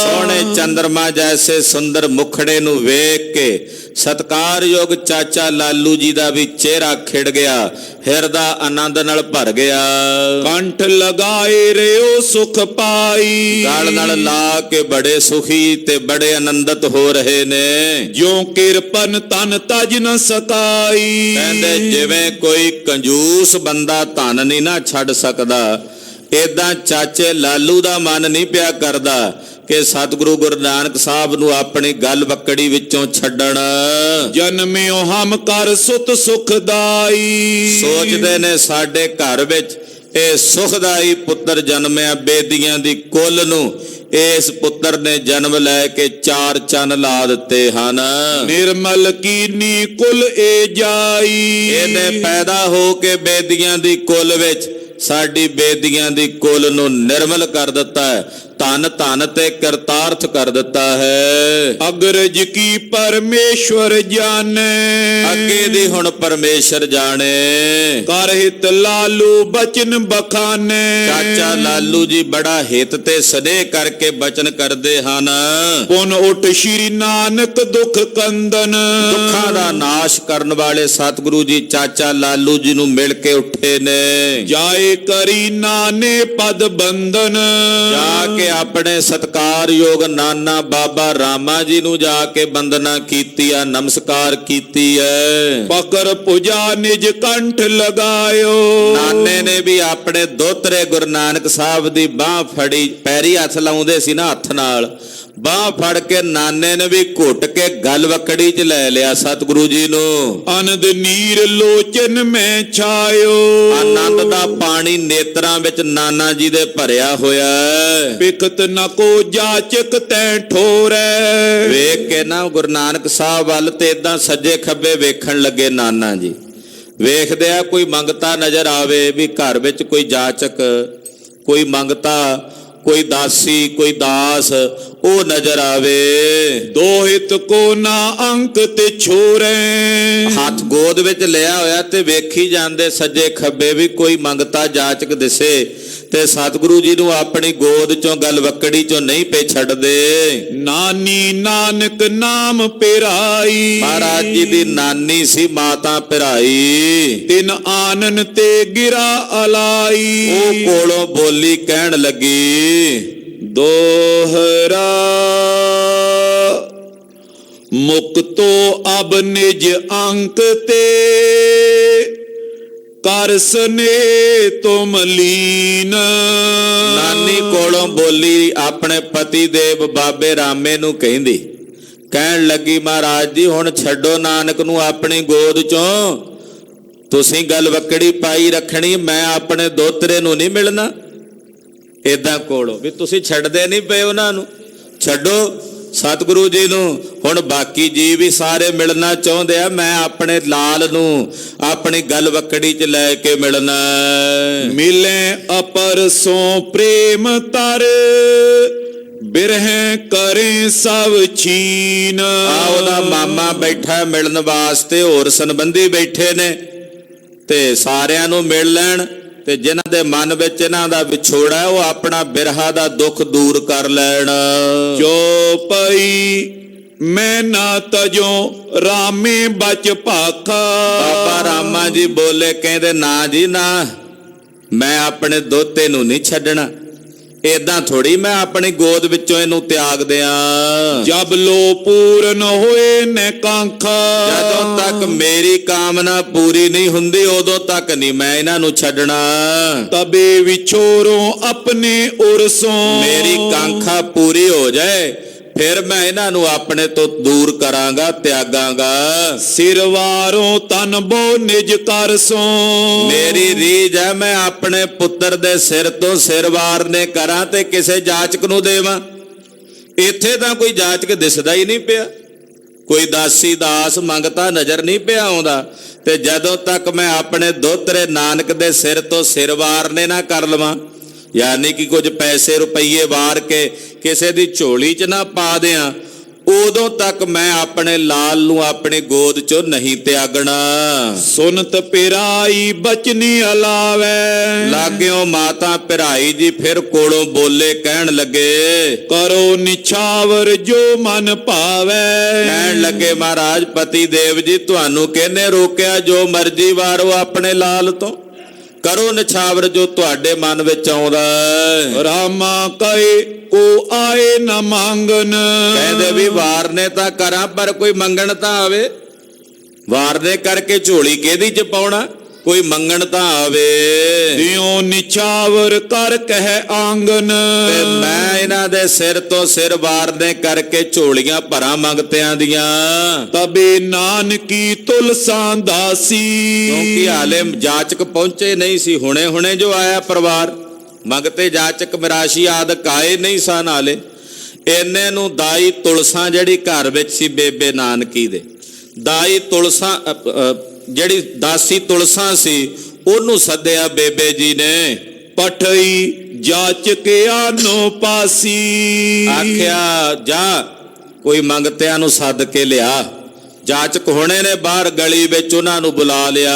ਸੋਹਣੇ ਚੰਦਰਮਾ ਜੈਸੇ ਸੁੰਦਰ ਮੁਖੜੇ ਨੂੰ ਵੇਖ ਕੇ ਸਤਿਕਾਰਯੋਗ ਚਾਚਾ ਲਾਲੂ ਜੀ ਦਾ ਵੀ ਚਿਹਰਾ ਖਿੜ ਗਿਆ, ਹਿਰਦਾ ਆਨੰਦ ਨਾਲ ਭਰ ਗਿਆ। ਕੰਠ ਲਗਾਏ ਰਿਓ ਸੁਖ ਪਾਈ। ਗਲ ਨਾਲ ਲਾ ਕੇ ਬੜੇ ਸੁਖੀ ਤੇ ਬੜੇ ਆਨੰਦਿਤ ਹੋ ਰਹੇ ਨੇ। ਜਿਉ ਕਿਰਪਨ ਤਨ ਤਜ ਨ ਸਕਾਈ। ਕਹਿੰਦੇ ਜਿਵੇਂ ਕੋਈ ਕੰਜੂਸ ਬੰਦਾ ਧਨ ਨਹੀਂ ਨਾ ਛੱਡ ਸਕਦਾ, ਏਦਾਂ ਚਾਚੇ ਲਾਲੂ ਦਾ ਮਨ ਨਹੀਂ ਪਿਆ ਕਰਦਾ ਕਿ ਸਤਿਗੁਰੂ ਗੁਰੂ ਨਾਨਕ ਸਾਹਿਬ ਨੂੰ ਆਪਣੀ ਗੱਲ ਵਕੜੀ ਵਿੱਚੋਂ ਛੱਡਣ। ਜਨਮਿਓ ਹਮ ਕਰ ਸੁਤ ਸੁਖਦਾਈ। ਸੋਚਦੇ ਨੇ ਸਾਡੇ ਘਰ ਵਿੱਚ ਇਹ ਸੁਖਦਾਈ ਪੁੱਤਰ ਜਨਮਿਆ, ਬੇਦੀਆਂ ਦੀ ਕੁੱਲ ਨੂੰ ਇਸ ਪੁੱਤਰ ਨੇ ਜਨਮ ਲੈ ਕੇ 4 ਚੰਨ ਲਾ ਦਿੱਤੇ ਹਨ। ਨਿਰਮਲ ਕੀਨੀ ਕੁਲ ਏ ਜਾਈ। ਇਹਨੇ ਪੈਦਾ ਹੋ ਕੇ ਬੇਦੀਆਂ ਦੀ ਕੁੱਲ ਵਿੱਚ ਸਾਡੀ ਬੇਦੀਆਂ ਦੀ ਕੁੱਲ ਨੂੰ ਨਿਰਮਲ ਕਰ ਦਿੱਤਾ ਹੈ, ਧਨ ਤੇ ਕਰਤਾਰਥ ਕਰ ਦਿੱਤਾ ਹੈ। ਅਗਰਜ ਕੀ ਪਰਮੇਸ਼ਵਰ ਜਾਣੇ। ਅੱਗੇ ਦੀ ਹੁਣ ਪਰਮੇਸ਼ਰ ਜਾਣੇ। ਕਰ ਹਿਤ ਲਾਲੂ ਬਚਨ ਬਖਾਨੇ। ਚਾਚਾ ਲਾਲੂ ਜੀ ਬੜਾ ਹਿੱਤ ਤੇ ਸਨੇਹ ਕਰਕੇ ਬਚਨ ਕਰਦੇ ਹਨ। ਪੁਨ ਉਠ ਸ਼੍ਰੀ ਨਾਨਕ ਦੁਖ ਕੰਦਨ। ਦੁੱਖਾਂ ਦਾ ਨਾਸ਼ ਕਰਨ ਵਾਲੇ ਸਤਿਗੁਰੂ ਜੀ ਚਾਚਾ ਲਾਲੂ ਜੀ ਨੂੰ ਮਿਲ ਕੇ ਉੱਠੇ ਨੇ। ਜਾਏ ਕਰੀ ਨਾਨੇ ਪਦ ਬੰਦਨ। ਜਾ ਕੇ ਆਪਣੇ ਸਤਿਕਾਰਯੋਗ ਨਾਨਾ ਬਾਬਾ ਰਾਮਾ ਜੀ ਨੂੰ ਜਾ ਕੇ ਬੰਦਨਾ ਕੀਤੀ ਆ, ਨਮਸਕਾਰ ਕੀਤੀ ਹੈ। ਪਕਰ ਪੂਜਾ ਨਿਜ ਕੰਠ ਲਗਾਇਓ। ਨਾਨੇ ਨੇ ਵੀ ਆਪਣੇ ਦੋਤਰੇ ਗੁਰੂ ਨਾਨਕ ਸਾਹਿਬ ਦੀ ਬਾਹ ਫੜੀ, ਪੈਰੀ ਹੱਥ ਲਾਉਂਦੇ ਸੀ ਨਾ, ਹੱਥ ਨਾਲ ਬਾਹ ਫੜ ਕੇ ਨਾਨੇ ਨੇ ਵੀ ਘੁੱਟ ਕੇ ਗੱਲ ਵਕੜੀ 'ਚ ਲੈ ਲਿਆ ਸਤਿਗੁਰੂ ਜੀ ਨੂੰ। ਆਨੰਦ ਨੀਰ ਲੋਚਨ ਮੈਂ ਛਾਇਓ। ਆਨੰਦ ਦਾ ਪਾਣੀ ਨੇਤਰਾਂ ਵਿੱਚ ਨਾਨਾ ਜੀ ਦੇ ਭਰਿਆ ਹੋਇਆ। ਬਿਕਤ ਨ ਕੋ ਜਾਚਕ ਤੈ ਠੋਰੈ। ਵੇਖ ਕੇ ਨਾ ਗੁਰੂ ਨਾਨਕ ਸਾਹਿਬ ਵੱਲ ਤੇ ਇਦਾਂ ਸੱਜੇ ਖੱਬੇ ਵੇਖਣ ਲੱਗੇ ਨਾਨਾ ਜੀ। ਵੇਖਦੇ ਆ ਕੋਈ ਮੰਗਤਾ ਨਜ਼ਰ ਆਵੇ ਵੀ ਘਰ ਵਿੱਚ ਕੋਈ ਜਾਚਕ, ਕੋਈ ਮੰਗਤਾ, ਕੋਈ ਦਾਸੀ, ਕੋਈ ਦਾਸ ਉਹ ਨਜ਼ਰ ਆਵੇ। ਦੋਹਿਤ ਕੋ ਨਾ ਅੰਕ ਤੇ ਛੋਰੈ। ਹੱਥ ਗੋਦ ਵਿੱਚ ਲਿਆ ਹੋਇਆ ਤੇ ਵੇਖੀ ਜਾਂਦੇ ਸੱਜੇ ਖੱਬੇ ਵੀ ਕੋਈ ਮੰਗਤਾ ਜਾਚਕ ਦਿਸੇ ਤੇ ਸਤਿਗੁਰੂ ਜੀ ਨੂੰ ਆਪਣੀ ਗੋਦ ਚੋਂ ਗੱਲ ਵਕੜੀ ਚੋਂ ਨਹੀਂ ਪੇ ਛੱਡਦੇ। ਨਾਨੀ ਨਾਨਕ ਨਾਮ ਪਿਰਾਈ। ਮਹਾਰਾਜ ਜੀ ਦੀ ਨਾਨੀ ਸੀ ਮਾਤਾ ਪਿਰਾਈ। ਤਿਨ ਆਨਨ ਤੇ ਗਿਰਾ ਅਲਾਈ। ਉਹ ਕੋਲੋਂ ਬੋਲੀ ਕਹਿਣ ਲੱਗੀ ਦੋਹਰਾ ਮੁਕਤੋ ਅਬ ਨਿਜ ਅੰਕ ਤੇ ਕਰ ਸਨੇ ਤੁਮ ਲੀਨ। ਨਾਨੀ ਕੋਲੋਂ ਬੋਲੀ ਆਪਣੇ ਪਤੀ ਦੇਵ ਬਾਬੇ ਰਾਮੇ ਨੂੰ ਕਹਿੰਦੀ, ਕਹਿਣ ਲੱਗੀ ਮਹਾਰਾਜ ਜੀ ਹੁਣ ਛੱਡੋ ਨਾਨਕ ਨੂੰ ਆਪਣੀ ਗੋਦ ਚੋਂ, ਤੁਸੀਂ ਗੱਲ ਵਕੜੀ ਪਾਈ ਰੱਖਣੀ, ਮੈਂ ਆਪਣੇ ਦੋਤਰੇ ਨੂੰ ਨਹੀਂ ਮਿਲਣਾ। ਏਦਾਂ ਕੋਲੋਂ ਵੀ ਤੁਸੀਂ ਛੱਡਦੇ ਨਹੀਂ ਪਏ ਉਹਨਾਂ ਨੂੰ, ਛੱਡੋ ਸਤਿਗੁਰੂ ਜੀ ਨੂੰ। ਹੁਣ ਬਾਕੀ ਜੀ ਵੀ ਸਾਰੇ ਮਿਲਣਾ ਚਾਹੁੰਦੇ ਆ, ਮੈਂ ਆਪਣੇ ਲਾਲ ਨੂੰ ਆਪਣੀ ਗੱਲ ਵਕੜੀ 'ਚ ਲੈ ਕੇ ਮਿਲਣਾ। ਮਿਲੇ ਅਪਰ ਸੋ ਪ੍ਰੇਮ ਤਰ ਬਿਰਹਿ ਕਰੇ ਸਭ ਛੀਨ। ਆ ਉਹਦਾ ਮਾਮਾ ਬੈਠਾ ਮਿਲਣ ਵਾਸਤੇ, ਹੋਰ ਸੰਬੰਧੀ ਬੈਠੇ ਨੇ ਤੇ ਸਾਰਿਆਂ ਨੂੰ ਮਿਲ ਲੈਣ ਤੇ ਜਿਨ੍ਹਾਂ ਦੇ ਮਨ ਵਿੱਚ ਇਹਨਾਂ ਦਾ ਵਿਛੋੜਾ ਉਹ ਆਪਣਾ ਬਿਰਹਾ ਦਾ ਦੁੱਖ ਦੂਰ ਕਰ ਲੈਣ। ਜੋ ਪਈ ਮੈਂ ਨਾ ਤਜੋ ਰਾਮੇ ਬਚ ਭਾਖਾ। ਬਾਬਾ ਰਾਮਾ ਜੀ ਬੋਲੇ, ਕਹਿੰਦੇ ਨਾ ਜੀ ਨਾ, ਮੈਂ ਆਪਣੇ ਦੋਤੇ ਨੂੰ ਨਹੀਂ ਛੱਡਣਾ। ਏਦਾਂ ਥੋੜੀ ਮੈਂ ਆਪਣੀ ਗੋਦ ਵਿੱਚੋਂ ਇਹਨੂੰ ਤਿਆਗ ਦਿਆਂ। ਜਬ ਲੋ ਪੂਰਨ ਹੋਏ ਨੇ ਕਾਂਖਾ। ਜਦੋਂ ਤੱਕ ਮੇਰੀ ਕਾਮਨਾ ਪੂਰੀ ਨਹੀਂ ਹੁੰਦੀ ਉਦੋਂ ਤੱਕ ਨਹੀਂ ਮੈਂ ਇਹਨਾਂ ਨੂੰ ਛੱਡਣਾ। ਤਬੇ ਵਿਛੋਰੋ ਆਪਣੇ ਉਰਸੋਂ। ਮੇਰੀ ਕਾਂਖਾ ਪੂਰੀ ਹੋ ਜਾਏ ਫਿਰ ਮੈਂ ਇਹਨਾਂ ਨੂੰ ਆਪਣੇ ਤੋਂ ਦੂਰ ਕਰਾਂਗਾ, ਤਿਆਗਾਂਗਾ। ਸਿਰਵਾਰੋਂ ਤਨ ਬੋ ਨਿਜ ਕਰਸੋਂ। ਮੇਰੀ ਰੀਝ ਹੈ ਮੈਂ ਆਪਣੇ ਪੁੱਤਰ ਦੇ ਸਿਰ ਤੋਂ ਸਿਰ ਵਾਰਨੇ ਕਰਾਂ ਤੇ ਕਿਸੇ ਜਾਚਕ ਨੂੰ ਦੇਵਾਂ। ਇੱਥੇ ਤਾਂ ਕੋਈ ਜਾਚਕ ਦਿਸਦਾ ਹੀ ਨਹੀਂ ਪਿਆ, ਕੋਈ ਦਾਸੀ ਦਾਸ ਮੰਗਤਾ ਨਜ਼ਰ ਨਹੀਂ ਪਿਆ ਆਉਂਦਾ। ਤੇ ਜਦੋਂ ਤੱਕ ਮੈਂ ਆਪਣੇ ਦੋਤਰੇ ਨਾਨਕ ਦੇ ਸਿਰ ਤੋਂ ਸਿਰ ਵਾਰਨੇ ਨਾ ਕਰ ਲਵਾਂ, ਯਾਨੀ ਕਿ ਕੁਝ ਪੈਸੇ ਰੁਪਈਏ ਵਾਰ ਕੇ ਕਿਸੇ ਦੀ ਝੋਲੀ 'ਚ ਨਾ ਪਾ ਦਿਆਂ, ਉਦੋਂ ਤੱਕ ਮੈਂ ਆਪਣੇ ਲਾਲ ਨੂੰ ਆਪਣੀ ਗੋਦ 'ਚੋਂ ਨਹੀਂ ਤਿਆਗਣਾ। ਸੁਨਤ ਪਿਰਾਈ ਬਚਨੀ ਅਲਾਵੇ। ਲਾਗਿਓ ਮਾਤਾ ਪਿਰਾਈ ਜੀ ਫਿਰ ਕੋਲੋਂ ਬੋਲੇ, ਕਹਿਣ ਲੱਗੇ ਕਰੋ ਨਿਛਾਵਰ ਜੋ ਮਨ ਭਾਵੇ। ਕਹਿਣ ਲੱਗੇ ਮਹਾਰਾਜ ਪਤੀ ਦੇਵ ਜੀ, ਤੁਹਾਨੂੰ ਕਿਹਨੇ ਰੋਕਿਆ? ਜੋ ਮਰਜ਼ੀ ਵਾਰੋ ਆਪਣੇ ਲਾਲ ਤੋਂ, ਕਰੋ ਨਿਛਾਵਰ ਜੋ ਤੁਹਾਡੇ ਮਨ ਵਿੱਚ ਆਉਂਦਾ। ਰਾਮਾ ਕਹੇ ਕੋ ਆਏ ਨਾ ਮੰਗਨ। ਕਹਿੰਦੇ ਵੀ ਵਾਰਨੇ ਤਾਂ ਕਰਾਂ ਪਰ ਕੋਈ ਮੰਗਣ ਤਾਂ ਆਵੇ। ਵਾਰਨੇ ਕਰਕੇ ਝੋਲੀ ਕਿਹਦੀ ਚ ਪਾਉਣਾ? ਕੋਈ ਮੰਗਣ ਤਾਂ ਆਵੇ। ਦਿਓ ਨਿਛਾਵਰ ਕਰ ਕਹਿ ਆਂਗਨ। ਤੇ ਮੈਂ ਇਹਨਾਂ ਦੇ ਸਿਰ ਤੋਂ ਸਿਰ ਵਾਰਨੇ ਕਰਕੇ ਝੋਲੀਆਂ ਭਰਾਂ ਮੰਗਤਿਆਂ ਦੀਆਂ। ਤਬੇ ਨਾਨਕੀ ਤੁਲਸਾਂ ਦਾਸੀ। ਕਿਉਂਕਿ ਹਾਲੇ ਜਾਚਕ ਪਹੁੰਚੇ ਨਹੀਂ ਸੀ, ਹੁਣੇ ਹੁਣੇ ਜੋ ਆਇਆ ਪਰਿਵਾਰ, ਮੰਗਤੇ ਜਾਚਕ ਮਰਾਸ਼ੀ ਆਦਿਕ ਆਏ ਨਹੀਂ ਸਨ ਹਾਲੇ। ਇੰਨੇ ਨੂੰ ਦਾਈ ਤੁਲਸਾਂ ਜਿਹੜੀ ਘਰ ਵਿੱਚ ਸੀ ਬੇਬੇ ਨਾਨਕੀ ਦੇ, ਦਾਈ ਤੁਲਸਾਂ ਜਿਹੜੀ ਦਾਸੀ ਤੁਲਸਾਂ ਸੀ, ਉਹਨੂੰ ਸੱਦਿਆ ਬੇਬੇ ਜੀ ਨੇ। ਪਠਈ ਜਾਚਕਿਆ ਨੋ ਪਾਸੀ। ਆਖਿਆ ਜਾ ਕੋਈ ਮੰਗਤਿਆਂ ਨੂੰ ਸੱਦ ਕੇ ਲਿਆ। ਜਾਚਕ ਹੋਣੇ ਨੇ ਬਾਹਰ ਗਲੀ ਵਿੱਚ, ਉਹਨਾਂ ਨੂੰ ਬੁਲਾ ਲਿਆ।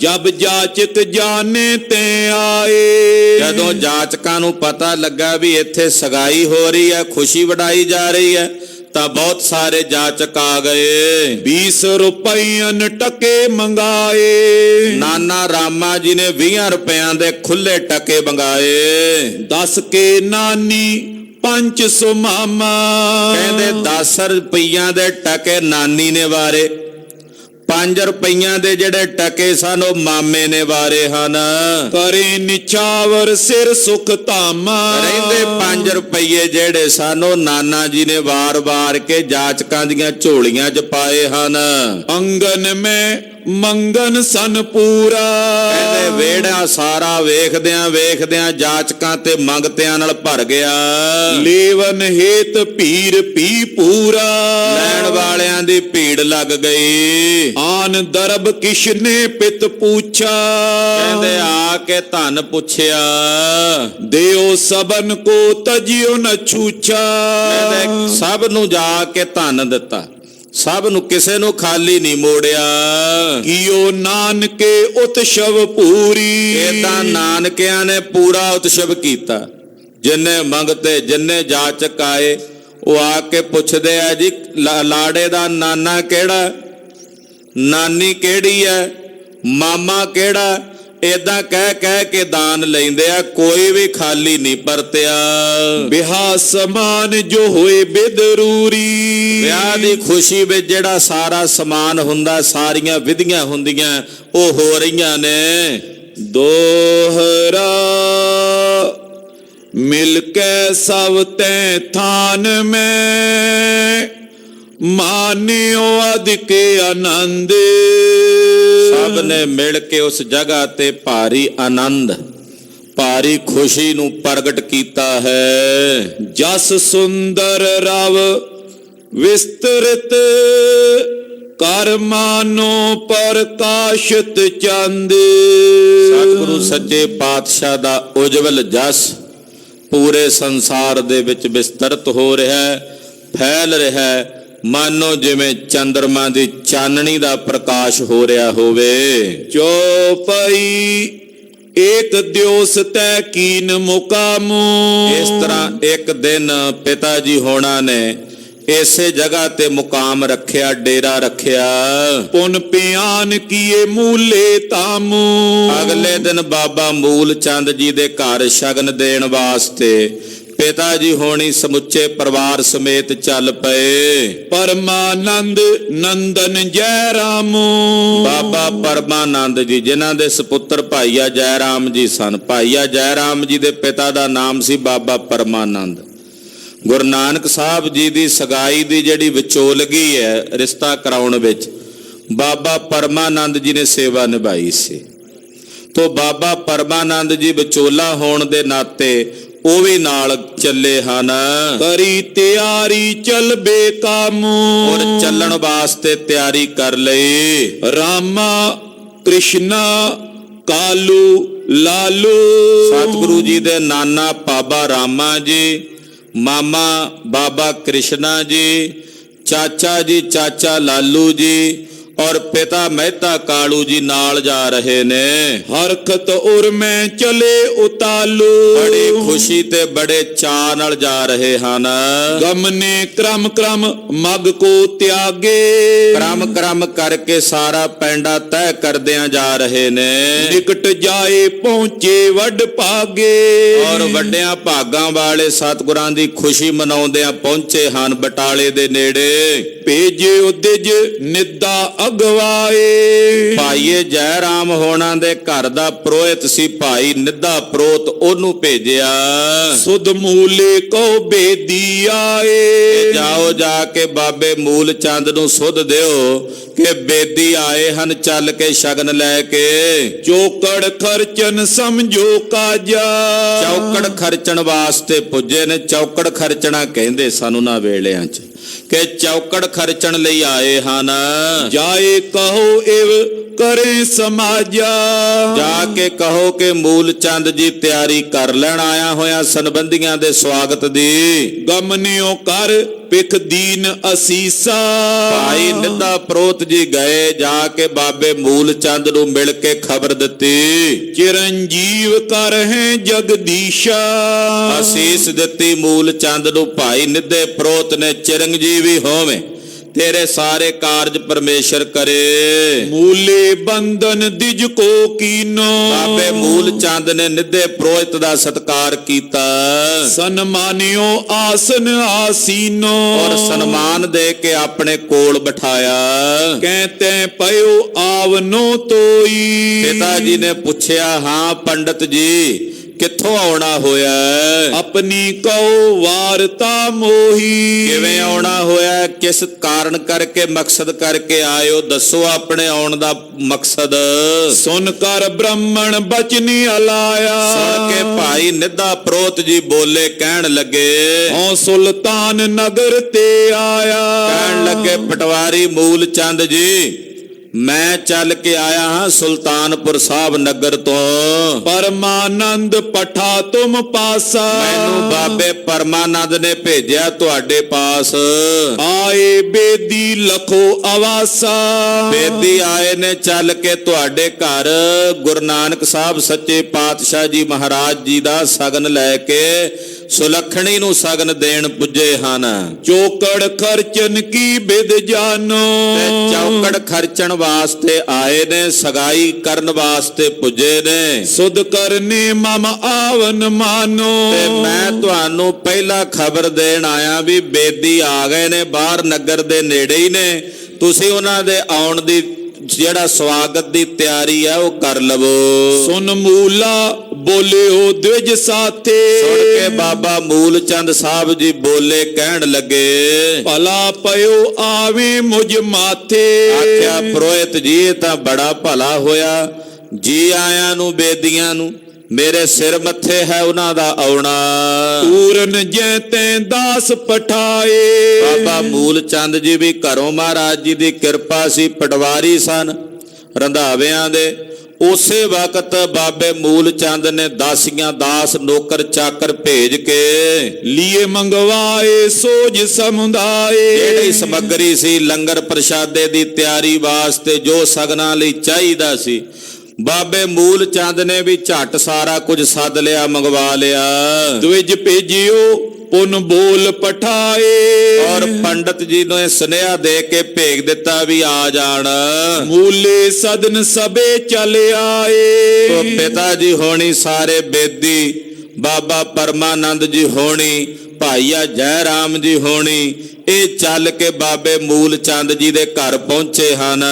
ਜਬ ਜਾਚਕ ਜਾਣੇ ਤੇ ਆਏ। ਜਦੋਂ ਜਾਚਕਾਂ ਨੂੰ ਪਤਾ ਲੱਗਾ ਵੀ ਇੱਥੇ ਸਗਾਈ ਹੋ ਰਹੀ ਹੈ, ਖੁਸ਼ੀ ਵਡਾਈ ਜਾ ਰਹੀ ਹੈ, ਤਾਂ ਬਹੁਤ ਸਾਰੇ ਜਾਚਕ ਆ ਗਏ। 20 ਰੁਪਈਆਂ ਟਕੇ ਮੰਗਾਏ। ਨਾਨਾ ਰਾਮਾ ਜੀ ਨੇ 20 ਰੁਪਇਆਂ ਦੇ ਖੁੱਲੇ ਟਕੇ ਮੰਗਾਏ। 10 ਕੇ ਨਾਨੀ 500 ਮਾਮਾ। ਕਹਿੰਦੇ 10 ਰੁਪਈਆਂ ਦੇ ਟਕੇ ਨਾਨੀ ਨੇ ਵਾਰੇ, 5 ਰੁਪਈਆਂ ਦੇ ਜਿਹੜੇ ਟਕੇ ਸਨ ਉਹ ਮਾਮੇ ਨੇ ਵਾਰੇ ਹਨ। ਕਰੇ ਨਿਛਾਵਰ ਸਿਰ ਸੁਖ ਧਾਮਾ। ਰਹਿੰਦੇ 5 ਰੁਪਈਏ ਜਿਹੜੇ ਸਨ ਉਹ ਨਾਨਾ ਜੀ ਨੇ ਵਾਰ-ਵਾਰ ਕੇ ਜਾਚਕਾਂ ਦੀਆਂ ਝੋਲੀਆਂ 'ਚ ਪਾਏ ਹਨ। ਅੰਗਨ ਮੈਂ ਮੰਗਨ ਸਨ ਪੂਰਾ। ਕਹਿੰਦੇ ਵਿਹੜਾ ਸਾਰਾ ਵੇਖਦਿਆਂ ਵੇਖਦਿਆਂ ਜਾਚਕਾਂ ਤੇ ਮੰਗਤਿਆਂ ਨਾਲ ਭਰ ਗਿਆ। ਲੇਵਨ ਹੇਤ ਭੀਰ ਪੀ ਪੂਰਾ। ਲੈਣ ਵਾਲਿਆਂ ਦੀ ਭੀੜ ਲੱਗ ਗਈ। ਆਨ ਦਰਬ ਕਿਸ਼ਨੇ ਪਿਤ ਪੁੱਛਾ। ਕਹਿੰਦੇ ਆ ਕੇ ਧਨ ਪੁੱਛਿਆ। ਦਿਓ ਸਬਨ ਕੋ ਤਜਿਓ ਨ ਛੂਛਾ। ਕਹਿੰਦੇ ਸਭ ਨੂੰ ਜਾ ਕੇ ਧਨ ਦਿੱਤਾ, ਸਭ ਨੂੰ, ਕਿਸੇ ਨੂੰ ਖਾਲੀ ਨਹੀਂ ਮੋੜਿਆ। ਕੀਓ ਨਾਨਕੇ ਉਤਸ਼ਵ ਪੂਰੀ। ਏਦਾਂ ਨਾਨਕਿਆਂ ਨੇ ਪੂਰਾ ਉਤਸ਼ਵ ਕੀਤਾ। ਜਿੰਨੇ ਮੰਗਤੇ ਜਿੰਨੇ ਜਾਚਕ ਆਏ ਉਹ ਆ ਕੇ ਪੁੱਛਦੇ ਆ ਜੀ ਲਾੜੇ ਦਾ ਨਾਨਾ ਕਿਹੜਾ, ਨਾਨੀ ਕਿਹੜੀ ਹੈ, ਮਾਮਾ ਕਿਹੜਾ। ਏਦਾਂ ਕਹਿ ਕਹਿ ਕੇ ਦਾਨ ਲੈਂਦੇ ਆ, ਕੋਈ ਵੀ ਖਾਲੀ ਨਹੀਂ ਪਰਤਿਆ। ਵਿਆਹ ਸਮਾਨ ਜੋ ਹੋਏ ਬਿਦਰੂਰੀ। ਵਿਆਹ ਦੀ ਖੁਸ਼ੀ ਵਿੱਚ ਜਿਹੜਾ ਸਾਰਾ ਸਮਾਨ ਹੁੰਦਾ, ਸਾਰੀਆਂ ਵਿਧੀਆਂ ਹੁੰਦੀਆਂ, ਉਹ ਹੋ ਰਹੀਆਂ ਨੇ। ਦੋਹਰਾ ਮਿਲ ਕੇ ਸਭ ਤੈ ਥਾਨ ਮੈਂ। ਮਾਨਿਓ ਅਧਿਕ ਆਨੰਦ। ਸਭ ਨੇ ਮਿਲ ਕੇ ਉਸ ਜਗ੍ਹਾ ਤੇ ਭਾਰੀ ਆਨੰਦ, ਭਾਰੀ ਖੁਸ਼ੀ ਨੂੰ ਪ੍ਰਗਟ ਕੀਤਾ ਹੈ। ਜਸ ਸੁੰਦਰ ਰਵ ਵਿਸਤ੍ਰਿਤ ਕਰ ਮਾਨੋ ਪ੍ਰਕਾਸ਼ਿਤ ਚੰਦ। ਸਤਿਗੁਰੂ ਸੱਚੇ ਪਾਤਸ਼ਾਹ ਦਾ ਉਜਵਲ ਜਸ ਪੂਰੇ ਸੰਸਾਰ ਦੇ ਵਿੱਚ ਵਿਸਤ੍ਰਿਤ ਹੋ ਰਿਹਾ ਹੈ, ਫੈਲ ਰਿਹਾ ਹੈ, ਮਾਨੋ ਜਿਵੇਂ ਚੰਦਰਮਾ ਦੀ ਚਾਨਣੀ ਦਾ ਪ੍ਰਕਾਸ਼ ਹੋ ਰਿਹਾ ਹੋਵੇ। ਚੌਪਈ ਏਕ ਦਿਵਸ ਤੈ ਕੀਨ ਮੁਕਾਮੋ। ਇਸ ਤਰ੍ਹਾਂ ਇੱਕ ਦਿਨ ਪਿਤਾ ਜੀ ਹੋਣਾ ਨੇ ਇਸੇ ਜਗ੍ਹਾ ਤੇ ਮੁਕਾਮ ਰੱਖਿਆ, ਡੇਰਾ ਰੱਖਿਆ। ਪੁਨ ਪਿਆਨ ਕੀਏ ਮੂਲੇ ਤਾਮੂ। ਅਗਲੇ ਦਿਨ ਬਾਬਾ ਮੂਲ ਚੰਦ ਜੀ ਦੇ ਘਰ ਸ਼ਗਨ ਦੇਣ ਵਾਸਤੇ ਪਿਤਾ ਜੀ ਹੋਣੀ ਸਮੁੱਚੇ ਪਰਿਵਾਰ ਸਮੇਤ ਚੱਲ ਪਏ। ਪਰਮਾਨੰਦ ਨੰਦਨ ਜੈ ਰਾਮੂ। ਬਾਬਾ ਪਰਮਾਨੰਦ ਜੀ ਜਿਨ੍ਹਾਂ ਦੇ ਸੁਪੁੱਤਰ ਭਾਈਆ ਜੈ ਰਾਮ ਜੀ ਸਨ। ਭਾਈਆ ਜੈ ਰਾਮ ਜੀ ਦੇ ਪਿਤਾ ਦਾ ਨਾਮ ਸੀ ਬਾਬਾ ਪਰਮਾਨੰਦ। ਗੁਰੂ ਨਾਨਕ ਸਾਹਿਬ ਜੀ ਦੀ ਸਗਾਈ ਦੀ ਜਿਹੜੀ ਵਿਚੋਲਗੀ ਹੈ ਰਿਸ਼ਤਾ ਕਰਾਉਣ ਵਿੱਚ, ਬਾਬਾ ਪਰਮਾਨੰਦ ਜੀ ਨੇ ਸੇਵਾ ਨਿਭਾਈ ਸੀ। ਤੋਂ ਬਾਬਾ ਪਰਮਾਨੰਦ ਜੀ ਵਿਚੋਲਾ ਹੋਣ ਦੇ ਨਾਤੇ ਉਹ ਵੀ ਨਾਲ ਚੱਲੇ ਹਨ। ਕਰੀ ਤਿਆਰੀ ਚਲਬੇ ਕਾਮੂ। ਔਰ ਚੱਲਣ ਵਾਸਤੇ ਤਿਆਰੀ ਕਰ ਲਈ। ਰਾਮਾ ਕ੍ਰਿਸ਼ਨਾ ਕਾਲੂ ਲਾਲੂ। ਸਤਿਗੁਰੂ ਜੀ ਦੇ ਨਾਨਾ ਬਾਬਾ ਰਾਮਾ ਜੀ, ਮਾਮਾ ਬਾਬਾ ਕ੍ਰਿਸ਼ਨਾ ਜੀ, ਚਾਚਾ ਜੀ ਚਾਚਾ ਲਾਲੂ ਜੀ ਔਰ ਪਿਤਾ ਮਹਿਤਾ ਕਾਲੂ ਜੀ ਨਾਲ ਜਾ ਰਹੇ ਨੇ। ਹਰਕਤ ਉਰ ਮੈਂ ਚਲੇ ਉਤਾਲੂ। ਬੜੀ ਖੁਸ਼ੀ ਤੇ ਬੜੇ ਚਾਅ ਨਾਲ ਜਾ ਰਹੇ ਹਨ। ਗਮਨੇ ਕ੍ਰਮ ਕ੍ਰਮ ਮਗ ਕੋ ਤਿਆਗੇ। ਕ੍ਰਮ ਕ੍ਰਮ ਕਰਕੇ ਸਾਰਾ ਪੈਂਡਾ ਤੈਅ ਕਰਦਿਆਂ ਜਾ ਰਹੇ ਨੇ। ਨਿਕਟ ਜਾਏ ਪਹੁੰਚੇ ਵੱਡ ਭਾਗੇ। ਔਰ ਵੱਡਿਆਂ ਭਾਗਾਂ ਵਾਲੇ ਸਤਿਗੁਰਾਂ ਦੀ ਖੁਸ਼ੀ ਮਨਾਉਂਦਿਆਂ ਪਹੁੰਚੇ ਹਨ ਬਟਾਲੇ ਦੇ ਨੇੜੇ। ਭੇਜੇ ਉਦਿਜ ਨਿੱਦਾ ਅਗਵਾਏ। ਭਾਈਏ ਜੈ ਰਾਮ ਹੋਣਾ ਦੇ ਘਰ ਦਾ ਪ੍ਰੋਹਿਤ ਸੀ ਭਾਈ ਨਿੱਧਾ ਪ੍ਰੋਤ, ਉਹਨੂੰ ਭੇਜਿਆ। ਸੁਧ ਮੂਲੇ ਕੋ ਬੇਦੀ ਆਏ। ਜਾਓ ਜਾ ਕੇ ਬਾਬੇ ਮੂਲ ਚੰਦ ਨੂੰ ਸੁਧ ਦਿਓ ਕਿ ਬੇਦੀ ਆਏ ਹਨ ਚੱਲ ਕੇ ਸ਼ਗਨ ਲੈ ਕੇ। ਚੌਕੜ ਖਰਚਨ ਸਮਝੋ ਕਾਜਾ। ਚੌਕੜ ਖਰਚਣ ਵਾਸਤੇ ਪੁੱਜੇ ਨੇ। ਚੌਕੜ ਖਰਚਣਾ ਕਹਿੰਦੇ ਸਾਨੂੰ ਨਾ ਵੇਲਿਆਂ 'ਚ ਕਿ ਚੌਕੜ ਖਰਚਣ ਲਈ ਆਏ ਹਨ। ਜਾਏ ਕਹੋ ਇਵ ਕਰੇ ਸਮਾਜਾ। ਜਾ ਕੇ ਕਹੋ ਕਿ ਮੂਲ ਚੰਦ ਜੀ ਤਿਆਰੀ ਕਰ ਲੈਣ, ਆਇਆ ਹੋਇਆ ਸੰਬੰਧੀਆਂ ਦੇ ਸਵਾਗਤ ਦੀ। ਗਮਨਿਓ ਕਰ ਪਿਖ ਦੀਨ ਅਸੀਸਾ। ਭਾਈ ਨਿੱਧਾ ਪ੍ਰੋਤ ਜੀ ਗਏ, ਜਾ ਕੇ ਬਾਬੇ ਮੂਲ ਚੰਦ ਨੂੰ ਮਿਲ ਕੇ ਖਬਰ ਦਿੱਤੀ। ਚਿਰੰਜੀਵ ਕਰ ਹੈ ਜਗਦੀਸ਼ਾ। ਅਸੀਸ ਦਿੱਤੀ ਮੂਲ ਚੰਦ ਨੂੰ ਭਾਈ ਨਿੱਧੇ ਪ੍ਰੋਤ ਨੇ, ਚਿਰੰਜੀਵੀ ਹੋਵੇਂ, ਤੇਰੇ ਸਾਰੇ ਕਾਰਜ ਪਰਮੇਸ਼ਰ ਕਰੇ। ਮੂਲੇ ਬੰਧਨ ਦਿਜ ਕੋ ਕੀਨੋ। ਬਾਬੇ ਮੂਲ ਚੰਦ ਨੇ ਨਿੱਧੇ ਪ੍ਰੋਹਿਤ ਦਾ ਸਤਿਕਾਰ ਕੀਤਾ। ਸਨਮਾਨਿਓ ਆਸਨ ਆਸੀਨੋ। ਔਰ ਸਨਮਾਨ ਦੇ ਕੇ ਆਪਣੇ ਕੋਲ ਬਿਠਾਇਆ। ਕਹਿੰਤੇ ਪਇਓ ਆਵਨੋ ਤੋਈ। ਪਿਤਾ ਜੀ ਨੇ ਪੁੱਛਿਆ, ਹਾਂ ਪੰਡਤ ਜੀ ਕਿੱਥੋਂ ਆਉਣਾ ਹੋਇਆ? ਆਪਣੀ ਕਉ ਵਾਰਤਾ ਮੋਹੀ। ਕਿਵੇਂ ਆਉਣਾ ਹੋਇਆ? ਕਿਸ ਕਾਰਨ ਕਰਕੇ, ਮਕਸਦ ਕਰਕੇ ਆਇਓ? ਦੱਸੋ ਆਪਣੇ ਆਉਣ ਦਾ ਮਕਸਦ। ਸੁਨ ਕਰ ਬ੍ਰਾਹਮਣ ਬਚਨੀ ਅਲਾਇਆ। ਸੁਣ ਕੇ ਭਾਈ ਨਿੱਧਾ ਪ੍ਰੋਤ ਜੀ ਬੋਲੇ, ਕਹਿਣ ਲੱਗੇ ਹਉ ਸੁਲਤਾਨ ਨਗਰ ਤੇ ਆਇਆ। ਕਹਿਣ ਲੱਗੇ ਪਟਵਾਰੀ ਮੂਲ ਚੰਦ ਜੀ ਮੈਂ ਚੱਲ ਕੇ ਆਇਆ ਹਾਂ ਸੁਲਤਾਨਪੁਰ ਸਾਹਿਬ ਨਗਰ ਤੋਂ। ਪਰਮਾਨੰਦ ਪਠਾ ਤੁਮ ਪਾਸਾ। ਮੈਨੂੰ ਬਾਬੇ ਪਰਮਾਨੰਦ ਨੇ ਭੇਜਿਆ ਤੁਹਾਡੇ ਪਾਸ। ਆਏ ਬੇਦੀ ਲਖੋ ਆਵਾਸਾ। ਬੇਦੀ ਆਏ ਨੇ ਚੱਲ ਕੇ ਤੁਹਾਡੇ ਘਰ ਗੁਰੂ ਨਾਨਕ ਸਾਹਿਬ ਸੱਚੇ ਪਾਤਸ਼ਾਹ ਜੀ ਮਹਾਰਾਜ ਜੀ ਦਾ ਸਗਨ ਲੈ ਕੇ ਸੁਲੱਖਣੀ ਨੂੰ ਸਗਨ ਦੇਣ ਪੁੱਜੇ ਹਨ। ਚੌਕੜ ਖਰਚਨ ਕੀ ਬਿਦ ਜਾਨੋ। ਤੇ ਚੌਕੜ ਖਰਚਣ ਵਾਸਤੇ ਆਏ ਨੇ, ਸਗਾਈ ਕਰਨ ਵਾਸਤੇ ਪੁੱਜੇ ਨੇ। ਸੁਧ ਕਰਨੇ ਮਮ ਆਵਨ ਮਾਨੋ। ਤੇ ਮੈਂ ਤੁਹਾਨੂੰ ਪਹਿਲਾਂ ਖਬਰ ਦੇਣ ਆਇਆ ਵੀ ਬੇਦੀ ਆ ਗਏ ਨੇ, ਬਾਹਰ ਨਗਰ ਦੇ ਨੇੜੇ ਹੀ ਨੇ। ਤੁਸੀਂ ਉਹਨਾਂ ਦੇ ਆਉਣ ਦੀ ਜਿਹੜਾ ਸਵਾਗਤ ਦੀ ਤਿਆਰੀ ਹੈ ਉਹ ਕਰ ਲਵੋ। ਸੁਨ ਮੂਲਾ ਬੋਲਿਓ ਦਵਿਜ ਸਾਥੇ। ਸੁਣ ਕੇ ਬਾਬਾ ਮੂਲ ਚੰਦ ਸਾਹਿਬ ਜੀ ਬੋਲੇ, ਕਹਿਣ ਲੱਗੇ ਭਲਾ ਪਇਓ ਆਵੇ ਮੁਝ ਮਾਥੇ। ਆਖਿਆ ਪ੍ਰੋਹਿਤ ਜੀ ਇਹ ਤਾਂ ਬੜਾ ਭਲਾ ਹੋਇਆ, ਜੀ ਆਇਆਂ ਨੂੰ ਬੇਦੀਆਂ ਨੂੰ, ਮੇਰੇ ਸਿਰ ਮੱਥੇ ਹੈ ਉਹਨਾਂ ਦਾ ਆਉਣਾ। ਪੂਰਨ ਜੈ ਤੈਂ ਦਾਸ ਪਠਾਏ। ਬਾਬਾ ਮੂਲ ਚੰਦ ਜੀ ਵੀ ਘਰੋਂ ਮਹਾਰਾਜ ਜੀ ਦੀ ਕਿਰਪਾ ਸੀ, ਪਟਵਾਰੀ ਸਨ ਰੰਧਾਵਿਆਂ ਦੇ। ਉਸੇ ਵਕਤ ਬਾਬੇ ਮੂਲ ਚੰਦ ਨੇ ਦਾਸੀਆਂ ਦਾਸ ਨੌਕਰ ਚਾਕਰ ਭੇਜ ਕੇ ਲੀਏ ਮੰਗਵਾਏ ਸੋਜ ਸਮੁਦਾਏ। ਜਿਹੜੀ ਸਮੱਗਰੀ ਸੀ ਲੰਗਰ ਪ੍ਰਸ਼ਾਦੇ ਦੀ ਤਿਆਰੀ ਵਾਸਤੇ, ਜੋ ਸਗਨਾਂ ਲਈ ਚਾਹੀਦਾ ਸੀ, ਬਾਬੇ ਮੂਲ ਚੰਦ ਨੇ ਵੀ ਝੱਟ ਸਾਰਾ ਕੁਝ ਸੱਦ ਲਿਆ, ਮੰਗਵਾ ਲਿਆ। ਦਵਿਜ ਭੇਜਿਓ ਪੁਨ ਬੋਲ ਪਠਾਏ। ਔਰ ਪੰਡਤ ਜੀ ਨੇ ਸੁਨੇਹਾ ਦੇ ਕੇ ਭੇਜ ਦਿੱਤਾ ਵੀ ਆ ਜਾਣ। ਮੂਲੇ ਸਦਨ ਸਭੇ ਚਲ ਆਏ। ਤੋ ਪਿਤਾ ਜੀ ਹੋਣੀ, ਸਾਰੇ ਬੇਦੀ, ਬਾਬਾ ਪਰਮਾਨੰਦ ਜੀ ਹੋਣੀ, ਭਾਈਆ ਜੈ ਰਾਮ ਜੀ ਹੋਣੀ, ਇਹ ਚੱਲ ਕੇ ਬਾਬੇ ਮੂਲ ਚੰਦ ਜੀ ਦੇ ਘਰ ਪਹੁੰਚੇ ਹਨ।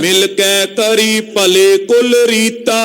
ਮਿਲ ਕੇ ਕਰੀ ਭਲੇ ਕੁਲ ਰੀਤਾ।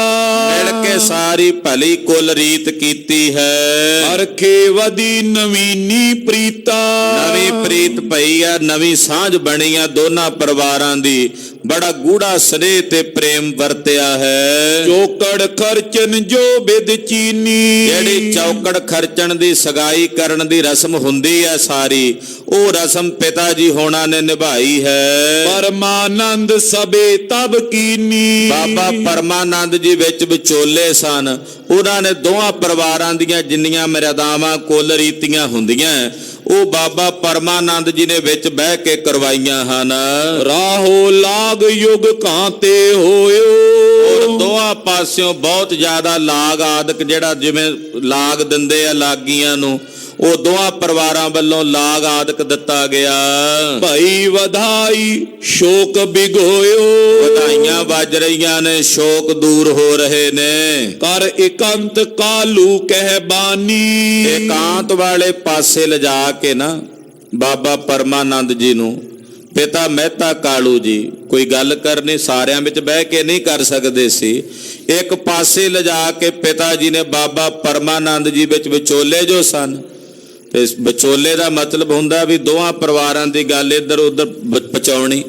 ਮਿਲ ਕੇ ਸਾਰੀ ਭਲੀ ਕੁਲ ਰੀਤ ਕੀਤੀ ਹੈ। ਅਰਖੇ ਵਦੀ ਨਵੀਨੀ ਪ੍ਰੀਤਾ। ਨਵੀਂ ਪ੍ਰੀਤ ਪਈ ਆ, ਨਵੀਂ ਸਾਂਝ ਬਣੀ ਆ ਦੋਨਾਂ ਪਰਿਵਾਰਾਂ ਦੀ। ਬੜਾ ਗੂੜਾ ਸਨੇਹ ਤੇ ਪ੍ਰੇਮ ਵਰਤਿਆ ਹੈ। ਚੌਕੜ ਖਰਚਨ ਜੋ ਬਿਦ ਚੀਨੀ। ਜਿਹੜੀ ਚੌਕੜ ਖਰਚਣ ਦੀ, ਸਗਾਈ ਕਰਨ ਦੀ ਰਸਮ ਹੁੰਦੀ ਹੈ ਸਾਰੀ, ਉਹ ਰਸਮ ਪਿਤਾ ਜੀ ਹੋਣਾ ਨੇ ਨਿਭਾਈ ਹੈ। ਪਰਮਾਨੰਦ ਸਭੇ ਤਬ ਕੀਨੀ। ਬਾਬਾ ਪਰਮਾਨੰਦ ਜੀ ਵਿੱਚ ਵਿਚੋਲੇ ਸਨ। ਉਹਨਾਂ ਨੇ ਦੋਹਾਂ ਪਰਿਵਾਰਾਂ ਦੀਆਂ ਜਿੰਨੀਆਂ ਮਰਿਆਦਾਵਾਂ ਕੁਲ ਰੀਤੀਆਂ ਹੁੰਦੀਆਂ, ਉਹ ਬਾਬਾ ਪਰਮਾਨੰਦ ਜੀ ਨੇ ਵਿੱਚ ਬਹਿ ਕੇ ਕਰਵਾਈਆਂ ਹਨ। ਰਾਹੋ ਲਾਗ ਯੁਗ ਕਾਂਤੇ ਹੋਇਓ। ਦੋਹਾਂ ਪਾਸਿਓਂ ਬਹੁਤ ਜ਼ਿਆਦਾ ਲਾਗ ਆਦਿਕ, ਜਿਹੜਾ ਜਿਵੇਂ ਲਾਗ ਦਿੰਦੇ ਆ ਲਾਗੀਆਂ ਨੂੰ, ਉਹ ਦੋਹਾਂ ਪਰਿਵਾਰਾਂ ਵੱਲੋਂ ਲਾਗ ਆਦਿਕ ਦਿੱਤਾ ਗਿਆ। ਭਾਈ ਵਧਾਈ ਸ਼ੋਕ ਬਿਗੋਇਓ। ਵਧਾਈਆਂ ਵੱਜ ਰਹੀਆਂ ਨੇ, ਸ਼ੋਕ ਦੂਰ ਹੋ ਰਹੇ ਨੇ। ਕਰ ਇਕੰਤ ਕਾਲੂ ਕਹਿ ਬਾਨੀ। ਇਕਾਂਤ ਵਾਲੇ ਪਾਸੇ ਲਿਜਾ ਕੇ ਨਾ ਬਾਬਾ ਪਰਮਾਨੰਦ ਜੀ ਨੂੰ ਪਿਤਾ ਮਹਿਤਾ ਕਾਲੂ ਜੀ ਕੋਈ ਗੱਲ ਕਰਨੀ, ਸਾਰਿਆਂ ਵਿੱਚ ਬਹਿ ਕੇ ਨਹੀਂ ਕਰ ਸਕਦੇ ਸੀ। ਇੱਕ ਪਾਸੇ ਲਿਜਾ ਕੇ ਪਿਤਾ ਜੀ ਨੇ ਬਾਬਾ ਪਰਮਾਨੰਦ ਜੀ ਵਿੱਚ ਵਿਚੋਲੇ ਜੋ ਸਨ, ਤੇ ਵਿਚੋਲੇ ਦਾ ਮਤਲਬ ਹੁੰਦਾ ਵੀ ਦੋਹਾਂ ਪਰਿਵਾਰਾਂ ਦੀ ਗੱਲ ਇੱਧਰ ਉੱਧਰ ਪਹੁੰਚਾਉਣੀ।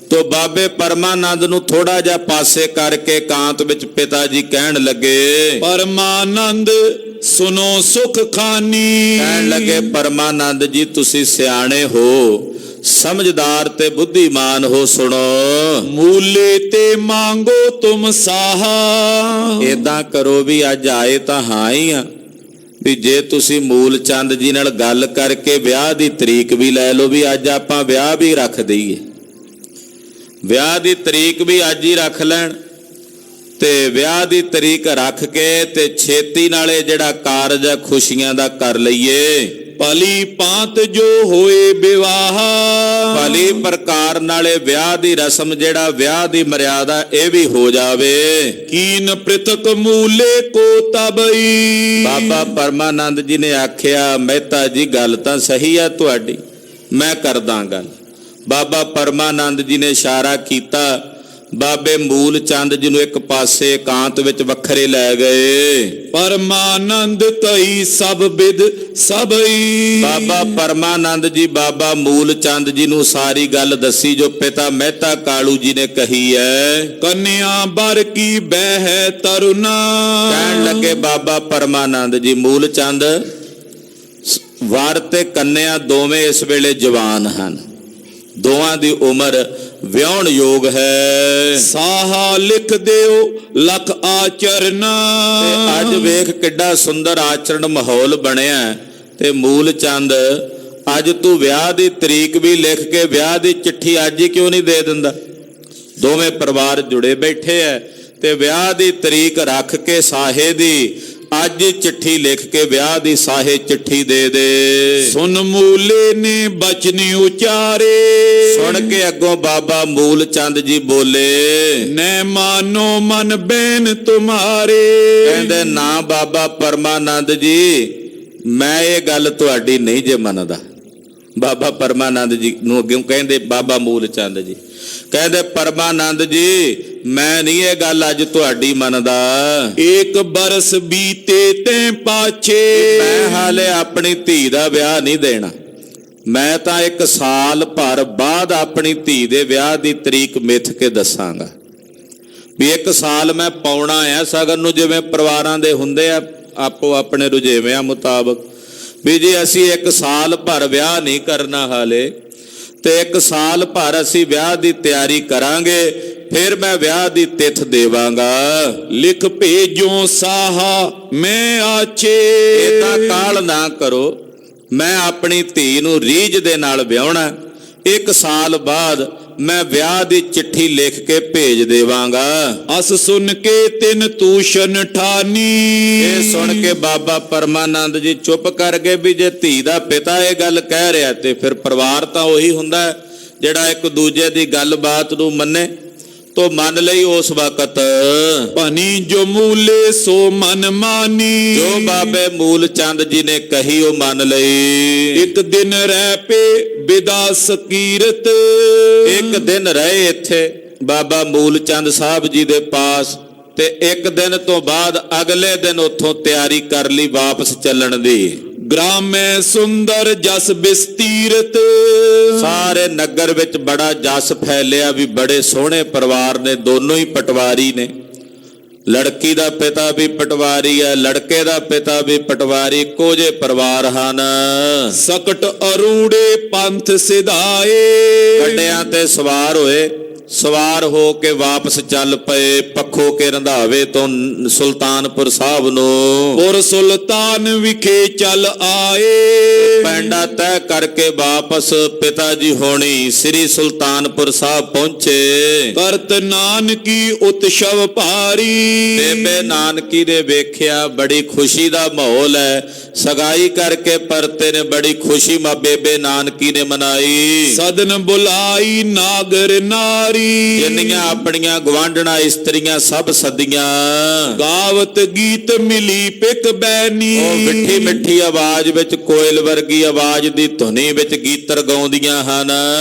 ਤੋ ਬਾਬੇ ਪਰਮਾਨੰਦ ਨੂੰ ਥੋੜਾ ਜਿਹਾ ਪਾਸੇ ਕਰਕੇ ਇਕਾਂਤ ਵਿੱਚ ਪਿਤਾ ਜੀ ਕਹਿਣ ਲੱਗੇ, ਪਰਮਾਨੰਦ ਸੁਨੋ ਸੁਖ ਖਾਨੀ। ਕਹਿਣ ਲੱਗੇ, ਪਰਮਾਨੰਦ ਜੀ ਤੁਸੀਂ ਸਿਆਣੇ ਹੋ, ਸਮਝਦਾਰ ਤੇ ਬੁੱਧੀਮਾਨ ਹੋ, ਸੁਣੋ। ਮੂਲੇ ਤੇ ਮੰਗੋ ਤੁਮ ਸਾਹਾ। ਏਦਾਂ ਕਰੋ ਵੀ ਅੱਜ ਆਏ ਤਾਂ ਹਾਂ ਹੀ ਆ, ਵੀ ਜੇ ਤੁਸੀਂ ਮੂਲ ਚੰਦ ਜੀ ਨਾਲ ਗੱਲ ਕਰਕੇ ਵਿਆਹ ਦੀ ਤਰੀਕ ਵੀ ਲੈ ਲਓ, ਵੀ ਅੱਜ ਆਪਾਂ ਵਿਆਹ ਵੀ ਰੱਖ ਦਈਏ। ਵਿਆਹ ਦੀ ਤਰੀਕ ਵੀ ਅੱਜ ਹੀ ਰੱਖ ਲੈਣ, ਤੇ ਵਿਆਹ ਦੀ ਤਰੀਕ ਰੱਖ ਕੇ ਤੇ ਛੇਤੀ ਨਾਲੇ ਜਿਹੜਾ ਕਾਰਜ ਹੈ ਖੁਸ਼ੀਆਂ ਦਾ ਕਰ ਲਈਏ। ਭਲੀ ਪਾਂਤ ਜੋ ਹੋਏ ਵਿਵਾਹ। ਭਲੀ ਪ੍ਰਕਾਰ ਨਾਲੇ ਵਿਆਹ ਦੀ ਰਸਮ, ਜਿਹੜਾ ਵਿਆਹ ਦੀ ਮਰਿਆਦਾ, ਇਹ ਵੀ ਹੋ ਜਾਵੇ। ਕੀਨ ਪ੍ਰਿਤਕ ਮੂਲੇ ਕੋ ਤਬਈ। ਬਾਬਾ ਪਰਮਾਨੰਦ ਜੀ ਨੇ ਆਖਿਆ, ਮਹਿਤਾ ਜੀ ਗੱਲ ਤਾਂ ਸਹੀ ਹੈ ਤੁਹਾਡੀ, ਮੈਂ ਕਰਦਾ ਗੱਲ। ਬਾਬਾ ਪਰਮਾਨੰਦ ਜੀ ਨੇ ਇਸ਼ਾਰਾ ਕੀਤਾ, ਬਾਬੇ ਮੂਲ ਚੰਦ ਜੀ ਨੂੰ ਇੱਕ ਪਾਸੇ ਇਕਾਂਤ ਵਿੱਚ ਵੱਖਰੇ ਲੈ ਗਏ। ਪਰਮਾਨੰਦ ਕਈ ਸਭ ਬਿਦ ਸਭਈ। ਬਾਬਾ ਪਰਮਾਨੰਦ ਜੀ ਬਾਬਾ ਮੂਲ ਚੰਦ ਜੀ ਨੂੰ ਸਾਰੀ ਗੱਲ ਦੱਸੀ ਜੋ ਪਿਤਾ ਮਹਿਤਾ ਕਾਲੂ ਜੀ ਨੇ ਕਹੀ ਹੈ। ਕੰਨਿਆ ਬਰ ਕੀ ਬਹਿ ਤਰੁਨਾ। ਕਹਿਣ ਲੱਗੇ ਬਾਬਾ ਪਰਮਾਨੰਦ ਜੀ, ਮੂਲ ਚੰਦ ਵਰ ਤੇ ਕੰਨਿਆ ਦੋਵੇਂ ਇਸ ਵੇਲੇ ਜਵਾਨ ਹਨ, ਦੋਵਾਂ ਦੀ ਉਮਰ ਵਿਆਹਣ ਯੋਗ ਹੈ। ਸਾਹਾ ਲਿਖ ਦਿਓ ਲਖ ਆਚਰਨਾ। ਤੇ ਅੱਜ ਵੇਖ ਕਿੱਡਾ ਸੁੰਦਰ ਆਚਰਣ ਮਾਹੌਲ ਬਣਿਆ। ਤੇ ਮੂਲ ਚੰਦ ਅੱਜ ਤੂੰ ਵਿਆਹ ਦੀ ਤਰੀਕ ਵੀ ਲਿਖ ਕੇ ਵਿਆਹ ਦੀ ਚਿੱਠੀ ਅੱਜ ਹੀ ਕਿਉਂ ਨਹੀਂ ਦੇ ਦਿੰਦਾ? ਦੋਵੇਂ ਪਰਿਵਾਰ ਜੁੜੇ ਬੈਠੇ ਐ ਤੇ ਵਿਆਹ ਦੀ ਤਰੀਕ ਰੱਖ ਕੇ ਸਾਹੇ ਦੀ ਅੱਜ ਚਿੱਠੀ ਲਿਖ ਕੇ ਵਿਆਹ ਦੀ ਸਾਹੇ ਚਿੱਠੀ ਦੇ ਦੇ। ਸੁਨ ਮੂਲੇ ਨੇ ਬਚਨ ਉਚਾਰੇ। ਸੁਣ ਕੇ ਅੱਗੋਂ ਬਾਬਾ ਮੂਲ ਚੰਦ ਜੀ ਬੋਲੇ, ਨੈ ਮਾਨੋ ਮਨ ਬੈਨ ਤੁਮਾਰੇ। ਕਹਿੰਦੇ ਨਾ ਬਾਬਾ ਪਰਮਾਨੰਦ ਜੀ, ਮੈਂ ਇਹ ਗੱਲ ਤੁਹਾਡੀ ਨਹੀਂ ਜੇ ਮੰਨਦਾ। ਬਾਬਾ ਪਰਮਾਨੰਦ ਜੀ ਨੂੰ ਅੱਗੇ ਕਹਿੰਦੇ, ਬਾਬਾ ਮੂਲ ਚੰਦ ਜੀ ਕਹਿੰਦੇ, ਪਰਮਾਨੰਦ ਜੀ ਮੈਂ ਨਹੀਂ ਇਹ ਗੱਲ ਅੱਜ ਤੁਹਾਡੀ ਮੰਨਦਾ। ਇੱਕ ਬਰਸ ਬੀਤੇ ਤੇ ਪਾਛੇ। ਮੈਂ ਹਾਲੇ ਆਪਣੀ ਧੀ ਦਾ ਵਿਆਹ ਨਹੀਂ ਦੇਣਾ। ਮੈਂ ਤਾਂ 1 ਸਾਲ ਭਰ ਬਾਅਦ ਆਪਣੀ ਧੀ ਦੇ ਵਿਆਹ ਦੀ ਤਰੀਕ ਮਿੱਥ ਕੇ ਦੱਸਾਂਗਾ ਵੀ 1 ਸਾਲ ਮੈਂ ਪਾਉਣਾ ਆ ਸਗਨ ਨੂੰ, ਜਿਵੇਂ ਪਰਿਵਾਰਾਂ ਦੇ ਹੁੰਦੇ ਆ ਆਪੋ ਆਪਣੇ ਰੁਝੇਵਿਆਂ ਮੁਤਾਬਕ, ਵੀ ਜੇ ਅਸੀਂ 1 ਸਾਲ ਭਰ ਵਿਆਹ ਨਹੀਂ ਕਰਨਾ ਹਾਲੇ, ਤੇ 1 ਸਾਲ ਭਰ ਅਸੀਂ ਵਿਆਹ ਦੀ ਤਿਆਰੀ ਕਰਾਂਗੇ, ਫਿਰ ਮੈਂ ਵਿਆਹ ਦੀ ਤਿਥ ਦੇਵਾਂਗਾ। ਲਿਖ ਭੇਜੋ ਸਾਹਾ ਮੈਂ ਆਛੇ। ਏਦਾਂ ਕਾਹਲ ਨਾ ਕਰੋ, ਮੈਂ ਆਪਣੀ ਧੀ ਨੂੰ ਰੀਝ ਦੇ ਨਾਲ ਵਿਆਹਣਾ। 1 ਸਾਲ ਬਾਅਦ ਮੈਂ ਵਿਆਹ ਦੀ ਚਿੱਠੀ ਲਿਖ ਕੇ ਭੇਜ ਦੇਵਾਂਗਾ। ਅਸ ਸੁਨ ਕੇ ਤਿਨ ਤੂਸ਼ਨ ਠਾਨੀ। ਇਹ ਸੁਣ ਕੇ ਬਾਬਾ ਪਰਮਾਨੰਦ ਜੀ ਚੁੱਪ ਕਰ ਗਏ ਵੀ ਜੇ ਧੀ ਦਾ ਪਿਤਾ ਇਹ ਗੱਲ ਕਹਿ ਰਿਹਾ ਤੇ ਫਿਰ ਪਰਿਵਾਰ ਤਾਂ ਉਹੀ ਹੁੰਦਾ ਹੈ ਜਿਹੜਾ ਇੱਕ ਦੂਜੇ ਦੀ ਗੱਲਬਾਤ ਨੂੰ ਮੰਨੇ। ਤੋ ਮੰਨ ਲਈ ਉਸ ਵਕਤ ਭਨੀ ਜੋ ਮੂਲੇ ਸੋ ਮਨ ਮਾਨੀ। ਜੋ ਬਾਬੇ ਮੂਲ ਚੰਦ ਜੀ ਨੇ ਕਹੀ ਉਹ ਮੰਨ ਲਈ। ਇੱਕ ਦਿਨ ਰਹਿ ਪੇ ਬਿਦਾ ਸਕੀਰਤ। ਇੱਕ ਦਿਨ ਰਹੇ ਇੱਥੇ ਬਾਬਾ ਮੂਲ ਚੰਦ ਸਾਹਿਬ ਜੀ ਦੇ ਪਾਸ ਤੇ ਇੱਕ ਦਿਨ ਤੋਂ ਬਾਅਦ ਅਗਲੇ ਦਿਨ ਉੱਥੋਂ ਤਿਆਰੀ ਕਰ ਲਈ ਵਾਪਸ ਚੱਲਣ ਦੀ। ਗ੍ਰਾਮੇ ਸੁੰਦਰ ਜਸ ਬਿਸਤੀਰਤ। ਸਾਰੇ ਨਗਰ ਵਿੱਚ ਬੜਾ ਜਸ ਫੈਲਿਆ ਵੀ ਬੜੇ ਸੋਹਣੇ ਪਰਿਵਾਰ ਨੇ, ਦੋਨੋਂ ਹੀ ਪਟਵਾਰੀ ਨੇ। ਲੜਕੀ ਦਾ ਪਿਤਾ ਵੀ ਪਟਵਾਰੀ ਹੈ, ਲੜਕੇ ਦਾ ਪਿਤਾ ਵੀ ਪਟਵਾਰੀ, ਇੱਕੋ ਜਿਹੇ ਪਰਿਵਾਰ ਹਨ। ਸਕਟ ਅਰੂੜੇ ਪੰਥ ਸਿਧਾਏ। ਕੱਡਿਆਂ ਤੇ ਸਵਾਰ ਹੋਏ, ਸਵਾਰ ਹੋ ਕੇ ਵਾਪਸ ਚੱਲ ਪਏ ਪੱਖੋ ਕੇ ਰੰਧਾਵੇ ਤੋਂ ਸੁਲਤਾਨਪੁਰ ਸਾਹਿਬ ਨੂੰ। ਪੁਰ ਸੁਲਤਾਨ ਵਿਖੇ ਚੱਲ ਆਏ। ਪੈਂਡਾ ਤੈਅ ਕਰਕੇ ਵਾਪਸ ਪਿਤਾ ਜੀ ਹੋਣੀ ਸ੍ਰੀ ਸੁਲਤਾਨਪੁਰ ਸਾਹਿਬ ਪਹੁੰਚੇ। ਕਰਤ ਨਾਨਕੀ ਉਤਸਵ ਭਾਰੀ। ਬੇਬੇ ਨਾਨਕੀ ਨੇ ਵੇਖਿਆ ਬੜੀ ਖੁਸ਼ੀ ਦਾ ਮਾਹੌਲ ਹੈ, ਸਗਾਈ ਕਰਕੇ ਪਰਤੇ ਨੇ, ਬੜੀ ਖੁਸ਼ੀ ਮਾ ਬੇਬੇ ਨਾਨਕੀ ਨੇ ਮਨਾਈ। ਸਦਨ ਬੁਲਾਈ ਨਾਗਰ ਨਾਰੀ। ਜਿੰਨੀਆਂ ਆਪਣੀਆਂ ਗਵਾਂਢਣਾ ਇਸਤਰੀਆਂ ਸਭ ਸਦੀਆਂ। ਗਾਵਤ ਗੀਤ ਮਿਲੀ ਪਿਕ ਬੈਨੀ। ਉਹ ਮਿੱਠੀ ਮਿੱਠੀ ਆਵਾਜ਼ ਵਿੱਚ, ਕੋਇਲ ਵਰਗੀ ਆਵਾਜ਼ ਦੀ ਧੁਨੀ ਵਿੱਚ ਗੀਤਰ ਗਾਉਂਦੀਆਂ ਹਨ।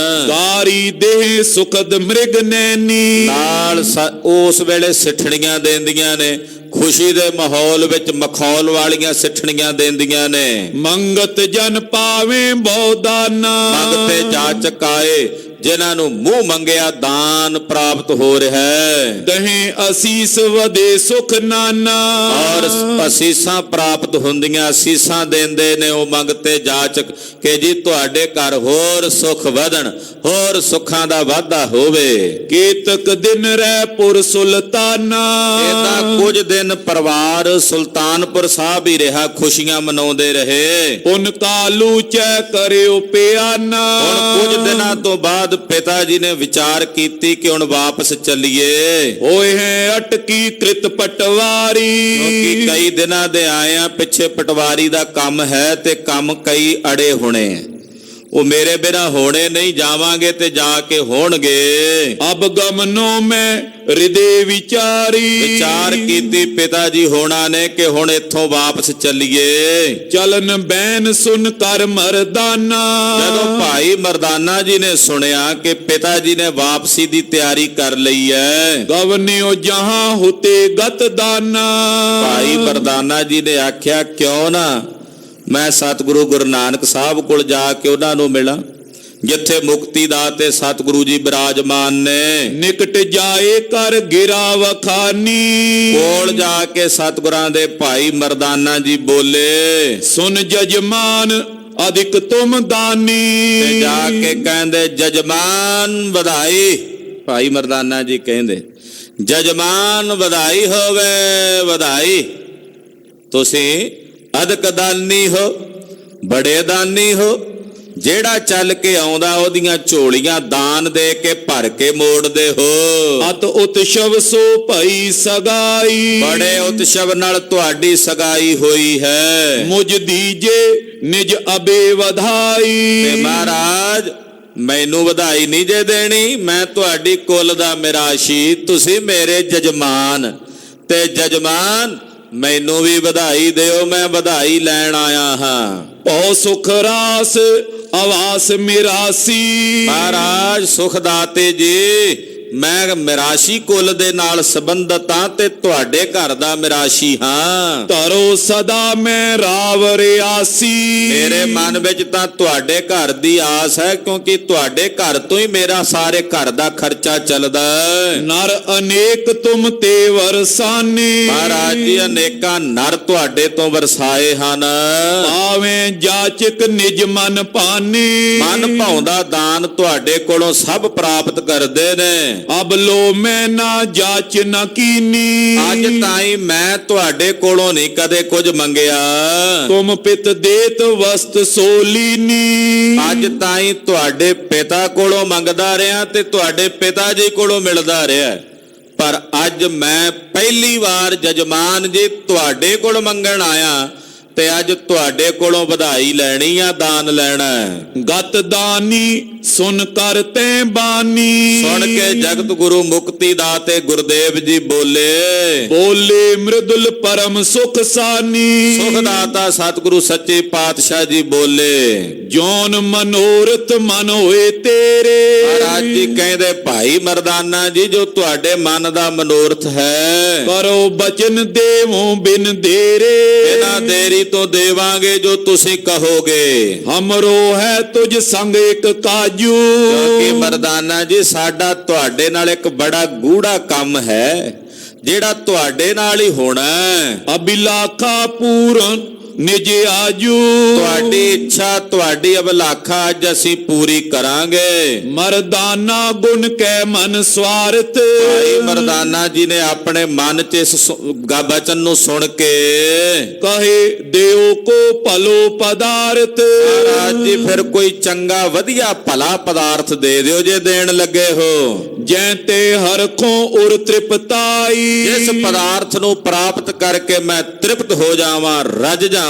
ਗਾਰੀ ਦੇਹ ਸੁਖਦ ਮ੍ਰਿਗ ਨੈਣੀ। ਨਾਲ ਉਸ ਵੇਲੇ ਸਿੱਠਣੀਆਂ ਦਿੰਦੀਆਂ ਨੇ, ਖੁਸ਼ੀ ਦੇ ਮਾਹੌਲ ਵਿੱਚ ਮਖੌਲ ਵਾਲੀਆਂ ਸਿੱਠਣੀਆਂ ਦਿੰਦੀਆਂ ਨੇ। ਮੰਗਤ ਜਨ ਪਾਵੇਂ ਬਹੁ ਦਾਨਾ। ਮੰਗਤੇ ਜਾਚਕ ਆਏ ਜਿਨ੍ਹਾਂ ਨੂੰ ਮੂੰਹ ਮੰਗਿਆ ਦਾਨ ਪ੍ਰਾਪਤ ਹੋ ਰਿਹਾ ਹੈ। ਦਹੇ ਅਸੀਸ ਵਧੇ ਸੁਖ ਨਾਨਾ। ਔਰ ਅਸੀਸਾਂ ਪ੍ਰਾਪਤ ਹੁੰਦੀਆਂ, ਅਸੀਸਾਂ ਦਿੰਦੇ ਨੇ ਉਹ ਮੰਗਤੇ ਜਾਚਕ ਕਿ ਜੀ ਤੁਹਾਡੇ ਘਰ ਹੋਰ ਸੁਖ ਵਧਣ, ਹੋਰ ਸੁੱਖਾਂ ਦਾ ਵਾਧਾ ਹੋਵੇ। ਕੇਤਕ ਦਿਨ ਰਹਿ ਪੁਰ ਸੁਲਤਾਨਾ। ਇਹ ਤਾਂ ਕੁਝ ਦਿਨ ਪਰਿਵਾਰ ਸੁਲਤਾਨਪੁਰ ਸਾਹਿਬ ਹੀ ਰਿਹਾ, ਖੁਸ਼ੀਆਂ ਮਨਾਉਂਦੇ ਰਹੇ। ਪੁਨ ਕਾਲੂ ਚੈ ਕਰਿਓ ਪਿਆਨਾ। ਹੁਣ ਕੁਝ ਦਿਨਾਂ ਤੋਂ ਬਾਅਦ ਪਿਤਾ ਜੀ ਨੇ ਵਿਚਾਰ ਕੀਤੀ ਕਿ ਹੁਣ ਵਾਪਸ ਚੱਲੀਏ। ਹੋਏ ਹੈ ਅਟਕੀ ਕ੍ਰਿਤ ਪਟਵਾਰੀ। ਕਿਉਂਕਿ ਕਈ ਦਿਨਾਂ ਦੇ ਆਏ ਆ, ਪਿੱਛੇ ਪਟਵਾਰੀ ਦਾ ਕੰਮ ਹੈ ਤੇ ਕੰਮ ਕਈ ਅੜੇ ਹੋਣੇ, ਉਹ ਮੇਰੇ ਬਿਨਾਂ ਹੋਣੇ ਨਹੀਂ, ਜਾਵਾਂਗੇ ਤੇ ਜਾ ਕੇ ਹੋਣਗੇ। ਅਬ ਗਮਨੋ ਮੈਂ ਹਿਰਦੇ ਵਿਚਾਰੀ। ਵਿਚਾਰ ਕੀਤੀ ਪਿਤਾ ਜੀ ਹੋਣਾ ਨੇ ਕਿ ਹੁਣ ਇੱਥੋਂ ਵਾਪਸ ਚੱਲੀਏ। ਚਲਨ ਬੈਨ ਸੁਨ ਕਰ ਮਰਦਾਨਾ। ਜਦੋਂ ਭਾਈ ਮਰਦਾਨਾ ਜੀ ਨੇ ਸੁਣਿਆ ਕਿ ਪਿਤਾ ਜੀ ਨੇ ਵਾਪਸੀ ਦੀ ਤਿਆਰੀ ਕਰ ਲਈ ਹੈ, ਗਵਨਿਓ ਜਹਾਂ ਹੁਤੇ ਗਤ ਦਾਨਾ। ਭਾਈ ਮਰਦਾਨਾ ਜੀ ਨੇ ਆਖਿਆ ਕਿਉਂ ਨਾ ਮੈਂ ਸਤਿਗੁਰੂ ਗੁਰੂ ਨਾਨਕ ਸਾਹਿਬ ਕੋਲ ਜਾ ਕੇ ਉਹਨਾਂ ਨੂੰ ਮਿਲਾਂ ਜਿੱਥੇ ਮੁਕਤੀ ਦਾਤੇ ਸਤਿਗੁਰੂ ਜੀ ਬਿਰਾਜਮਾਨ ਨੇ। ਨਿਕਟ ਜਾਏ ਕਰ ਗਿਰਾ ਵਖਾਨੀ। ਕੋਲ ਜਾ ਕੇ ਸਤਿਗੁਰਾਂ ਦੇ ਭਾਈ ਮਰਦਾਨਾ ਜੀ ਬੋਲੇ, ਸੁਨ ਜਜਮਾਨ ਅਧਿਕ ਤੁਮ ਦਾਨੀ। ਤੇ ਜਾ ਕੇ ਕਹਿੰਦੇ ਜਜਮਾਨ ਵਧਾਈ। ਭਾਈ ਮਰਦਾਨਾ ਜੀ ਕਹਿੰਦੇ ਜਜਮਾਨ ਵਧਾਈ ਹੋਵੇ, ਵਧਾਈ, ਤੁਸੀਂ ਅਧਿਕ ਦਾਨੀ ਹੋ, ਬੜੇ ਦਾਨੀ ਹੋ। ਜਿਹੜਾ ਚੱਲ ਕੇ ਆਉਂਦਾ ਉਹਦੀਆਂ ਝੋਲੀਆਂ ਦਾਨ ਦੇ ਕੇ ਭਰ ਕੇ ਮੋੜਦੇ ਹੋ। ਅਤ ਉਤਸਵ ਸੋ ਭਈ ਸਗਾਈ। ਬੜੇ ਉਤਸਵ ਨਾਲ ਤੁਹਾਡੀ ਸਗਾਈ ਹੋਈ ਹੈ। ਮੁਝ ਦੀਜੇ ਨਿਜ ਅਬੇ ਵਧਾਈ। ਤੇ ਮਹਾਰਾਜ ਮੈਨੂੰ ਵਧਾਈ ਨਹੀਂ ਜੇ ਦੇਣੀ, ਮੈਂ ਤੁਹਾਡੀ ਕੁੱਲ ਦਾ ਮਿਰਾਸ਼ੀ, ਤੁਸੀਂ ਮੇਰੇ ਜਜਮਾਨ, ਤੇ ਜਜਮਾਨ ਮੈਨੂੰ ਵੀ ਵਧਾਈ ਦਿਓ, ਮੈਂ ਵਧਾਈ ਲੈਣ ਆਇਆ ਹਾਂ। ਭਉ ਸੁਖ ਰਾਸ ਆਵਾਸ ਮਿਰਾਸੀ। ਮਹਾਰਾਜ ਸੁਖ ਦਾਤੇ ਜੀ, ਮੈਂ ਮਿਰਾਸ਼ੀ ਕੁੱਲ ਦੇ ਨਾਲ ਸੰਬੰਧਤ ਹਾਂ ਤੇ ਤੁਹਾਡੇ ਘਰ ਦਾ ਮਿਰਾਸ਼ੀ ਹਾਂ। ਧਰੋ ਸਦਾ ਮੈਂ ਰਾਵ ਰਿਆਸੀ। ਮੇਰੇ ਮਨ ਵਿੱਚ ਤਾਂ ਤੁਹਾਡੇ ਘਰ ਦੀ ਆਸ ਹੈ, ਕਿਉਂਕਿ ਤੁਹਾਡੇ ਘਰ ਤੋਂ ਹੀ ਮੇਰਾ ਸਾਰੇ ਘਰ ਦਾ ਖਰਚਾ ਚੱਲਦਾ ਹੈ। ਨਰ ਅਨੇਕ ਤੁਮ ਤੇ ਵਰਸਾਨੀ। ਮਹਾਰਾਜ ਜੀ ਅਨੇਕਾਂ ਨਰ ਤੁਹਾਡੇ ਤੋਂ ਵਰਸਾਏ ਹਨ। ਭਾਵੇਂ ਜਾਚਕ ਨਿਜ ਮਨ ਪਾਨੀ। ਮਨ ਭਾਉਂਦਾ ਦਾਨ ਤੁਹਾਡੇ ਕੋਲੋਂ ਸਭ ਪ੍ਰਾਪਤ ਕਰਦੇ ਨੇ। ਅਬ ਲੋ ਮੈਂ ਨਾ ਜਾਚ ਨਾ ਕੀਨੀ। ਅੱਜ ਤਾਈਂ ਮੈਂ ਤੁਹਾਡੇ ਕੋਲੋਂ ਨਹੀਂ ਕਦੇ ਕੁਝ ਮੰਗਿਆ। ਤੁਮ ਪਿਤ ਦੇਤ ਵਸਤ ਸੋਲੀਨੀ। ਅੱਜ ਤਾਈਂ ਤੁਹਾਡੇ ਪਿਤਾ ਕੋਲੋਂ ਮੰਗਦਾ ਰਿਹਾ ਤੇ ਤੁਹਾਡੇ ਪਿਤਾ ਜੀ ਕੋਲੋਂ ਮਿਲਦਾ ਰਿਹਾ, ਪਰ ਅੱਜ ਮੈਂ ਪਹਿਲੀ ਵਾਰ ਜਜਮਾਨ ਜੀ ਤੁਹਾਡੇ ਕੋਲ ਮੰਗਣ ਆਇਆ ਤੇ ਅੱਜ ਤੁਹਾਡੇ ਕੋਲੋਂ ਵਧਾਈ ਲੈਣੀ ਆ, ਦਾਨ ਲੈਣਾ। ਗਤ ਦਾਨੀ ਸੁਨ ਕਰ ਤੈ ਬਾਨੀ। ਸੁਣ ਕੇ ਜਗਤ ਗੁਰੂ ਮੁਕਤੀ ਦਾਤੇ ਗੁਰਦੇਵ ਜੀ ਬੋਲੇ, ਬੋਲੇ ਮ੍ਰਿਦੁਲ ਪਰਮ ਸੁਖ ਸਾਨੀ। ਸੁਖ ਦਾਤਾ ਸਤਿਗੁਰੂ ਸੱਚੇ ਪਾਤਸ਼ਾਹ ਜੀ ਬੋਲੇ, ਜੋਨ ਮਨੋਰਥ ਮਨ ਹੋਏ ਤੇਰੇ। ਮਹਾਰਾਜ ਜੀ ਕਹਿੰਦੇ ਭਾਈ ਮਰਦਾਨਾ ਜੀ, ਜੋ ਤੁਹਾਡੇ ਮਨ ਦਾ ਮਨੋਰਥ ਹੈ ਕਰੋ ਬਚਨ ਦੇਵੋ ਬਿਨ ਦੇਰੇ। ਬਿਨਾਂ ਦੇਰੀ ਤੋਂ ਦੇਵਾਂਗੇ ਜੋ ਤੁਸੀਂ ਕਹੋਗੇ। ਹਮਰੋ ਹੈ ਤੁਝ ਸੰਗ ਇੱਕ ਕਾਜੂ। ਕਿਉਂਕਿ ਮਰਦਾਨਾ ਜੀ ਸਾਡਾ ਤੁਹਾਡੇ ਨਾਲ ਇੱਕ ਬੜਾ ਗੂੜਾ ਕੰਮ ਹੈ, ਜਿਹੜਾ ਤੁਹਾਡੇ ਨਾਲ ਹੀ ਹੋਣਾ। ਅਬਿਲਾਖਾ ਪੂਰਨ ਨਿਜ ਆਜੂ। ਤੁਹਾਡੀ ਇੱਛਾ, ਤੁਹਾਡੀ ਅਭਿਲਾਖਾ ਅੱਜ ਅਸੀਂ ਪੂਰੀ ਕਰਾਂਗੇ। ਮਰਦਾਨਾ ਗੁਣ ਕੈ ਮਨ ਸਵਾਰਥ। ਭਾਈ ਮਰਦਾਨਾ ਜੀ ਨੇ ਆਪਣੇ ਮਨ 'ਚ ਇਸ ਬਚਨ ਨੂੰ ਸੁਣ ਕੇ ਕਹੇ ਦਿਓ ਕੋ ਭਲੋ ਪਦਾਰਥ। ਮਹਾਰਾਜ ਜੀ ਫਿਰ ਕੋਈ ਚੰਗਾ ਵਧੀਆ ਭਲਾ ਪਦਾਰਥ ਦੇ ਦਿਓ ਜੇ ਦੇਣ ਲੱਗੇ ਹੋ। ਜੈ ਤੇ ਹਰਖੋਂ ਉਰ ਤ੍ਰਿਪਤਾਈ। ਜਿਸ ਪਦਾਰਥ ਨੂੰ ਪ੍ਰਾਪਤ ਕਰਕੇ ਮੈਂ ਤ੍ਰਿਪਤ ਹੋ ਜਾਵਾਂ, ਰੱਜ ਜਾਵਾਂ।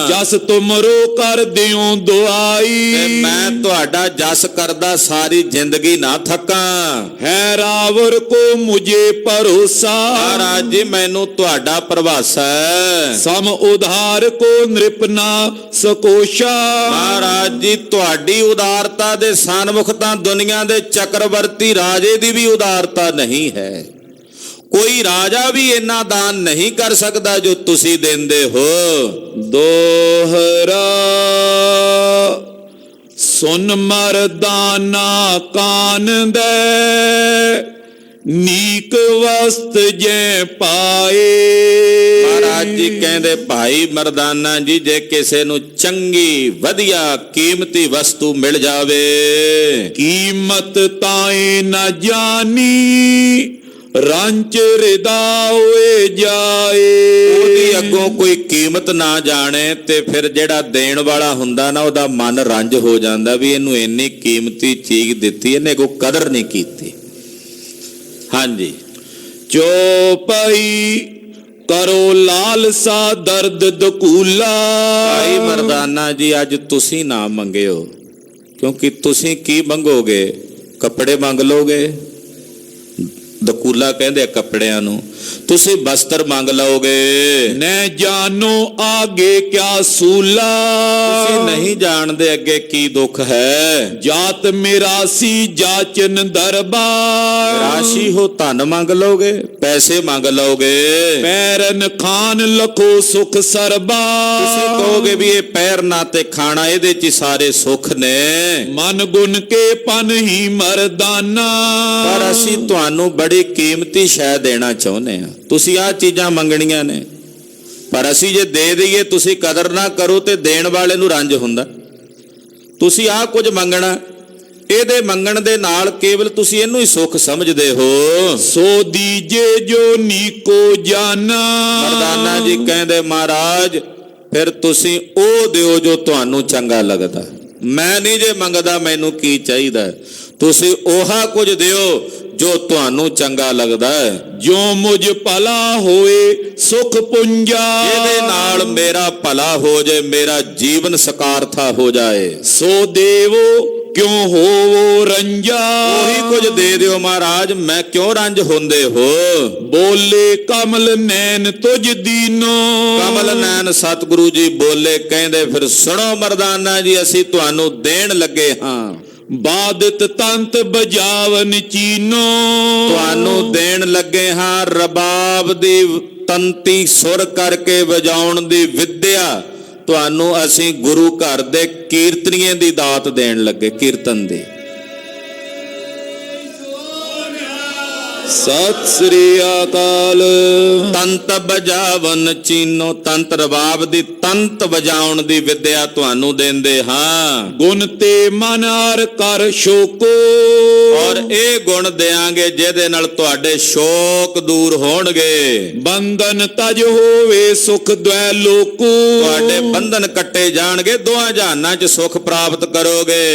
ਜਸ ਤੁਮਰੋ ਕਰ ਦਿਓ ਦੁਆਈ। ਤੇ ਮੈਂ ਤੁਹਾਡਾ ਜਸ ਕਰਦਾ ਸਾਰੀ ਜ਼ਿੰਦਗੀ ਨਾ ਥੱਕਾਂ। ਹੈ ਰਾਵਰ ਕੋ ਮੁਝੇ ਭਰੋਸਾ। ਮਹਾਰਾਜ ਜੀ ਮੈਨੂੰ ਤੁਹਾਡਾ ਭਰਵਾਸਾ ਹੈ। ਸਮ ਉਧਾਰ ਕੋ ਨ੍ਰਿਪਨਾ ਸਕੋਸ਼ਾ। ਮਹਾਰਾਜ ਜੀ ਤੁਹਾਡੀ ਉਦਾਰਤਾ ਦੇ ਸਨਮੁਖ ਤਾਂ ਦੁਨੀਆ ਦੇ ਚੱਕਰਵਰਤੀ ਰਾਜੇ ਦੀ ਵੀ ਉਦਾਰਤਾ ਨਹੀਂ ਹੈ। ਕੋਈ ਰਾਜਾ ਵੀ ਇੰਨਾ ਦਾਨ ਨਹੀਂ ਕਰ ਸਕਦਾ ਜੋ ਤੁਸੀਂ ਦਿੰਦੇ ਹੋ। ਦੋਹਰਾ ਸੁਨ ਮਰਦਾਨਾ ਕਾਨ ਦੇ ਨੀਕ ਵਸਤ ਜੈ ਪਾਏ। ਮਹਾਰਾਜ ਜੀ ਕਹਿੰਦੇ ਭਾਈ ਮਰਦਾਨਾ ਜੀ, ਜੇ ਕਿਸੇ ਨੂੰ ਚੰਗੀ ਵਧੀਆ ਕੀਮਤੀ ਵਸਤੂ ਮਿਲ ਜਾਵੇ, ਕੀਮਤ ਤਾਏ ਨਾ ਜਾਣੀ ਰੰਚ ਰਿਦਾ ਹੋਏ ਜਾਏ। ਉਹਦੀ ਅੱਗੋਂ ਕੋਈ ਕੀਮਤ ਨਾ ਜਾਣੇ ਤੇ ਫਿਰ ਜਿਹੜਾ ਦੇਣ ਵਾਲਾ ਹੁੰਦਾ ਨਾ, ਉਹਦਾ ਮਨ ਰੰਜ ਹੋ ਜਾਂਦਾ ਵੀ ਇਹਨੂੰ ਇੰਨੀ ਕੀਮਤੀ ਚੀਜ਼ ਦਿੱਤੀ, ਇਹਨੇ ਕੋਈ ਕਦਰ ਨਹੀਂ ਕੀਤੀ। ਹਾਂਜੀ, ਚੋਪਈ ਕਰੋ ਲਾਲਸਾ ਦਰਦ ਦਕੂਲਾ। ਭਾਈ ਮਰਦਾਨਾ ਜੀ ਅੱਜ ਤੁਸੀਂ ਨਾ ਮੰਗਿਓ, ਕਿਉਂਕਿ ਤੁਸੀਂ ਕੀ ਮੰਗੋਗੇ? ਕੱਪੜੇ ਮੰਗ ਲੋਗੇ। ਦਕੂਲਾ ਕਹਿੰਦੇ ਆ ਕੱਪੜਿਆਂ ਨੂੰ। ਤੁਸੀਂ ਬਸਤਰ ਮੰਗ ਲਓਗੇ। ਨੈ ਜਾਨੋ ਆਗੇ ਕਿਆ ਸੂਲਾ। ਤੁਸੀਂ ਨਹੀਂ ਜਾਣਦੇ ਅੱਗੇ ਕੀ ਦੁੱਖ ਹੈ। ਜਾਤ ਮਿਰਾਸੀ ਜਾਚਨ ਦਰਬਾਰ। ਰਾਸ਼ੀ ਹੋ ਧਨ ਮੰਗ ਲਓਗੇ, ਪੈਸੇ ਮੰਗ ਲਓਗੇ। ਪੈਰਨ ਖਾਨ ਲਖੋ ਸੁਖ ਸਰਬਾ। ਤੁਸੀਂ ਕਹੋਗੇ ਵੀ ਇਹ ਪੈਰਨਾ ਤੇ ਖਾਣਾ, ਇਹਦੇ 'ਚ ਸਾਰੇ ਸੁੱਖ ਨੇ। ਮਨ ਗੁਣ ਕੇ ਪਨ ਹੀ ਮਰਦਾਨਾ। ਪਰ ਅਸੀਂ ਤੁਹਾਨੂੰ ਬੜੀ ਕੀਮਤੀ ਸ਼ੈ ਦੇਣਾ ਚਾਹੁੰਦੇ ਹਾਂ। ਤੁਸੀਂ ਆਹ ਚੀਜ਼ਾਂ ਮੰਗਣੀਆਂ ਨੇ, ਪਰ ਅਸੀਂ ਜੇ ਦੇ ਦਈਏ ਤੁਸੀਂ ਕਦਰ ਨਾ ਕਰੋ ਤੇ ਦੇਣ ਵਾਲੇ ਨੂੰ ਰੰਜ ਹੁੰਦਾ। ਤੁਸੀਂ ਆਹ ਕੁਝ ਮੰਗਣਾ, ਇਹਦੇ ਮੰਗਣ ਦੇ ਨਾਲ ਕੇਵਲ ਤੁਸੀਂ ਇਹਨੂੰ ਹੀ ਸੁੱਖ ਸਮਝਦੇ ਹੋ। ਸੋ ਦੀਜੇ ਜੋ ਨੀਕੋ ਜਾਨਾ। ਮਰਦਾਨਾ ਜੀ ਕਹਿੰਦੇ ਮਹਾਰਾਜ ਫਿਰ ਤੁਸੀਂ ਉਹ ਦਿਓ ਜੋ ਤੁਹਾਨੂੰ ਚੰਗਾ ਲੱਗਦਾ। ਮੈਂ ਨਹੀਂ ਜੇ ਮੰਗਦਾ, ਮੈਨੂੰ ਕੀ ਚਾਹੀਦਾ? ਤੁਸੀਂ ਉਹਾ ਕੁਝ ਦਿਓ ਜੋ ਤੁਹਾਨੂੰ ਚੰਗਾ ਲੱਗਦਾ ਹੈ। ਜੋ ਮੁਝ ਭਲਾ ਹੋਏ ਸੁਖ ਪੁੰਜਾ। ਇਹਦੇ ਨਾਲ ਮੇਰਾ ਭਲਾ ਹੋ ਜਾਏ, ਮੇਰਾ ਜੀਵਨ ਸਕਾਰਥਾ ਹੋ ਜਾਏ। ਸੋ ਦੇਵੋ ਕਿਉਂ ਹੋਵੋ ਰੰਜਾ। ਉਹੀ ਕੁਝ ਦੇ ਦਿਓ ਮਹਾਰਾਜ, ਮੈਂ ਕਿਉਂ ਰੰਜ ਹੁੰਦੇ ਹੋ? ਬੋਲੇ ਕਮਲ ਨੈਣ ਤੁਝ ਦੀਨੋ। ਕਮਲ ਨੈਣ ਸਤਿਗੁਰੂ ਜੀ ਬੋਲੇ, ਕਹਿੰਦੇ ਫਿਰ ਸੁਣੋ ਮਰਦਾਨਾ ਜੀ, ਅਸੀਂ ਤੁਹਾਨੂੰ ਦੇਣ ਲੱਗੇ ਹਾਂ। ਬਾਦਤ ਤੰਤ ਬਜਾਵਨ ਚੀਨੋ। ਤੁਹਾਨੂੰ ਦੇਣ ਲੱਗੇ ਹਾਂ ਰਬਾਬ ਦੀ ਤੰਤੀ ਸੁਰ ਕਰਕੇ ਵਜਾਉਣ ਦੀ ਵਿਦਿਆ। ਤੁਹਾਨੂੰ ਅਸੀਂ ਗੁਰੂ ਘਰ ਦੇ ਕੀਰਤਨੀਏ ਦੀ ਦਾਤ ਦੇਣ ਲੱਗੇ, ਕੀਰਤਨ ਦੀ। ਸਤਿ ਸ੍ਰੀ ਅਕਾਲ। ਤੰਤ ਵਜਾਵਨ ਚੀਨੋ, ਤੰਤ ਰਬਾਬ ਦੀ ਤੰਤ ਵਜਾਉਣ ਦੀ ਵਿਦਿਆ ਤੁਹਾਨੂੰ ਦਿੰਦੇ ਹਾਂ। ਗੁਣ ਤੇ ਮਨ ਹਰ ਕਰ ਸ਼ੋਕੋ, ਔਰ ਇਹ ਗੁਣ ਦਿਆਂਗੇ ਜਿਹਦੇ ਨਾਲ ਤੁਹਾਡੇ ਸ਼ੋਕ ਦੂਰ ਹੋਣਗੇ। ਬੰਧਨ ਤਜ ਹੋਵੇ ਸੁਖ ਦਵੈ ਲੋਕੋ, ਤੁਹਾਡੇ ਬੰਧਨ ਕੱਟੇ ਜਾਣਗੇ, ਦੋਹਾਂ ਜਹਾਨਾਂ 'ਚ ਸੁਖ ਪ੍ਰਾਪਤ ਕਰੋਗੇ।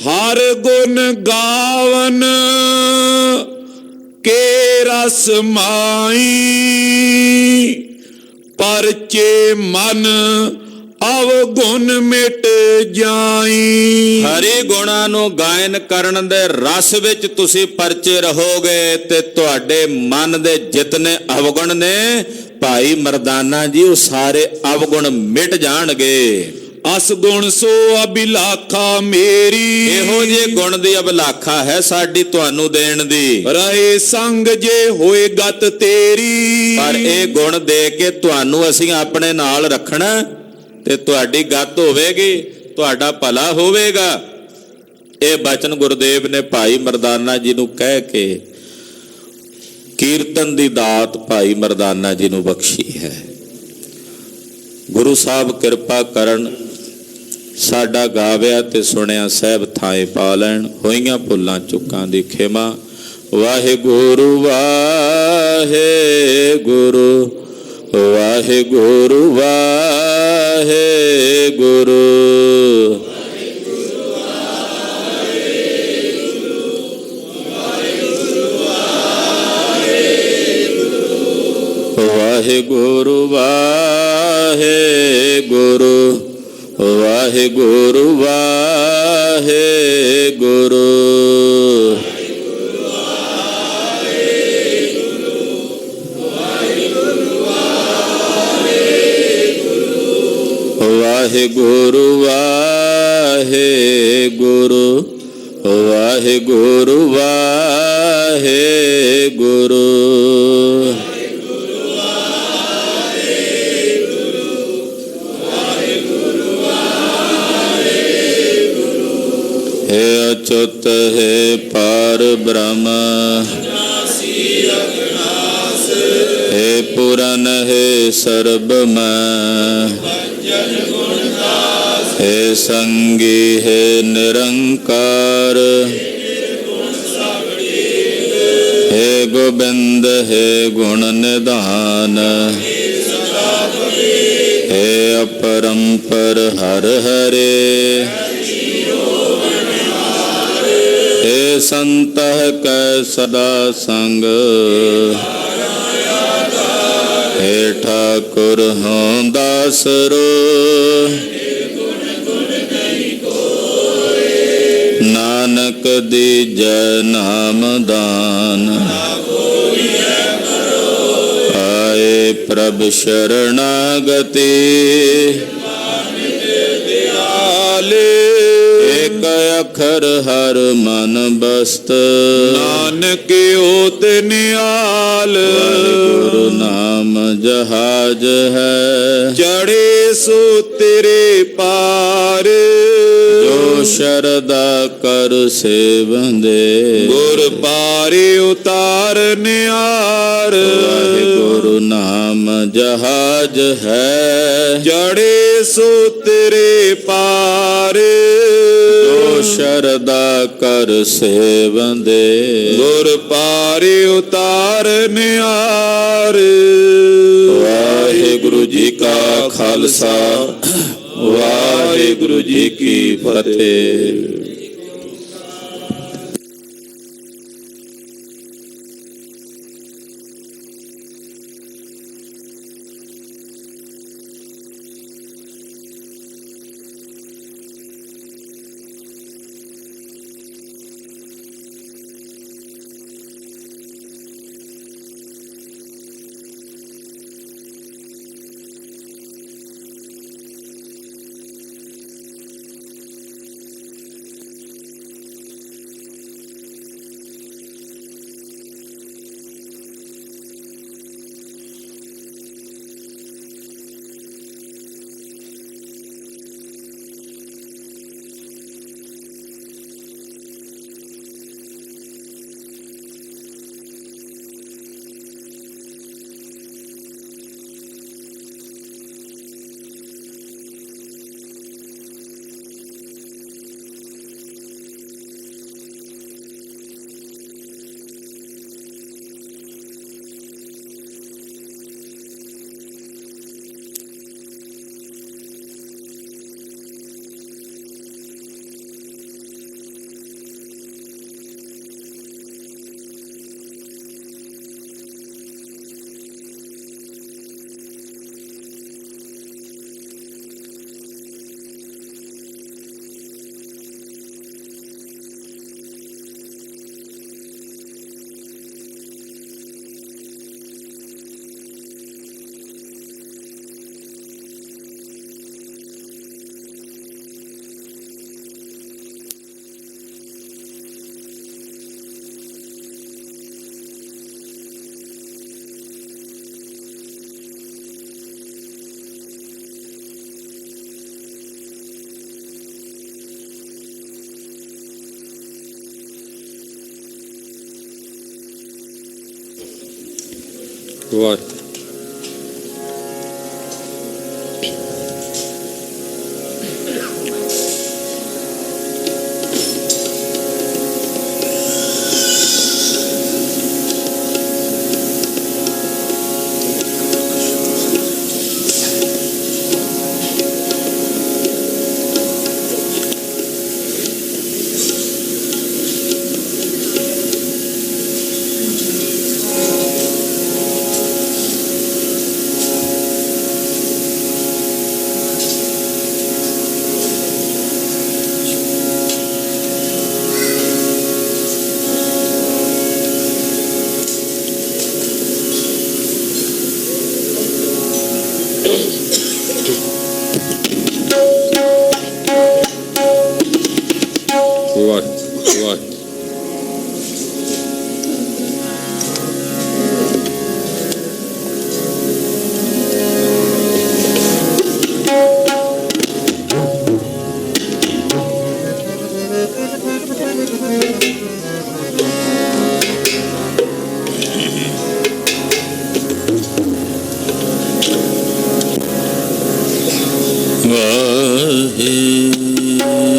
ਹਰ ਗੁਣ ਗਾਵਨ ਕੇ ਰਸ ਮਾਈ, ਪਰਚੇ ਮਨ ਅਵਗੁਣ ਮਿਟ ਜਾਈ। ਹਰੀ ਗੁਣਾਂ ਨੂੰ ਗਾਇਨ ਕਰਨ ਦੇ ਰਸ ਵਿੱਚ ਤੁਸੀਂ ਪਰਚੇ ਰਹੋਗੇ ਤੇ ਤੁਹਾਡੇ ਮਨ ਦੇ ਜਿਤਨੇ ਅਵਗੁਣ ਨੇ ਭਾਈ ਮਰਦਾਨਾ ਜੀ, ਉਹ ਸਾਰੇ ਅਵਗੁਣ ਮਿਟ ਜਾਣਗੇ। ਅਸ ਗੁਣ ਸੋ ਅਭਿਲਾਖਾ ਮੇਰੀ, ਇਹੋ ਜਿਹੇ ਗੁਣ ਦੀ ਅਭਿਲਾਖਾ ਹੈ ਸਾਡੀ ਤੁਹਾਨੂੰ ਦੇਣ ਦੀ। ਰਹੇ ਸੰਗ ਜੇ ਹੋਏ ਗਤ ਤੇਰੀ, ਪਰ ਇਹ ਗੁਣ ਦੇ ਕੇ ਤੁਹਾਨੂੰ ਅਸੀਂ ਆਪਣੇ ਨਾਲ ਰੱਖਣਾ ਤੇ ਤੁਹਾਡੀ ਗੱਤ ਹੋਵੇਗੀ, ਤੁਹਾਡਾ ਭਲਾ ਹੋਵੇਗਾ। ਇਹ ਬਚਨ ਗੁਰਦੇਵ ਨੇ ਭਾਈ ਮਰਦਾਨਾ ਜੀ ਨੂੰ ਕਹਿ ਕੇ ਕੀਰਤਨ ਦੀ ਦਾਤ ਭਾਈ ਮਰਦਾਨਾ ਜੀ ਨੂੰ ਬਖਸ਼ੀ ਹੈ। ਗੁਰੂ ਸਾਹਿਬ ਕਿਰਪਾ ਕਰਨ, ਸਾਡਾ ਗਾਵਿਆ ਤੇ ਸੁਣਿਆ ਸਹਿਬ ਥਾਏ ਪਾ ਲੈਣ। ਹੋਈਆਂ ਭੁੱਲਾਂ ਚੁੱਕਾਂ ਦੀ ਖਿਮਾ। ਵਾਹਿਗੁਰੂ ਵਾਹਿਗੁਰੂ ਵਾਹਿਗੁਰੂ ਵਾਹਿਗੁਰੂ। ਵਾਹਿਗੁਰੂ ਵਾਹਿਗੁਰੂ ਵਾਹਿਗੁਰੂ ਵਾਹਿਗੁਰੂ। ਵਾਹਿਗੁਰੂ ਵਾਹਿਗੁਰੂ ਵਾਹਿਗੁਰੂ ਵਾਹਿਗੁਰੂ। ਹੈ ਅਚੁੱਤ ਹੈ ਪਾਰ ਬ੍ਰਹਮ, ਹੈ ਪੁਰਨ ਹੈ ਸਰਬ ਮੈਂ, ਹੈ ਸੰਗੀ ਹੈ ਨਿਰੰਕਾਰ, ਹੈ ਗੋਬਿੰਦ ਹੈ ਗੁਣ ਨਿਧਾਨ, ਹੈ ਅਪਰੰਪਰ ਹਰ ਹਰੇ, हे संत कै सदा संग, हे ठाकुर हों दासरो, नानक दीजै नाम दान, आए प्रभ शरणागति, एक अखर हर मन बस्त, नानक ओत निहाल। गुरु नाम जहाज है, चढ़े सो तेरे पार, जो शरदा कर सेवंदे, गुर पारे उतार निहार। गुरु नाम जहाज है, चढ़े सो तेरे पार, जो शरदा कर सेवंदे, गुर पारे उतार निहार। वाहिगुरु जी का खालसा, वाहिगुरु जी की फतेह। ਵਾਹਿਗੁਰੂ। ਵਾਹਿਗੁਰੂ